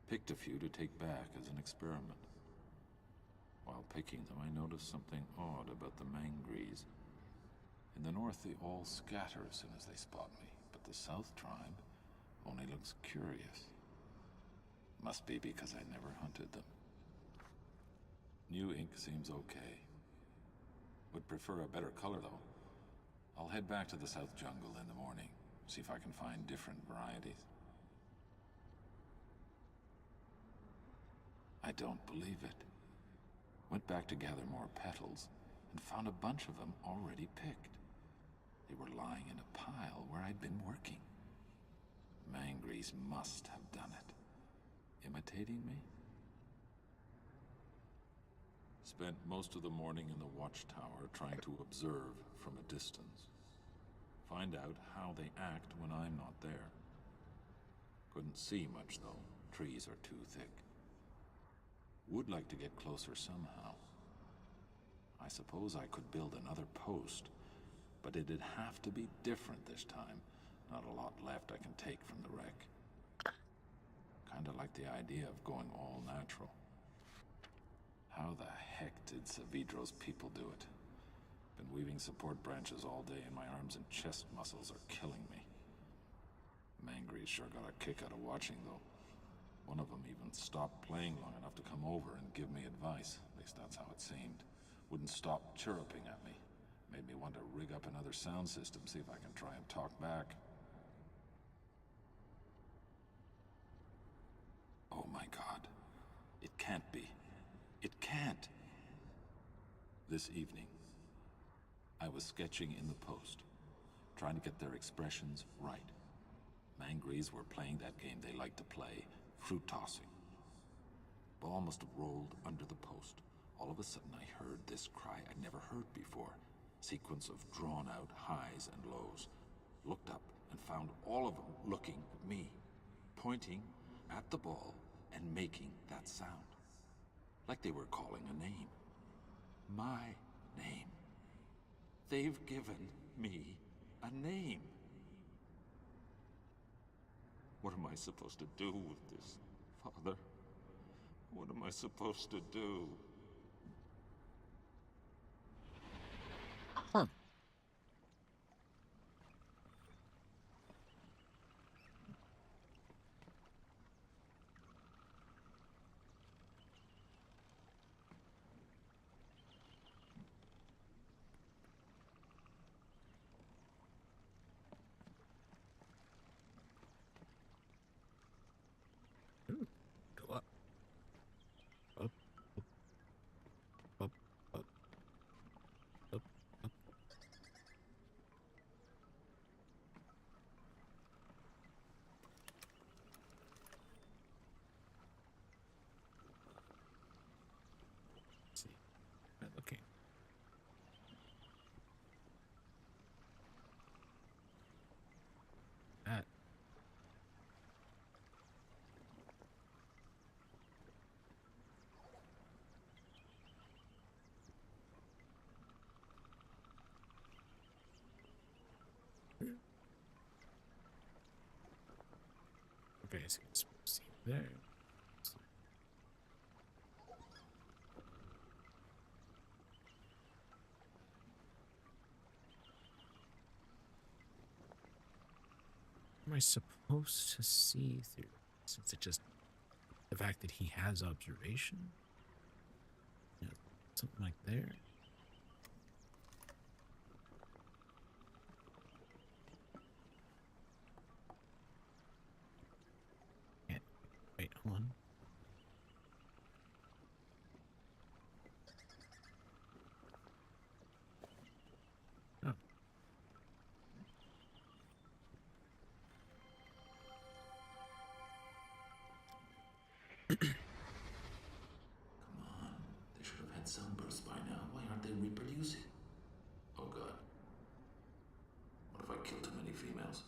Picked a few to take back as an experiment. While picking them, I noticed something odd about the mangries. In the north, they all scatter as soon as they spot me, but the South tribe only looks curious. Must be because I never hunted them. New ink seems okay. Would prefer a better color, though. I'll head back to the South Jungle in the morning, see if I can find different varieties. I don't believe it. Went back to gather more petals, and found a bunch of them already picked. They were lying in a pile where I'd been working. Mangries must have done it. Imitating me? Spent most of the morning in the watchtower trying to observe from a distance. Find out how they act when I'm not there. Couldn't see much, though. Trees are too thick. Would like to get closer somehow. I suppose I could build another post, but it'd have to be different this time. Not a lot left I can take from the wreck. Kinda like the idea of going all natural. How the heck did Savidro's people do it? Been weaving support branches all day and my arms and chest muscles are killing me. Mangry's sure got a kick out of watching though. One of them even stopped playing long enough to come over and give me advice. At least that's how it seemed. Wouldn't stop chirruping at me. Made me want to rig up another sound system, see if I can try and talk back. Oh my God. It can't be. It can't. This evening, I was sketching in the post, trying to get their expressions right. Mangrys were playing that game they like to play, fruit tossing. Ball must have rolled under the post. All of a sudden I heard this cry I'd never heard before. Sequence of drawn-out highs and lows. Looked up and found all of them looking at me, pointing at the ball and making that sound. Like they were calling a name. My name. They've given me a name. What am I supposed to do with this, Father? What am I supposed to do? Huh. Ooh, go up. Up, up, up, up, up, up. Let's see. Not looking. That. Okay, so it's see there. What am I supposed to see through? Since it just the fact that he has observation, you know, something like there. Can't wait. Hold on. Oh. Come on, they should have had sunbursts by now. Why aren't they reproducing? Oh God. What if I killed too many females?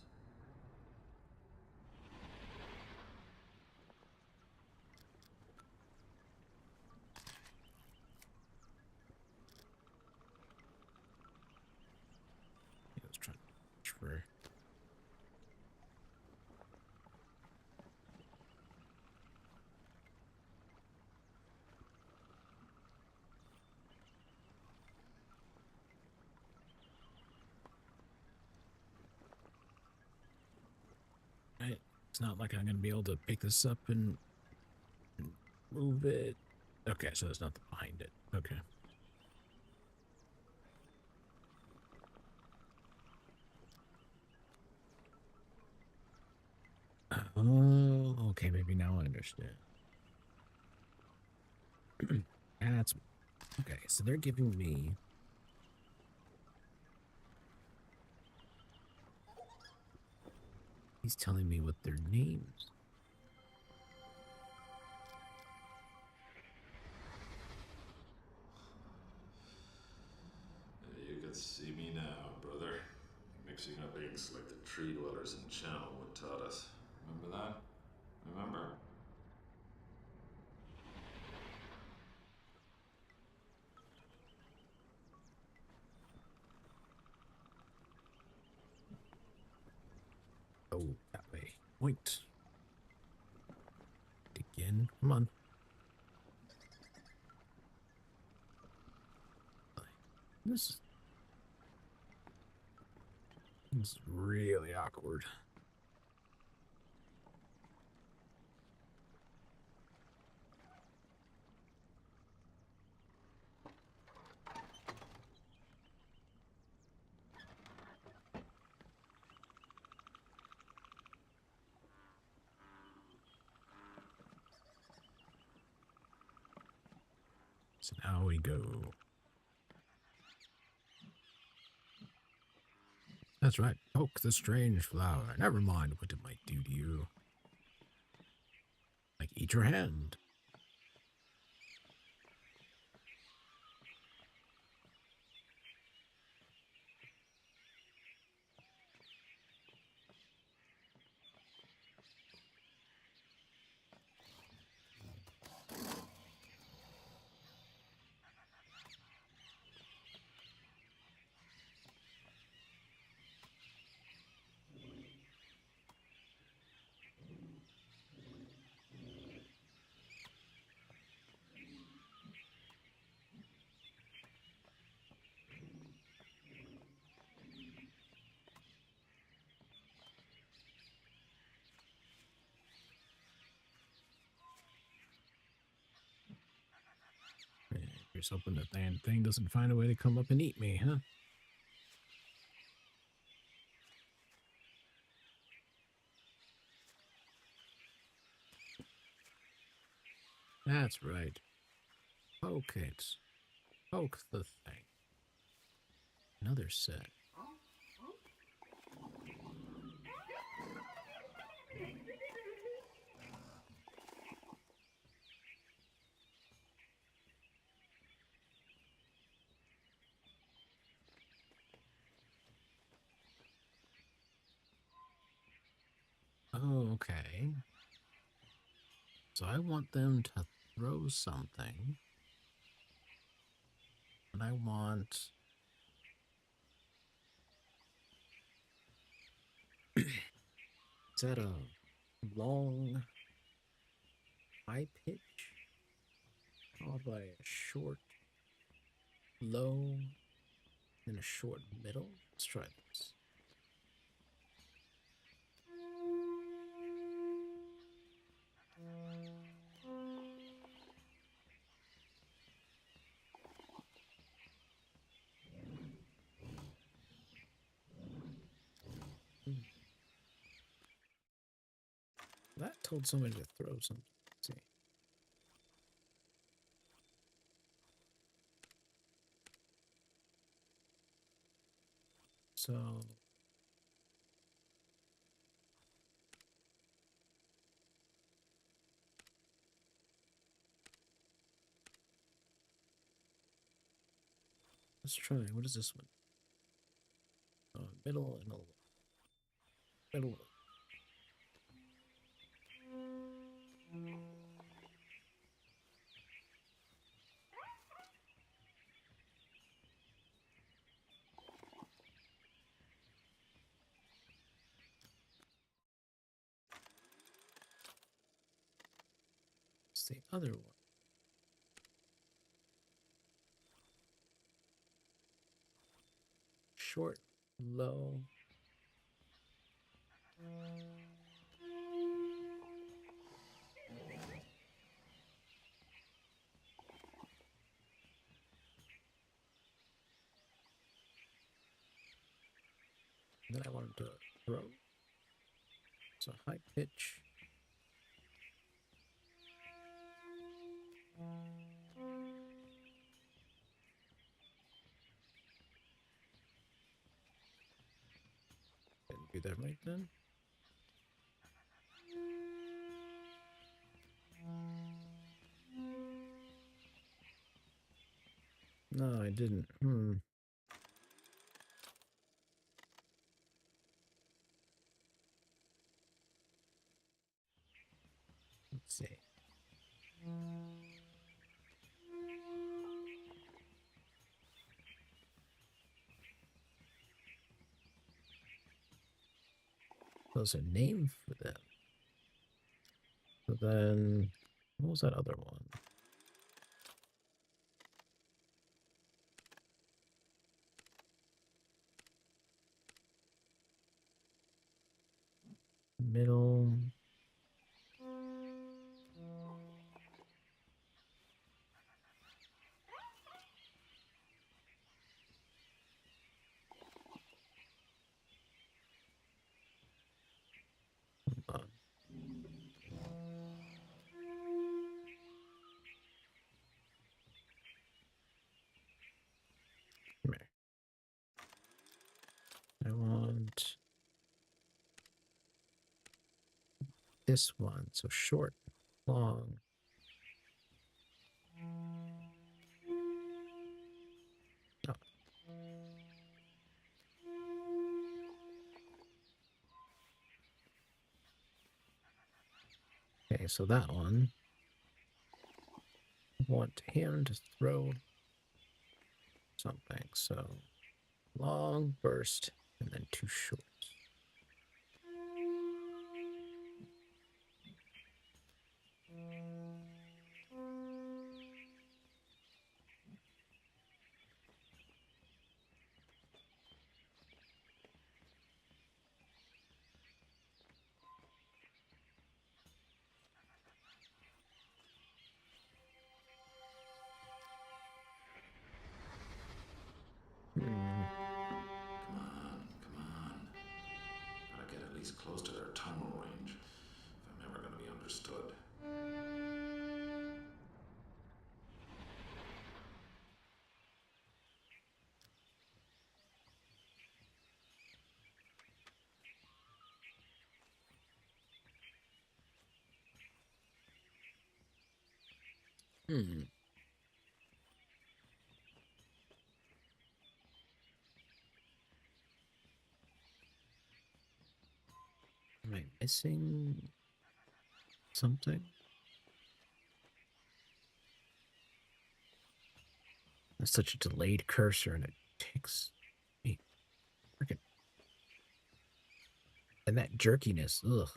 I was trying to transfer. It's not like I'm gonna be able to pick this up and move it. Okay, so there's nothing behind it. Okay. Oh, okay. Maybe now I understand. That's okay. So they're giving me. He's telling me what their names. You could see me now, brother. Mixing up inks like the tree dwellers in Channelwood taught us. Remember that? Remember? Oh, that way. Point. in. Come on. This is really awkward. So now we go. That's right. Poke the strange flower. Never mind what it might do to you. Like eat your hand. Here's hoping that damn thing doesn't find a way to come up and eat me, huh? That's right. Poke it. Poke the thing. Another set. Oh, okay. So I want them to throw something. And I want... Is that a long, high pitch? Followed by a short, low, and a short middle? Let's try this. That told somebody to throw something. Let's see. So let's try. What is this one? Middle and a middle. It's the other one. Short, low. Then I want him to throw. So high pitch. Didn't do that right then. No, I didn't. Let's see. There's a name for them. So then What was that other one? Middle. Hold on. Come here. I want this one. So short, long. Oh, okay, so that one. I want him to throw something. So long burst and then two short. Hmm. Come on. Gotta get at least close to their tonal range if I'm ever gonna be understood. Hmm. Am I missing something? That's such a delayed cursor and it takes me freaking. And that jerkiness. Ugh.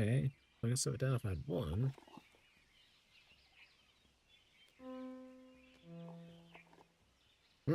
Okay. I guess I've identified one. Hmm.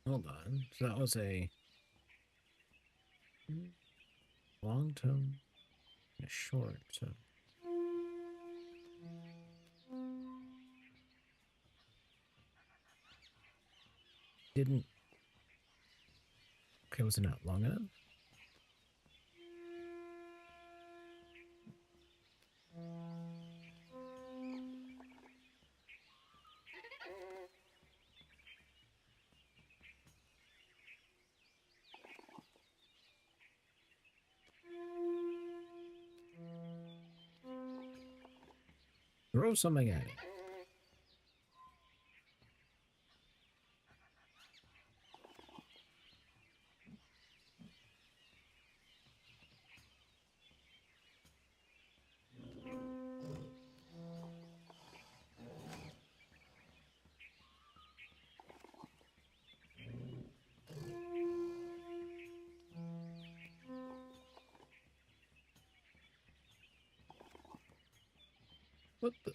Hold on. So that was a long tone, a short. So didn't. Okay, was it not long enough? Throw something at it. What the?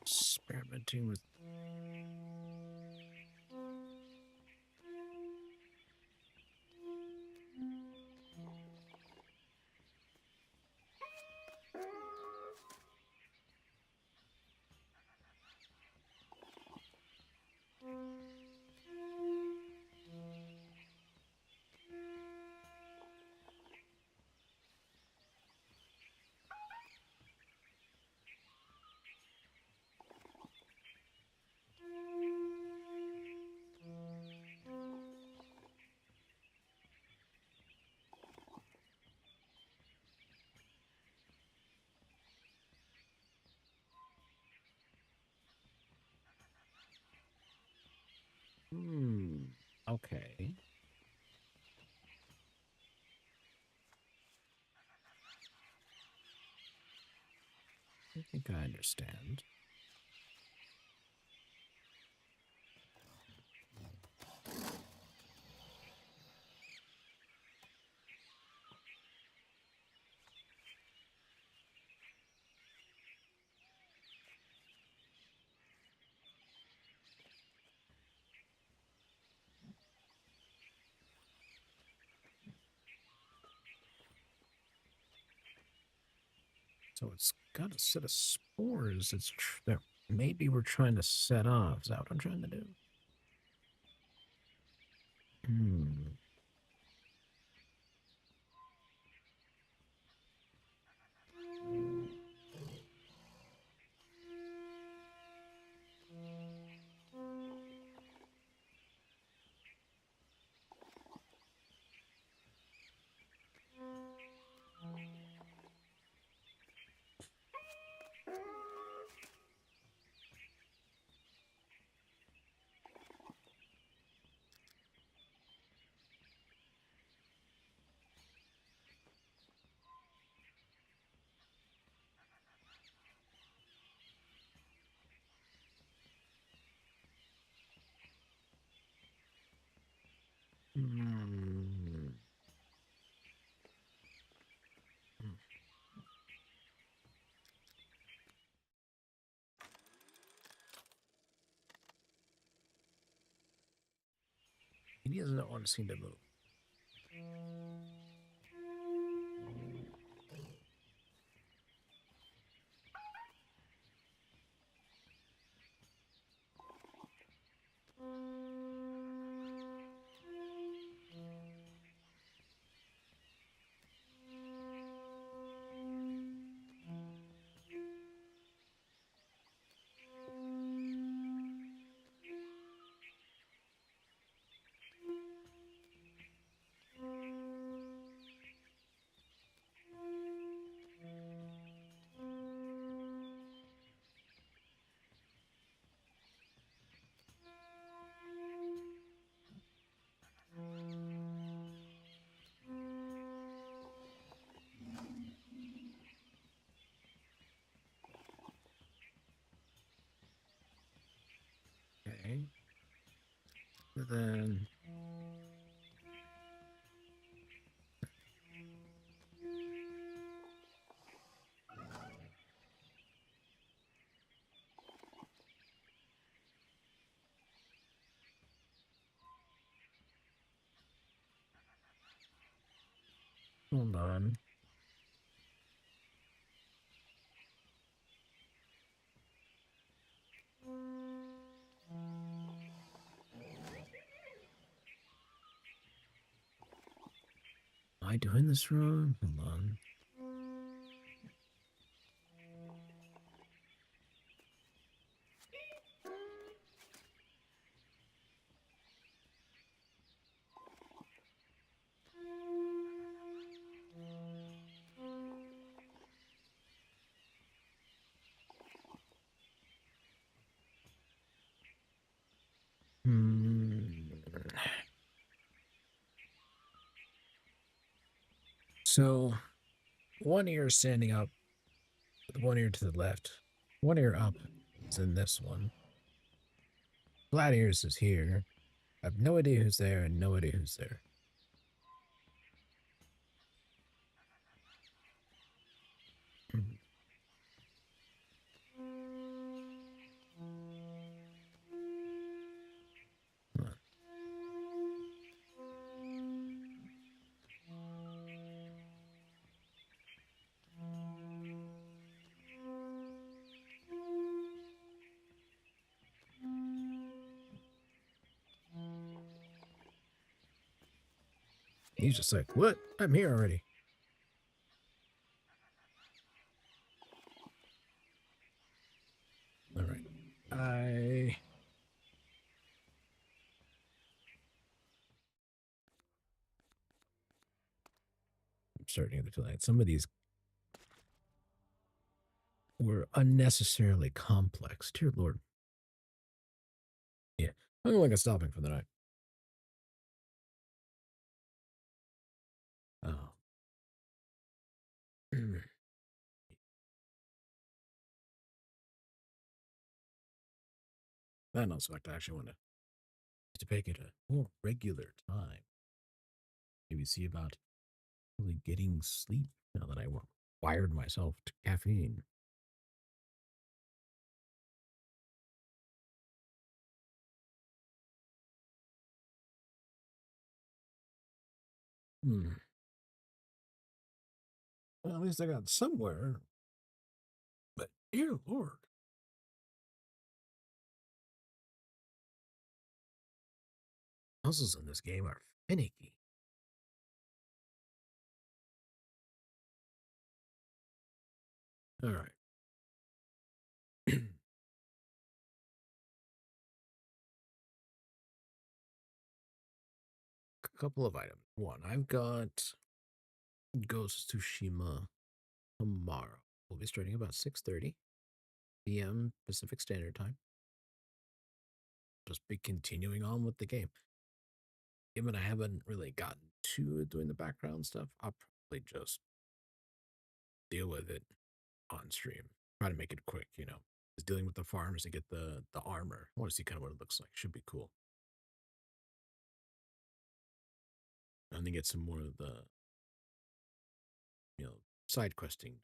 Experimenting with. Okay. I think I understand. So it's got a set of spores. That maybe we're trying to set off. Is that what I'm trying to do? Hmm. Hmm. He does not want to seem to move. Okay. Then. Hold on. I doing this wrong? Hold on. Hmm. So one ear is standing up, with one ear to the left. One ear up is in this one. Flat ears is here. I have no idea who's there and no idea who's there. Hmm. He's just like, what? I'm here already. All right. I'm starting to feel like some of these were unnecessarily complex. Dear Lord. Yeah. I'm like a stopping for the night. Oh. That knows fact I actually want to make it a more regular time. Maybe see about really getting sleep now that I wired myself to caffeine. Hmm. Well, at least I got somewhere. But dear Lord. Puzzles in this game are finicky. All right. A couple of items. One, I've got Ghost of Tsushima tomorrow. We'll be starting about 6:30 p.m. Pacific Standard Time. Just be continuing on with the game. Given I haven't really gotten to doing the background stuff, I'll probably just deal with it on stream. Try to make it quick, you know. Just dealing with the farms to get the armor. I want to see kind of what it looks like. Should be cool. And then get some more of the, you know, side questing,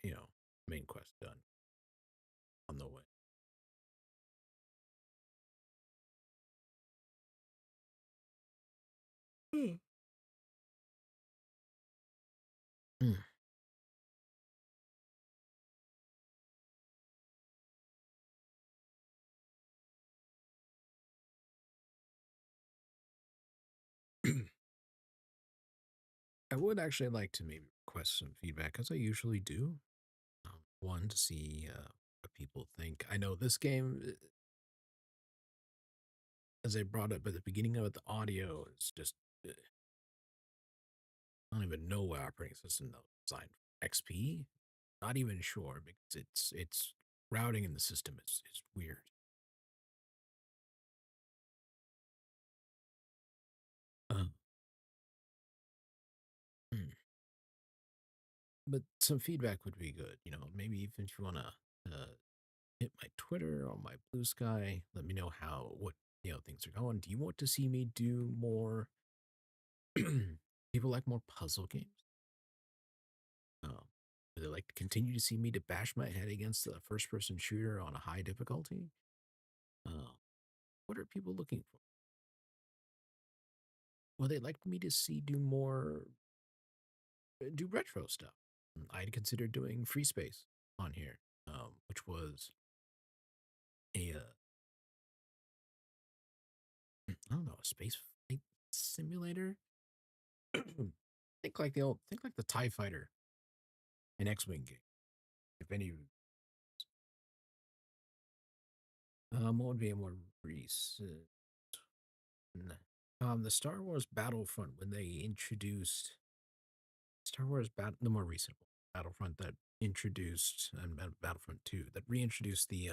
you know, main quest done on the way. Mm. Mm. I would actually like to maybe request some feedback, as I usually do. One, to see what people think. I know this game, as I brought up at the beginning of it, the audio is just, I don't even know what operating system that was designed for. XP? Not even sure because it's routing in the system is weird. Uh, hmm. But some feedback would be good. You know, maybe even if you want to hit my Twitter or my Blue Sky, let me know how what things are going. Do you want to see me do more? People like more puzzle games. Do they like to continue to see me to bash my head against a first-person shooter on a high difficulty? Uh, what are people looking for? Well, they'd like me to see do more, do retro stuff. I'd consider doing Free Space on here, which was a, I don't know, a space flight simulator. think like the TIE Fighter in X-Wing game. If any, what would be a more recent? The Star Wars Battlefront when they introduced the more recent one, Battlefront that introduced and Battlefront 2 that reintroduced the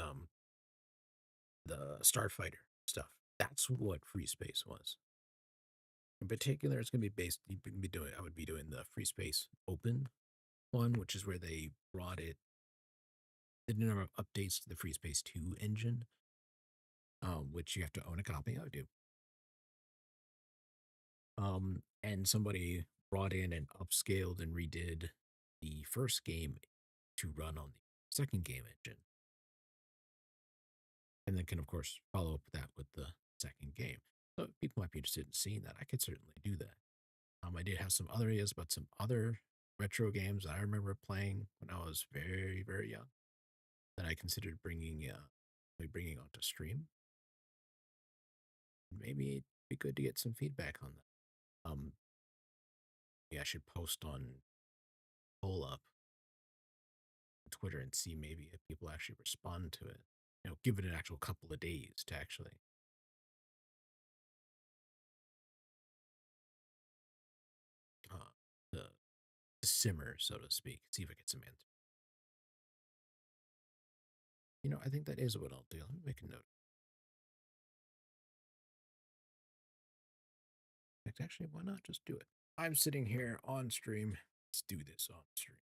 Starfighter stuff. That's what free space was. In particular, it's gonna be based. You can be doing. I would be doing the free space open one, which is where they brought it. They did a number of updates to the Free Space 2 engine, which you have to own a copy. I do. And somebody brought in and upscaled and redid the first game to run on the second game engine, and then can of course follow up that with the second game. So people might be interested in seeing that. I could certainly do that. I did have some other ideas about some other retro games I remember playing when I was very, very young that I considered bringing onto stream. Maybe it'd be good to get some feedback on that. Yeah, I should post on poll up on Twitter and see maybe if people actually respond to it. Give it an actual couple of days to actually uh, to, to simmer, so to speak. See if I get some answers. I think that is what I'll do. Let me make a note. Actually, why not just do it? I'm sitting here on stream. Let's do this on stream.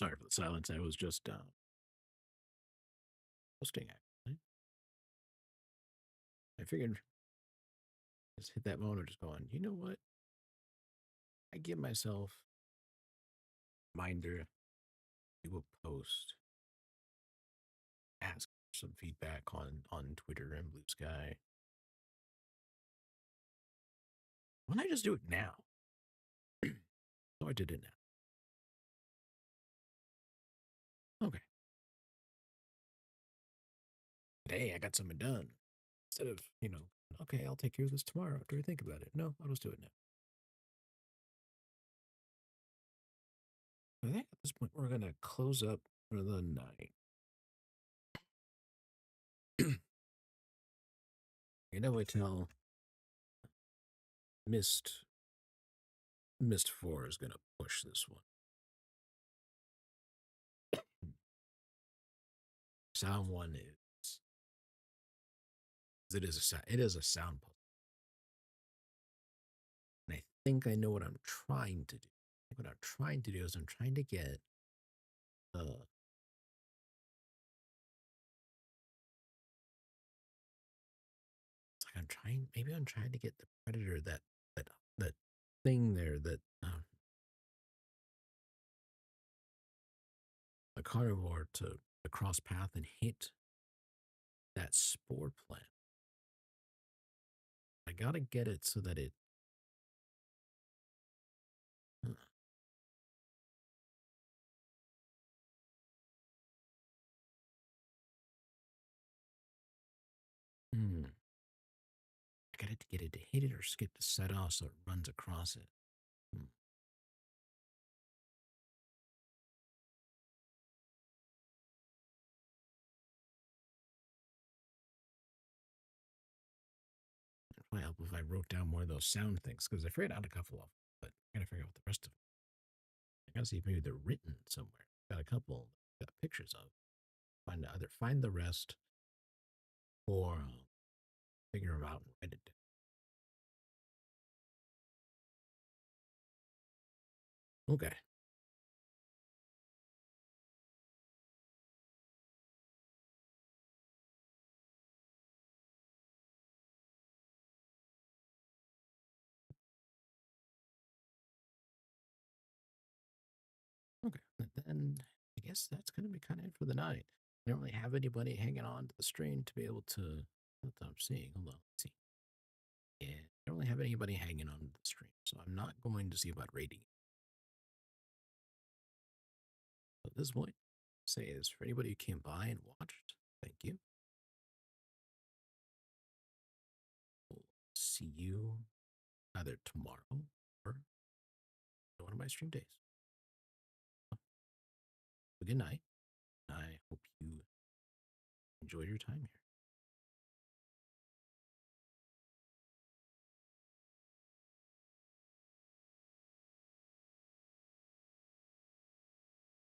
Sorry for the silence. I was just posting actually. I figured just hit that moment of just going, you know what? I give myself a reminder, do a post, ask for some feedback on Twitter and Blue Sky. Why don't I just do it now? So I did it now. Okay. Today I got something done. Instead of, okay, I'll take care of this tomorrow after I think about it. No, I'll just do it now. I think at this point we're gonna close up for the night. You know, I tell Myst Myst 4 is gonna push this one. Sound one is it is a sound puzzle. And I think I know what I'm trying to do. I think what I'm trying to do is I'm trying to get uh it's like I'm trying to get the predator that that thing there that a carnivore to cross path and hit that spore plant. I gotta get it so that it uh, hmm, I gotta get it to hit it or skip the set off so it runs across it. Hmm. It'd probably help if I wrote down more of those sound things because I figured out a couple of them, but I gotta figure out what the rest of them. I gotta see if maybe they're written somewhere. Got a couple got pictures of. Either find the rest or figure them out and write it down. Okay. Okay. And then I guess that's gonna be kind of it for the night. I don't really have anybody hanging on to the string to be able to. What I'm seeing. Hold on. Let's see. Yeah, I don't really have anybody hanging on to the string, so I'm not going to see about rating it. At this point, say is for anybody who came by and watched, thank you. We'll see you either tomorrow or one of my stream days. Good night. I hope you enjoyed your time here.